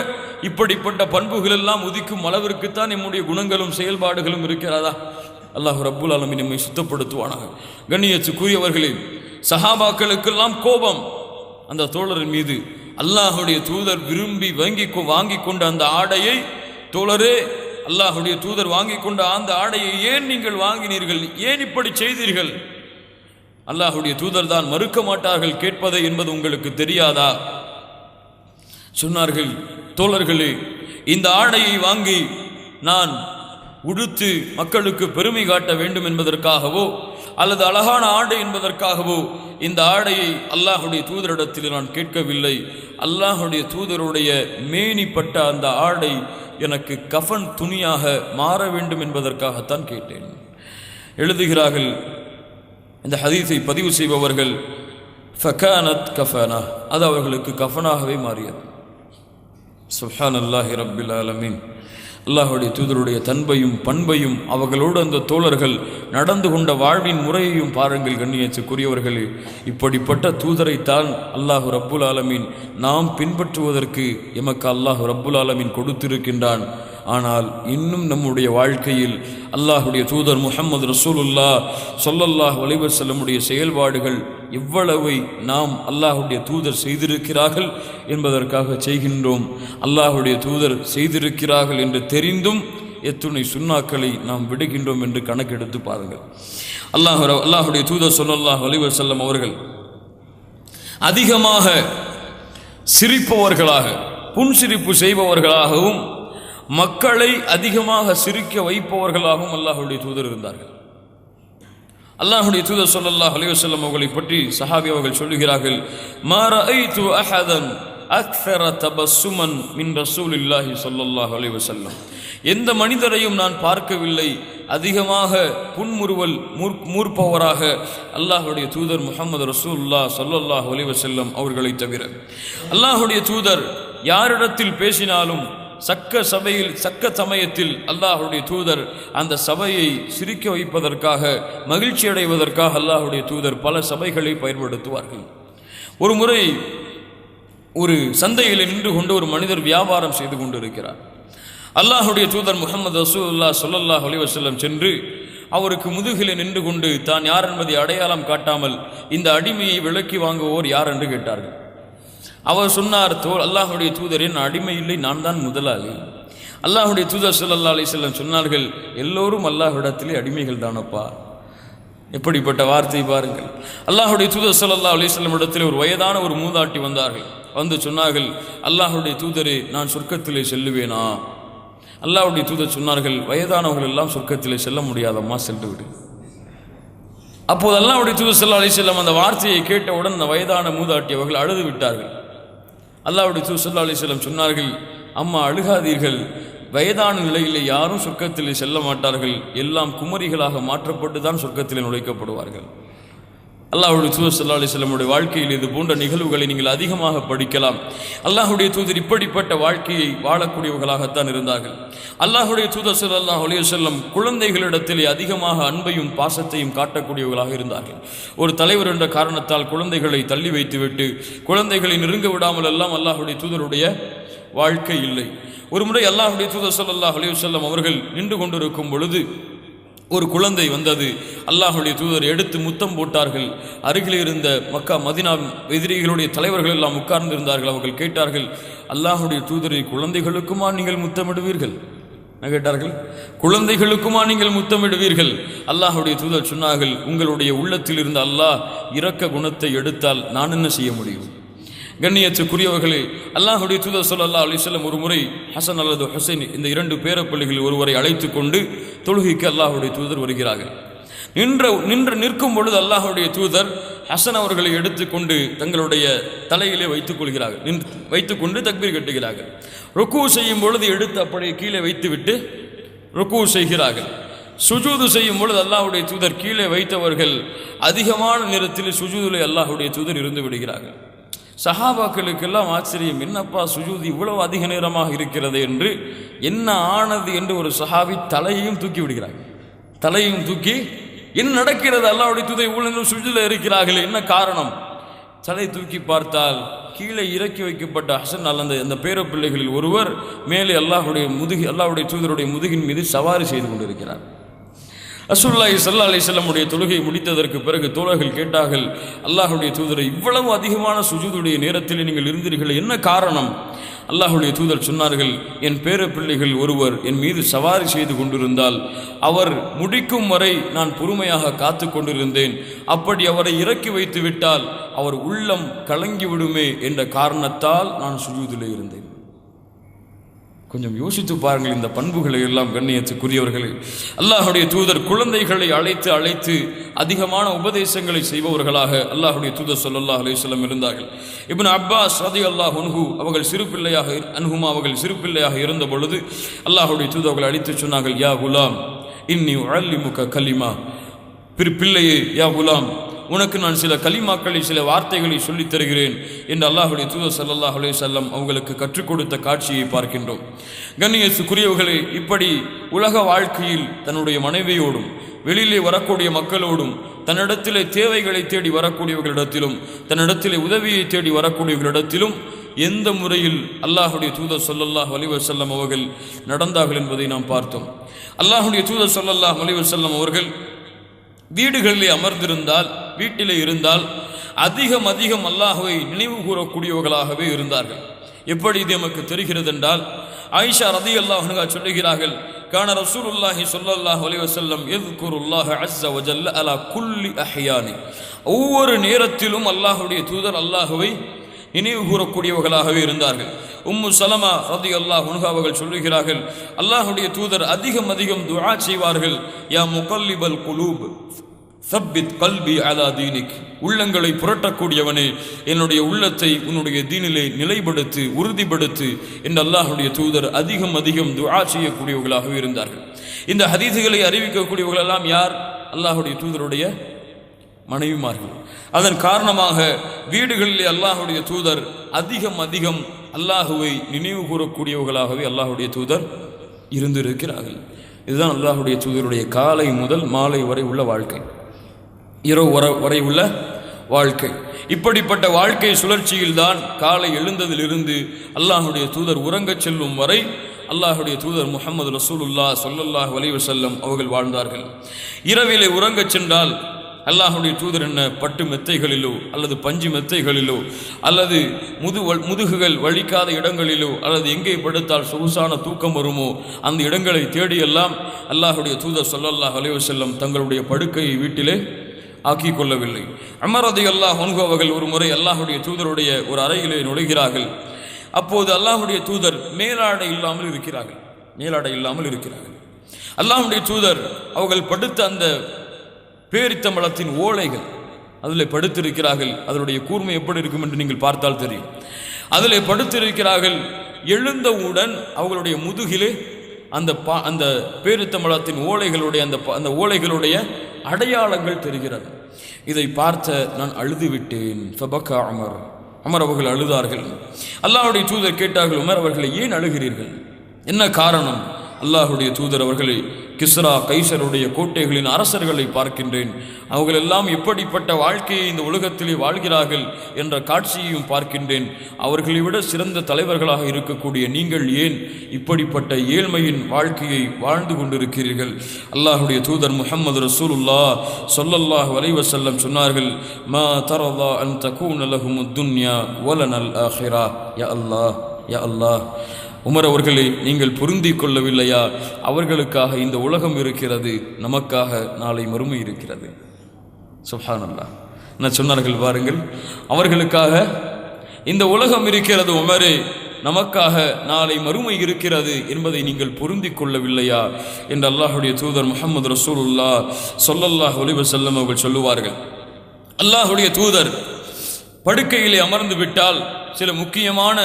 இப்படிப்பட்ட பண்புகள் எல்லாம் உதிக்கும் அளவிற்குத்தான் நம்முடைய குணங்களும் செயல்பாடுகளும் இருக்கிறதா? அல்லாஹ் ரப்புல் ஆலமீன் நம்மை சுத்தப்படுத்துவானாக. கண்ணியத்துக்குரியவர்களே, சஹாபாக்களுக்கெல்லாம் கோபம் அந்த தோழரின் மீது. அல்லாஹுடைய தூதர் விரும்பி வாங்கி கொண்ட அந்த ஆடையை, தோழரே, அல்லாஹுடைய தூதர் வாங்கி கொண்ட அந்த ஆடையை ஏன் நீங்கள் வாங்கினீர்கள்? ஏன் இப்படி செய்தீர்கள்? அல்லாஹுடைய தூதர் தான் மறுக்க மாட்டார்கள் கேட்பதை என்பது உங்களுக்கு தெரியாதா? சொன்னார்கள், தோழர்களே, இந்த ஆடையை வாங்கி நான் உடுத்து மக்களுக்கு பெருமை காட்ட வேண்டும் என்பதற்காகவோ அல்லது அழகான ஆடை என்பதற்காகவோ இந்த ஆடையை அல்லாஹுடைய தூதரிடத்தில் நான் கேட்கவில்லை. அல்லாஹுடைய தூதருடைய மேனிப்பட்ட அந்த ஆடை எனக்கு கஃபன் துணியாக மாற வேண்டும் என்பதற்காகத்தான் கேட்டேன். எழுதுகிறார்கள் இந்த ஹதீஸை பதிவு செய்பவர்கள், ஃபகானத் கஃபனா, அது அவர்களுக்கு கஃபனாகவே மாறியது. சுப்ஹானல்லாஹி ரப்பில் ஆலமீன். அல்லாஹுடைய தூதருடைய தன்மையும் பண்பையும் அவர்களோடு அந்த தோழர்கள் நடந்து கொண்ட வாழ்வின் முறையையும் பாருங்கள். கண்ணியத்துக்குரியவர்களே, இப்படிப்பட்ட தூதரைத்தான் அல்லாஹு ரப்புல் ஆலமீன் நாம் பின்பற்றுவதற்கு எமக்கு அல்லாஹு ரப்புல் ஆலமீன் கொடுத்திருக்கின்றான். ஆனால் இன்னும் நம்முடைய வாழ்க்கையில் அல்லாஹுடைய தூதர் முஹம்மது ரசூலுல்லாஹ் ஸல்லல்லாஹு அலைஹி வஸல்லமுடைய செயல்பாடுகள் எவ்வளவை நாம் அல்லாஹுடைய தூதர் செய்திருக்கிறார்கள் என்பதற்காக செய்கின்றோம். அல்லாஹுடைய தூதர் செய்திருக்கிறார்கள் என்று தெரிந்தும் எத்துணை சுன்னாக்களை நாம் விடுகின்றோம் என்று கணக்கெடுத்து பாருங்கள். அல்லாஹுடைய தூதர் ஸல்லல்லாஹு அலைஹி வஸல்லம் அவர்கள் அதிகமாக சிரிப்பவர்களாக, புன்சிரிப்பு செய்பவர்களாகவும் மக்களை அதிகமாக சிரிக்க வைப்பவர்களாகவும் அல்லாஹுடைய தூதர் இருந்தார்கள். அல்லாஹுடைய தூதர் ஸல்லல்லாஹு அலைஹி வஸல்லம் அவர்களை பற்றி சஹாபி அவர்கள் சொல்லுகிறார்கள், மா ரஅய்து அஹதன் அக்ஸர தபஸ்ஸுமன் மின் ரசூலில்லாஹி ஸல்லல்லாஹு அலைஹி வஸல்லம். எந்த மனிதரையும் நான் பார்க்கவில்லை அதிகமாக புன்முறுவல் மூர்ப்பவராக அல்லாஹுடைய தூதர் முஹம்மது ரசூலுல்லாஹ் ஸல்லல்லாஹு அலைஹி வஸல்லம் அவர்களை தவிர. அல்லாஹுடைய தூதர் யாரிடத்தில் பேசினாலும் சக்க சமயத்தில் அல்லாஹுடைய தூதர் அந்த சபையை சிரிக்க வைப்பதற்காக, மகிழ்ச்சி அடைவதற்காக அல்லாஹுடைய தூதர் பல சபைகளை பயன்படுத்துவார்கள். ஒரு முறை ஒரு சந்தையில் நின்று கொண்டு ஒரு மனிதர் வியாபாரம் செய்து கொண்டிருக்கிறார். அல்லாஹுடைய தூதர் முஹம்மது ரசூலுல்லாஹ் ஸல்லல்லாஹு அலைஹி வஸல்லம் சென்று அவருக்கு முதுகிலே நின்று கொண்டு தான் யார் என்பதை அடையாளம் காட்டாமல் இந்த அடிமையை விலக்கி வாங்குவோர் யார் என்று கேட்டார்கள். அவர் சொன்னார், அல்லாஹுடைய தூதரே, நான் அடிமை இல்லை, நான் தான் முதலாளி. அல்லாஹுடைய தூதர் ஸல்லல்லாஹு அலைஹி வஸல்லம் சொன்னார்கள், எல்லோரும் அல்லாஹ்விடத்திலே அடிமைகள் தானப்பா. எப்படிப்பட்ட வார்த்தை பாருங்கள். அல்லாஹுடைய தூதர் ஸல்லல்லாஹு அலைஹி வஸல்லம் இடத்திலே ஒரு வயதான ஒரு மூதாட்டி வந்தார்கள். வந்து சொன்னார்கள், அல்லாஹுடைய தூதரே, நான் சொர்க்கத்திலே செல்லுவேனா? அல்லாஹுடைய தூதர் சொன்னார்கள், வயதானவர்கள் எல்லாம் சொர்க்கத்திலே செல்ல முடியாதம்மா, சென்று விடு. அப்போது அல்லாஹுடைய தூதர் ஸல்லல்லாஹு அலைஹி வஸல்லம் அந்த வார்த்தையை கேட்டவுடன் அந்த வயதான மூதாட்டி அவர்கள் அழுது விட்டார்கள். அல்லாஹ்வுடைய தூதர் ஸல்லல்லாஹு அலைஹி வஸல்லம் சொன்னார்கள், அம்மா அழுகாதீர்கள், வயதான நிலையிலே யாரும் சொர்க்கத்திலே செல்ல மாட்டார்கள், எல்லாம் குமரிகளாக மாற்றப்பட்டு தான் சொர்க்கத்திலே நுழைக்கப்படுவார்கள். அல்லாஹ்வுடைய தூதர் ஸல்லல்லாஹு அலைஹி வஸல்லமுடைய வாழ்க்கையில் இது போன்ற நிகழ்வுகளை நீங்கள் அதிகமாக படிக்கலாம். அல்லாஹ்வுடைய தூதர் இப்படிப்பட்ட வாழ்க்கையை வாழக்கூடியவர்களாகத்தான் இருந்தார்கள். அல்லாஹ்வுடைய தூதர் ஸல்லல்லாஹு அலைஹி வஸல்லம் குழந்தைகளிடத்திலே அதிகமாக அன்பையும் பாசத்தையும் காட்டக்கூடியவர்களாக இருந்தார்கள். ஒரு தலைவர் என்ற காரணத்தால் குழந்தைகளை தள்ளி வைத்துவிட்டு குழந்தைகளை நெருங்க விடாமல் எல்லாம் அல்லாஹ்வுடைய தூதருடைய வாழ்க்கை இல்லை. ஒரு முறை அல்லாஹ்வுடைய தூதர் ஸல்லல்லாஹு அலைஹி வஸல்லம் அவர்கள் நின்று கொண்டிருக்கும் பொழுது ஒரு குழந்தை வந்தது. அல்லாஹுடைய தூதர் எடுத்து முத்தம் போட்டார்கள். அருகில் இருந்த மக்கா மதீனா எதிரிகளுடைய தலைவர்கள் எல்லாம் உட்கார்ந்திருந்தார்கள். அவர்கள் கேட்டார்கள், அல்லாஹுடைய தூதரை, குழந்தைகளுக்குமா நீங்கள் முத்தமிடுவீர்கள்? கேட்டார்கள், குழந்தைகளுக்குமா நீங்கள் முத்தமிடுவீர்கள்? அல்லாஹுடைய தூதர் சொன்னார்கள், உங்களுடைய உள்ளத்தில் இருந்த அல்லாஹ் இரக்க குணத்தை எடுத்தால் நான் என்ன செய்ய முடியும்? கண்ணியத்துக்குரியவர்களே, அல்லாஹ்வுடைய தூதர் ஸல்லல்லாஹு அலைஹி வஸல்லம் ஒரு முறை ஹசன் அல்லது ஹுசைன் இந்த 2 பேரப்பிள்ளைகளில் ஒருவரை அழைத்து கொண்டு தொழுகைக்கு அல்லாஹ்வுடைய தூதர் வருகிறார்கள். நிற்கும் பொழுது அல்லாஹ்வுடைய தூதர் ஹசன் அவர்களை எடுத்துக்கொண்டு தங்களுடைய தலையிலே வைத்துக்கொண்டு தக்பீர் கட்டுகிறார்கள். ருக்கு செய்யும் பொழுது எடுத்து அப்படியே கீழே வைத்துவிட்டு ருக்கு செய்கிறார்கள். சுஜூது செய்யும் பொழுது அல்லாஹ்வுடைய தூதர் கீழே வைத்தவர்கள் அதிகமான நேரத்தில் சுஜூதிலே அல்லாஹ்வுடைய தூதர் இருந்து விடுகிறார்கள். சஹாபாக்களுக்கெல்லாம் ஆச்சரியம், என்னப்பா சுஜூது இவ்வளவு அதிக நேரமாக இருக்கிறது என்று. என்ன ஆனது என்று ஒரு சஹாபி தலையையும் தூக்கி விடுகிறார்கள். தலையையும் தூக்கி, என்ன நடக்கிறது, அல்லாஹ்வுடைய தூதர் இவ்வளவு சுஜூதில் இருக்கிறார்கள், என்ன காரணம்? தலை தூக்கி பார்த்தால் கீழே இறக்கி வைக்கப்பட்ட ஹசன் அந்த பேரப்பிள்ளைகளில் ஒருவர் மேலே அல்லாஹ்வுடைய தூதருடைய முதுகின் மீது சவாரி செய்து கொண்டிருக்கிறார். ரசூலுல்லாஹி ஸல்லல்லாஹு அலைஹி வஸல்லம் உடைய தொழுகை முடித்ததற்கு பிறகு தோழர்கள் கேட்டார்கள், அல்லாஹ்வுடைய தூதரை, இவ்வளவு அதிகமான சுஜூதுடைய நேரத்தில் நீங்கள் இருந்தீர்கள், என்ன காரணம்? அல்லாஹ்வுடைய தூதர் சொன்னார்கள், என் பேரப்பிள்ளைகள் ஒருவர் என் மீது சவாரி செய்து கொண்டிருந்தால் அவர் முடிக்கும் வரை நான் பொறுமையாக காத்து கொண்டிருந்தேன். அப்படி அவரை இறக்கி வைத்து விட்டால் அவர் உள்ளம் கலங்கிவிடுமே என்ற காரணத்தால் நான் சுஜூதிலே இருந்தேன். கொஞ்சம் யோசித்து பாருங்கள் இந்த பண்புகளை எல்லாம். கண்ணியத்துக்குரியவர்களே, அல்லாஹ்வுடைய தூதர் குழந்தைகளை அழைத்து அதிகமான உபதேசங்களை செய்பவர்களாக அல்லாஹ்வுடைய தூதர் ஸல்லல்லாஹு அலைஹி வஸல்லம் இருந்தார்கள். இப்னு அப்பாஸ் ரலியல்லாஹு அன்ஹு அவர்கள் சிறு பிள்ளையாக இருந்த பொழுது அல்லாஹ்வுடைய தூதர் அவர்கள் அழைத்து சொன்னார்கள், யா குலாம் இன்னி உஅல்லிமுக கலிமா, பிள்ளையே, யா குலாம், உனக்கு நான் சில கலிமாக்களை, சில வார்த்தைகளை சொல்லித் தருகிறேன் என்று அல்லாஹ்வுடைய தூதர் ஸல்லல்லாஹு அலைஹி வஸல்லம் அவங்களுக்கு கற்றுக் கொடுத்த காட்சியை பார்க்கின்றோம். கண்ணியத்துக்குரியவர்களே, இப்படி உலக வாழ்க்கையில் தன்னுடைய மனைவியோடும் வெளியிலே வரக்கூடிய மக்களோடும் தன்னிடத்திலே தேவைகளை தேடி வரக்கூடியவர்களிடத்திலும் தன்னிடத்திலே உதவியை தேடி வரக்கூடியவர்களிடத்திலும் எந்த முறையில் அல்லாஹ்வுடைய தூதர் ஸல்லல்லாஹு அலைஹி வஸல்லம் அவர்கள் நடந்தார்கள் என்பதை நாம் பார்த்தோம். அல்லாஹ்வுடைய தூதர் ஸல்லல்லாஹு அலைஹி வஸல்லம் அவர்கள் வீடுகளிலே அமர்ந்திருந்தால், வீட்டிலே இருந்தால் அதிகம் அல்லாஹ்வை நினைவு கூறக்கூடியவர்களாகவே இருந்தார்கள். எப்படி இது நமக்கு தெரிகிறது என்றால், ஆயிஷா ரலியல்லாஹு அன்ஹா சொல்லுகிறார்கள், கான ரசூலுல்லாஹி ஸல்லல்லாஹு அலைஹி வஸல்லம் யذ்குருல்லாஹ அஸ்ஸ வஜல்ல அலா குல்லி அஹ்யானி, ஒவ்வொரு நேரத்திலும் அல்லாஹ்வுடைய தூதர் அல்லாஹ்வை நினைவு கூறக்கூடியவர்களாகவே இருந்தார்கள். உம்மு சலமா ரலியல்லாஹு அன்ஹா அவர்கள் சொல்லுகிறார்கள், அல்லாஹ்வுடைய தூதர் அதிகம் துஆ செய்வார்கள், யா முகல்லிபல் குலூப் சப்பித் கல்பி அலா தீனிக், உள்ளங்களை புரட்டக்கூடியவனே, என்னுடைய உள்ளத்தை உன்னுடைய தீனிலே நிலைப்படுத்து, உறுதிப்படுத்து என்று அல்லாஹ்வுடைய தூதர் அதிகம் துஆ செய்யக்கூடியவர்களாகவே இருந்தார்கள். இந்த ஹதீஸுகளை அறிவிக்கக்கூடியவர்கள் எல்லாம் யார்? அல்லாஹ்வுடைய தூதருடைய மனைவிமார்கள். அதன் காரணமாக வீடுகளிலே அல்லாஹ்வுடைய தூதர் அதிகம் அல்லாஹுவை நினைவு கூறக்கூடியவர்களாகவே அல்லாஹ்வுடைய தூதர் இருந்திருக்கிறார்கள். இதுதான் அல்லாஹ்வுடைய தூதருடைய காலை முதல் மாலை வரை உள்ள வாழ்க்கை, இரவு வரை உள்ள வாழ்க்கை. இப்படிப்பட்ட வாழ்க்கை சுழற்சியில்தான் காலை எழுந்ததிலிருந்து அல்லாஹ்வுடைய தூதர் உறங்கச் செல்லும் வரை அல்லாஹ்வுடைய தூதர் முஹம்மது ரசூலுல்லாஹ் ஸல்லல்லாஹு அலைஹி வஸல்லம் அவர்கள் வாழ்ந்தார்கள். இரவிலே உறங்கச் சென்றால் அல்லாஹ்வுடைய தூதர் என்ன பட்டு மெத்தைகளிலோ அல்லது பஞ்சு மெத்தைகளிலோ அல்லது முதுகுகள் வலிக்காத இடங்களிலோ அல்லது எங்கே படுத்தால் சொகுசான தூக்கம் வருமோ அந்த இடங்களை தேடியெல்லாம் அல்லாஹ்வுடைய தூதர் ஸல்லல்லாஹு அலைஹி வஸல்லம் தங்களுடைய படுக்கையை வீட்டிலே ஆக்கி கொள்ளவில்லை. உமர் ரலியல்லாஹு அன்ஹு அவர்கள் ஒரு முறை அல்லாஹ்வுடைய தூதருடைய ஒரு அறையிலே நுழைகிறார்கள். அப்போது அல்லாஹ்வுடைய தூதர் மேலாடை இல்லாமல் இருக்கிறார்கள். அல்லாஹ்வுடைய தூதர் அவர்கள் படுத்த அந்த பேரித்தம்பளத்தின் ஓலைகள் அதில் படுத்திருக்கிறார்கள். அதனுடைய கூர்மை எப்படி இருக்கும் என்று நீங்கள் பார்த்தால் தெரியும். அதில் படுத்திருக்கிறார்கள். எழுந்தவுடன் அவர்களுடைய முதுகிலே அந்த பேரித்தம்பளத்தின் ஓலைகளுடைய அந்த ஓலைகளுடைய அடையாளங்கள் தெரிகிறது. இதை பார்த்த நான் அழுது விட்டேன். ஃபபக்கா உமர் அவர்கள் அழுதார்கள். அல்லாஹ்வுடைய தூதர் கேட்டார்கள், உமர் அவர்களை ஏன் அழுகிறீர்கள், என்ன காரணம்? அல்லாஹ்வுடைய தூதர் அவர்களை, கிஸ்ரா கைசருடைய கோட்டைகளின் அரசர்களை பார்க்கின்றேன். அவர்கள் எல்லாம் எப்படிப்பட்ட வாழ்க்கையை இந்த உலகத்திலே வாழ்கிறார்கள் என்ற காட்சியையும் பார்க்கின்றேன். அவர்களை விட சிறந்த தலைவர்களாக இருக்கக்கூடிய நீங்கள் ஏன் இப்படிப்பட்ட ஏழ்மையின் வாழ்க்கையை வாழ்ந்து கொண்டிருக்கிறீர்கள்? அல்லாஹ்வுடைய தூதர் முஹம்மது ரசூலுல்லாஹ் ஸல்லல்லாஹு அலைஹி வஸல்லம் சொன்னார்கள், மா தரதா அன் தகூன லஹுமுத் துன்யா வலனல் ஆஹிரா. யா அல்லாஹ், யா அல்லாஹ், உமர் அவர்களே, நீங்கள் பொருந்தி கொள்ளவில்லையா? அவர்களுக்காக இந்த உலகம் இருக்கிறது, நமக்காக நாளை மறுமை இருக்கிறது. சுப்ஹானல்லாஹ். என்ன சொன்னார்கள் பாருங்கள், அவர்களுக்காக இந்த உலகம் இருக்கிறது உமரே, நமக்காக நாளை மறுமை இருக்கிறது என்பதை நீங்கள் பொருந்திக் கொள்ளவில்லையா என்று அல்லாஹுடைய தூதர் முஹம்மது ரசூலுல்லாஹ் ஸல்லல்லாஹு அலைஹி வஸல்லம் அவர்கள் சொல்லுவார்கள். அல்லாஹுடைய தூதர் படுக்கையிலே அமர்ந்து விட்டால் சில முக்கியமான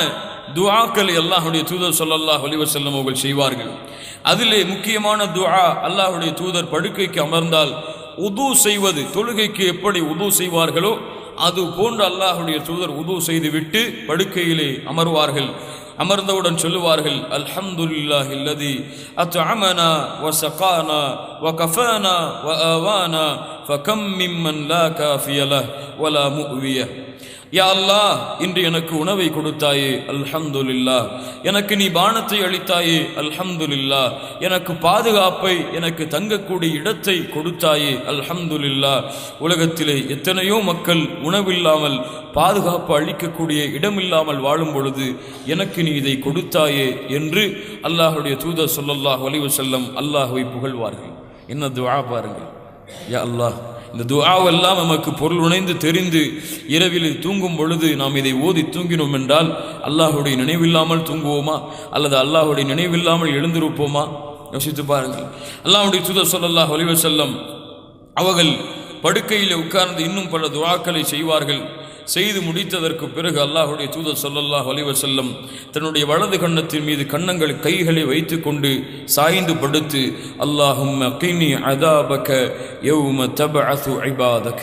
துஆக்களை அல்லாஹுடைய தூதர் ஸல்லல்லாஹு அலைஹி வஸல்லம் அவர்கள் செய்வார்கள். அதிலே முக்கியமான துஆ, அல்லாஹுடைய தூதர் படுக்கைக்கு அமர்ந்தால் உது செய்வது, தொழுகைக்கு எப்படி உது செய்வார்களோ அது போன்று அல்லாஹுடைய தூதர் உது செய்துவிட்டு படுக்கையிலே அமர்வார்கள். அமர்ந்தவுடன் சொல்லுவார்கள், அல்ஹம்துலில்லாஹி அல்லதி அத்அமனா வ ஸகானா வ கஃபானா வ ஆவானா ஃபகம் மிம்மன் லா காஃபிய லஹ் வ லா முஅவிய. யா அல்லாஹ், இன்று எனக்கு உணவை கொடுத்தாயே அல்ஹம்துலில்லாஹ், எனக்கு நீ பானத்தை அளித்தாயே அல்ஹம்துலில்லாஹ், எனக்கு பாதுகாப்பை, எனக்கு தங்கக்கூடிய இடத்தை கொடுத்தாயே அல்ஹம்துலில்லாஹ். உலகத்திலே எத்தனையோ மக்கள் உணவில்லாமல் பாதுகாப்பு அளிக்கக்கூடிய இடமில்லாமல் வாழும் பொழுது எனக்கு நீ இதை கொடுத்தாயே என்று அல்லாஹுடைய தூதர் ஸல்லல்லாஹு அலைஹி வஸல்லம் அல்லாஹ்வை புகழ்வார்கள். என்ன துஆ பாருங்கள். யா அல்லாஹ், இந்த துஆவெல்லாம் நமக்கு பொருள் உணைந்து தெரிந்து இரவில் தூங்கும் பொழுது நாம் இதை ஓதி தூங்கினோம் என்றால் அல்லாஹுடைய நினைவில்லாமல் தூங்குவோமா அல்லது அல்லாஹுடைய நினைவில்லாமல் எழுந்திருப்போமா? யோசித்து பாருங்கள். அல்லாஹுடைய தூதர் ஸல்லல்லாஹு அலைஹி வஸல்லம் அவர்கள் படுக்கையில் உட்கார்ந்து இன்னும் பல துஆக்களை செய்வார்கள். செய்து முடித்ததற்கு பிறகு அல்லாஹுடைய தூதர் ஸல்லல்லாஹு அலைஹி வஸல்லம் தன்னுடைய வலது கன்னத்தின் மீது கைகளை வைத்து கொண்டு சாய்ந்து படுத்து, அல்லாஹும்ம கினி அதாபக யௌம தபஅது இபாதக,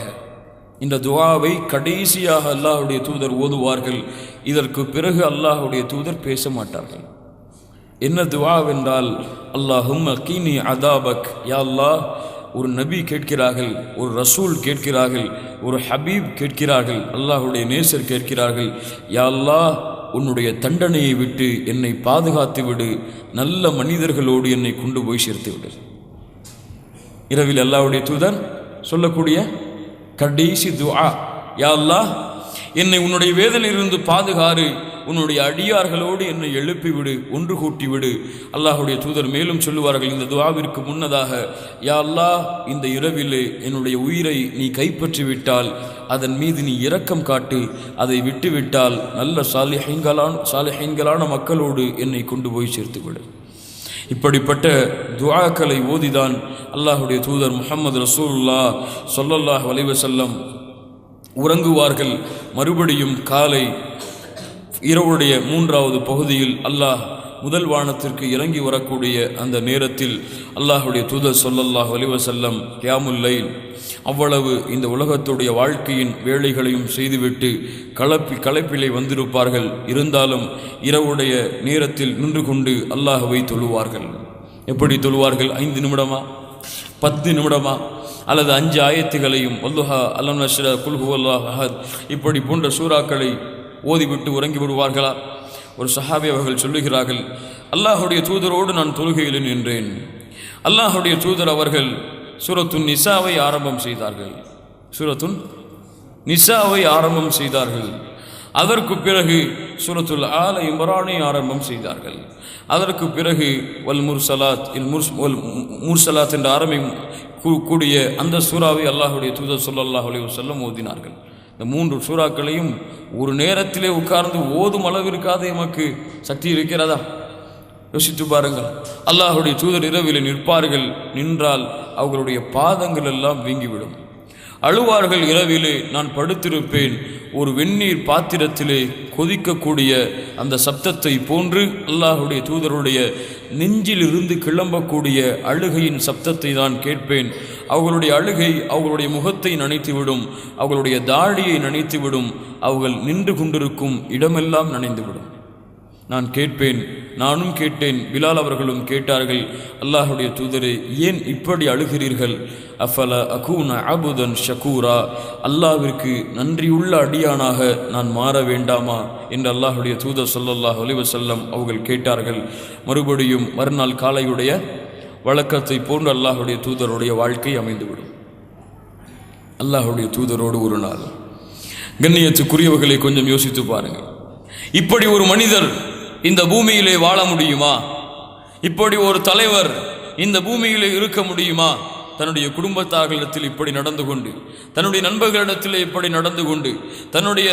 இந்த துஆவை கடைசியாக அல்லாஹுடைய தூதர் ஓதுவார்கள். இதற்கு பிறகு அல்லாஹுடைய தூதர் பேச மாட்டார்கள். என்ன துஆவென்றால், அல்லாஹும்ம கினி அதாபக், யா அல்லாஹ், ஒரு நபி கேட்கிறார்கள், ஒரு ரசூல் கேட்கிறார்கள், ஒரு ஹபீப் கேட்கிறார்கள், அல்லாஹுடைய நேசர் கேட்கிறார்கள், யா அல்லாஹ், உன்னுடைய தண்டனையை விட்டு என்னை பாதுகாத்து விடு, நல்ல மனிதர்களோடு என்னை கொண்டு போய் சேர்த்து விடு. இரவில் அல்லாஹுடைய தூதர் சொல்லக்கூடிய கடைசி துஆ, யா அல்லாஹ், என்னை உன்னுடைய வேதனையிலிருந்து பாதுகாரு, உன்னுடைய அடியார்களோடு என்னை எழுப்பிவிடு, ஒன்று கூட்டி விடு. அல்லாஹுடைய தூதர் மேலும் சொல்லுவார்கள் இந்த துஆவிற்கு முன்னதாக, யா அல்லாஹ், இந்த இரவிலே என்னுடைய உயிரை நீ கைப்பற்றி விட்டால் அதன் மீது நீ இரக்கம் காட்டு, அதை விட்டுவிட்டால் நல்ல சாலிஹீன்களான மக்களோடு என்னை கொண்டு போய் சேர்த்து விடு. இப்படிப்பட்ட துஆக்களை ஓதிதான் அல்லாஹுடைய தூதர் முஹம்மது ரசூலுல்லாஹ் ஸல்லல்லாஹு அலைஹி வஸல்லம் உறங்குவார்கள். மறுபடியும் காலை இரவுடைய 3வது பகுதியில் அல்லாஹ் முதல் வானத்திற்கு இறங்கி வரக்கூடிய அந்த நேரத்தில் அல்லாஹுடைய தூதர் ஸல்லல்லாஹு அலைஹி வஸல்லம் கியாமுல் லைல், அவ்வளவு இந்த உலகத்துடைய வாழ்க்கையின் வேலைகளையும் செய்துவிட்டு களைப்பிலே வந்திருப்பார்கள். இருந்தாலும் இரவுடைய நேரத்தில் நின்று கொண்டு அல்லாஹ்வை தொழுவார்கள். எப்படி தொழுவார்கள்? 5 நிமிடமா, 10 நிமிடமா, அல்லது 5 ஆயத்துகளையும் வல்லுஹா, அலம் நஷ்ரா, குல் ஹுவல்லாஹு அஹத் இப்படி போன்ற சூறாக்களை ஓதிவிட்டு உறங்கி விடுவார்களா? ஒரு சஹாபி அவர்கள் சொல்லுகிறார்கள், அல்லாஹுடைய தூதரோடு நான் தொழுகையில் நின்றேன். அல்லாஹுடைய தூதர் அவர்கள் சூரத்துன் நிசாவை ஆரம்பம் செய்தார்கள். சூரத்துன் நிசாவை ஆரம்பம் செய்தார்கள். அதற்கு பிறகு சூரத்துல் ஆல இம்ரானை ஆரம்பம் செய்தார்கள். அதற்கு பிறகு வல் முர்சலாத் என்ற ஆரம்பம் கூடிய அந்த சூறாவை அல்லாஹுடைய தூதர் ஸல்லல்லாஹு அலைஹி வஸல்லம் ஓதினார்கள். இந்த 3 சூறாக்களையும் ஒரு நேரத்திலே உட்கார்ந்து ஓதும் அளவிற்காக எமக்கு சக்தி இருக்கிறதா? யோசித்து பாருங்கள். அல்லாஹுடைய தூதர் இரவில் நிற்பார்கள். நின்றால் அவர்களுடைய பாதங்கள் எல்லாம் வீங்கிவிடும். அழுவார்கள். இரவிலே நான் படுத்திருப்பேன், ஒரு வெந்நீர் பாத்திரத்திலே கொதிக்கக்கூடிய அந்த சப்தத்தை போன்று அல்லாஹுடைய தூதருடைய நெஞ்சிலிருந்து கிளம்பக்கூடிய அழுகையின் சப்தத்தை நான் கேட்பேன். அவர்களுடைய அழுகை அவர்களுடைய முகத்தை நனைத்துவிடும், அவர்களுடைய தாடியை நனைத்துவிடும், அவர்கள் நின்று கொண்டிருக்கும் இடமெல்லாம் நனைந்துவிடும். நான் கேட்பேன், நானும் கேட்டேன், பிலால் அவர்களும் கேட்டார்கள், அல்லாஹுடைய தூதரே, ஏன் இப்படி அழுகிறீர்கள்? அஃபல அகூன அபுதன் ஷகூரா, அல்லாஹ்விற்கு நன்றியுள்ள அடியானாக நான் மாற வேண்டாமா என்று அல்லாஹுடைய தூதர் ஸல்லல்லாஹு அலைஹி வஸல்லம் அவர்கள் கேட்டார்கள். மறுபடியும் மறுநாள் காலையுடைய வழக்கத்தை போன்று அல்லாஹுடைய தூதருடைய வாழ்க்கை அமைந்துவிடும். அல்லாஹுடைய தூதரோடு ஒரு நாள். கண்ணியத்துக்குரியவர்களை கொஞ்சம் யோசித்து பாருங்கள். இப்படி ஒரு மனிதர் இந்த பூமியிலே வாழ முடியுமா? இப்படி ஒரு தலைவர் இந்த பூமியிலே இருக்க முடியுமா? தன்னுடைய குடும்பத்தார்களிடத்தில் இப்படி நடந்து கொண்டு, தன்னுடைய நண்பர்களிடத்தில் இப்படி நடந்து கொண்டு, தன்னுடைய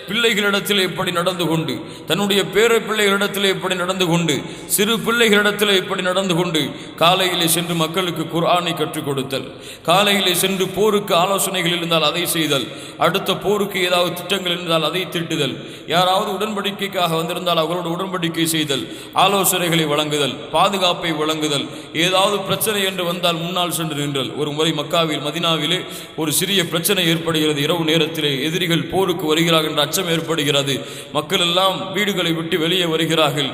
பிள்ளைகளிடத்தில் இப்படி நடந்து கொண்டு, தன்னுடைய பேர பிள்ளைகளிடத்தில் இப்படி நடந்து கொண்டு, சிறு பிள்ளைகளிடத்தில் இப்படி நடந்து கொண்டு, காலையிலே சென்று மக்களுக்கு குர்ஆனை கற்றுக் கொடுத்தல், காலையிலே சென்று போருக்கு ஆலோசனைகள் இருந்தால் அதை செய்தல், அடுத்த போருக்கு ஏதாவது திட்டங்கள் இருந்தால் அதை திட்டுதல், யாராவது உடன்படிக்கைக்காக வந்திருந்தால் அவர்களோடு உடன்படிக்கை செய்தல், ஆலோசனைகளை வழங்குதல், பாதுகாப்பை வழங்குதல், ஏதாவது பிரச்சனை என்று வந்தால் முன்னால் சென்று நின்றல். ஒரு முறை மக்காவில் மதினாவிலே ஒரு சிறிய பிரச்சனை ஏற்படுகிறது. இரவு நேரத்திலே எதிரிகள் போருக்கு வருகிறார்கள் என்ற அச்சம் ஏற்படுகிறது. மக்கள் எல்லாம் வீடுகளை விட்டு வெளியே வருகிறார்கள்.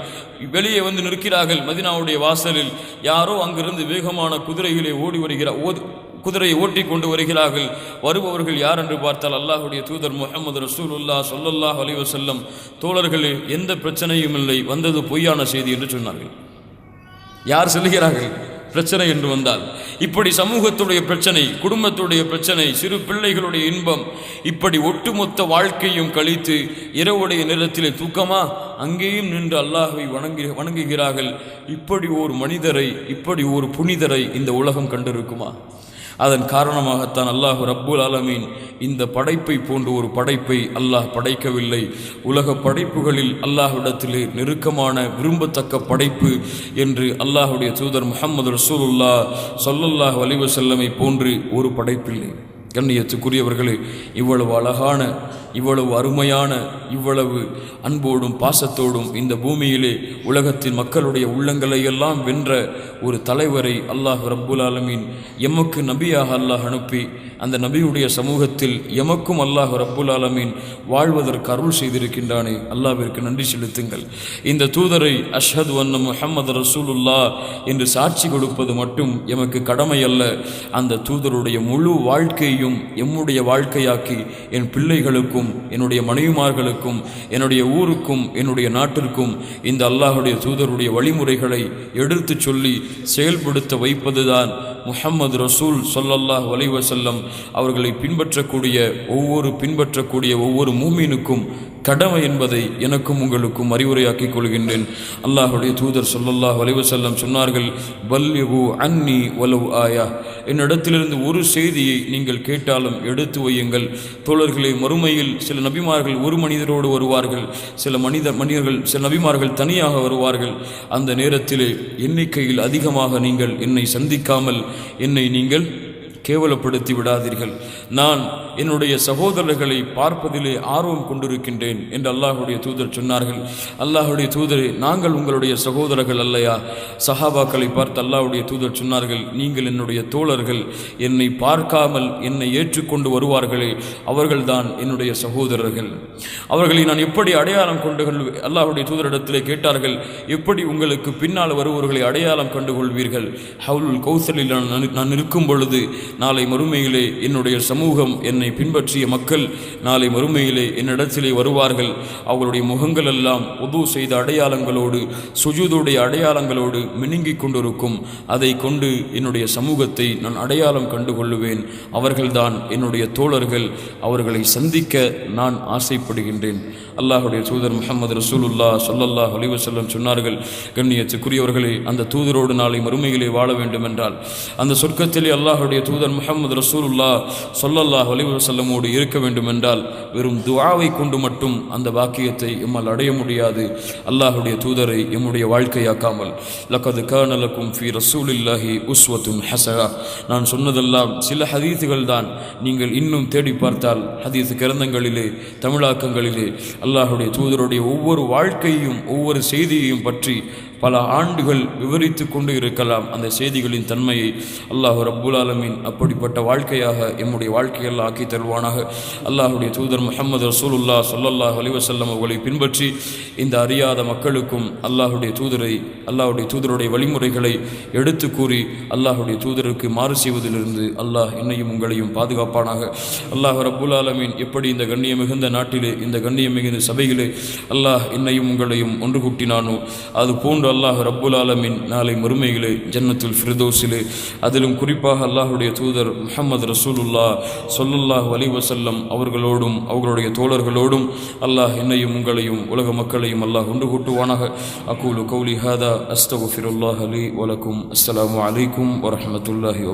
வெளியே வந்து நிற்கிறார்கள். மதினாவுடைய வாசலில் யாரோ அங்கிருந்து வேகமான குதிரைகளை குதிரையை ஓட்டி கொண்டு வருகிறார்கள். வருபவர்கள் யார் என்று பார்த்தால் அல்லாஹுடைய தூதர் முஹம்மது ரசூலுல்லாஹ் ஸல்லல்லாஹு அலைஹி வஸல்லம். தோழர்களே, எந்த பிரச்சனையும் இல்லை, வந்தது பொய்யான செய்தி என்று சொன்னார்கள். யார் சொல்லுகிறார்கள்? பிரச்சனை என்று வந்தால் இப்படி சமூகத்துடைய பிரச்சனை, குடும்பத்துடைய பிரச்சனை, சிறு பிள்ளைகளுடைய இன்பம், இப்படி ஒட்டுமொத்த வாழ்க்கையும் கழித்து இரவுடைய நேரத்திலே தூக்கமா அங்கேயும் நின்று அல்லாஹ்வை வணங்குகிறார்கள். இப்படி ஒரு மனிதரை, இப்படி ஒரு புனிதரை இந்த உலகம் கண்டிருக்குமா? அதன் காரணமாகத்தான் அல்லாஹ் ரப்புல் ஆலமீன் இந்த படைப்பை போன்று ஒரு படைப்பை அல்லாஹ் படைக்கவில்லை. உலக படைப்புகளில் அல்லாஹ்விடத்திலே நெருக்கமான விரும்பத்தக்க படைப்பு என்று அல்லாஹுடைய தூதர் முஹம்மது ரசூலுல்லாஹ் ஸல்லல்லாஹு அலைஹி வஸல்லமை போன்று ஒரு படைப்பில்லை. கண்ணியத்துக்குரியவர்களே, இவ்வளவு அழகான, இவ்வளவு அருமையான, இவ்வளவு அன்போடும் பாசத்தோடும் இந்த பூமியிலே உலகத்தின் மக்களுடைய உள்ளங்களை எல்லாம் வென்ற ஒரு தலைவரை அல்லாஹ் ரப்புல் ஆலமீன் எமக்கு நபியாக அல்லாஹ் அனுப்பி அந்த நபியுடைய சமூகத்தில் எமக்கும் அல்லாஹ் ரப்புல் ஆலமீன் வாழ்வதற்கு அருள் செய்திருக்கின்றானே, அல்லாஹ்விற்கு நன்றி செலுத்துங்கள். இந்த தூதரை அஷ்ஹது அன்ன முஹம்மது ரசூலுல்லாஹ் என்று சாட்சி கொடுப்பது மட்டும் எமக்கு கடமை அல்ல. அந்த தூதருடைய முழு வாழ்க்கையும் எம்முடைய வாழ்க்கையாக்கி என் பிள்ளைகளுக்கும், என்னுடைய மனைவிமார்களுக்கும், என்னுடைய ஊருக்கும், என்னுடைய நாட்டிற்கும் இந்த அல்லாஹுடைய தூதருடைய வழிமுறைகளை எடுத்து சொல்லி செயல்படுத்த வைப்பதுதான் முஹம்மது ரசூல் ஸல்லல்லாஹு அலைஹி வஸல்லம் அவர்களை பின்பற்றக்கூடிய ஒவ்வொரு மூமினுக்கும் கடமை என்பதை எனக்கும் உங்களுக்கும் அறிவுரையாக்கிக் கொள்கின்றேன். அல்லாஹுடைய தூதர் ஸல்லல்லாஹு அலைஹி வஸல்லம் சொன்னார்கள், பல்லிகு அன்னி வலவ் ஆயா, என்னிடத்திலிருந்து ஒரு செய்தியை நீங்கள் கேட்டாலும் எடுத்து வையுங்கள். தோழர்களே, மறுமையில் சில நபிமார்கள் ஒரு மனிதரோடு வருவார்கள், சில நபிமார்கள் தனியாக வருவார்கள். அந்த நேரத்திலே எண்ணிக்கையில் அதிகமாக நீங்கள் என்னை சந்திக்காமல் என்னை நீங்கள் கேவலப்படுத்தி விடாதீர்கள். நான் என்னுடைய சகோதரர்களை பார்ப்பதிலே ஆர்வம் கொண்டிருக்கின்றேன் என்று அல்லாஹுடைய தூதர் சொன்னார்கள். அல்லாஹுடைய தூதரே, நாங்கள் உங்களுடைய சகோதரர்கள் அல்லையா? சஹாபாக்களை பார்த்து அல்லாஹுடைய தூதர் சொன்னார்கள், நீங்கள் என்னுடைய தோழர்கள், என்னை பார்க்காமல் என்னை ஏற்றுக்கொண்டு வருவார்களே அவர்கள்தான் என்னுடைய சகோதரர்கள். அவர்களை நான் எப்படி அடையாளம் கொண்டுகொள்வேன்? அல்லாஹுடைய தூதரிடத்திலே கேட்டார்கள், எப்படி உங்களுக்கு பின்னால் வருபவர்களை அடையாளம் கண்டுகொள்வீர்கள்? ஹவுலுல் கௌசரில் நான் இருக்கும் பொழுது நாளை மறுமையிலே என்னுடைய சமூகம், என்னை பின்பற்றிய மக்கள் நாளை மறுமையிலே என்னிடத்திலே வருவார்கள். அவர்களுடைய முகங்கள் எல்லாம் உது செய்த அடையாளங்களோடு, சுஜூதுடைய அடையாளங்களோடு மினுங்கிக் கொண்டிருக்கும். அதை கொண்டு என்னுடைய சமூகத்தை நான் அடையாளம் கண்டுகொள்ளுவேன். அவர்கள்தான் என்னுடைய தோழர்கள். அவர்களை சந்திக்க நான் ஆசைப்படுகின்றேன். அல்லாஹுடைய தூதர் முஹம்மது ரசூலுல்லாஹ் ஸல்லல்லாஹு அலைஹி வஸல்லம் சொன்னார்கள், கண்ணியத்துக்குரியவர்களே, அந்த தூதரோடு நாளை மறுமையிலே வாழ வேண்டும் என்றால், அந்த சொர்க்கத்திலே அல்லாஹுடைய தூதர் முஹம்மது ரசூலுல்லாஹ் ஸல்லல்லாஹு அலைஹி வஸல்லமோடு இருக்க வேண்டும் என்றால் வெறும் துஆவை கொண்டு மட்டும் அந்த வாக்கியத்தை எம்மால் அடைய முடியாது. அல்லாஹுடைய தூதரை எம்முடைய வாழ்க்கையாக்காமல், லகத் கான லக்கும் ஃபீ ரசூலில்லாஹி உஸ்வத்துன் ஹஸனா, நான் சொன்னதெல்லாம் சில ஹதீஸுகள் தான். நீங்கள் இன்னும் தேடி பார்த்தால் ஹதீஸ் கிரந்தங்களிலே, தமிழாக்கங்களிலே அல்லாஹுடைய தூதருடைய ஒவ்வொரு வாழ்க்கையும் ஒவ்வொரு செய்தியையும் பற்றி பல ஆண்டுகள் விவரித்து கொண்டு இருக்கலாம். அந்த செய்திகளின் தன்மையை அல்லாஹ் ரப்புல் ஆலமீன் அப்படிப்பட்ட வாழ்க்கையாக எம்முடைய வாழ்க்கையில் ஆக்கி தருவானாக. அல்லாஹுடைய தூதர் முஹம்மது ரசூலுல்லாஹ் ஸல்லல்லாஹு அலைஹி வஸல்லம் அவர்களை பின்பற்றி இந்த அறியாத மக்களுக்கும் அல்லாஹுடைய தூதருடைய வழிமுறைகளை எடுத்து கூறி அல்லாஹுடைய தூதருக்கு மாறு செய்வதிலிருந்து அல்லாஹ் என்னையும் உங்களையும் பாதுகாப்பானாக. அல்லாஹ் ரப்புல் ஆலமீன் எப்படி இந்த கண்ணியம் மிகுந்த நாட்டிலே, இந்த கண்ணியம் மிகுந்த சபையிலே அல்லாஹ் என்னையும் உங்களையும் ஒன்று கூட்டினானோ, அது போன்று அல்லாஹ் ரப்புல் ஆலமீன் நாளை மறுமையிலே ஜன்னத்துல் ஃபிர்தௌஸிலே, அதிலும் குறிப்பாக அல்லாஹுடைய தூதர் முஹம்மது ரசூலுல்லாஹ் ஸல்லல்லாஹு அலைஹி வஸல்லம் அவர்களோடும் அவர்களுடைய தோழர்களோடும் அல்லாஹ் என்னையும் உங்களையும் உலக மக்களையும் அல்லாஹ் ஒன்று கூட்டுவானாக. அகூலு கௌலி ஹாதா அஸ்தக்ஃபிருல்லாஹ் லி வலக்கும். அஸ்ஸலாமு அலைக்கும் வரஹ்மத்துல்லாஹி.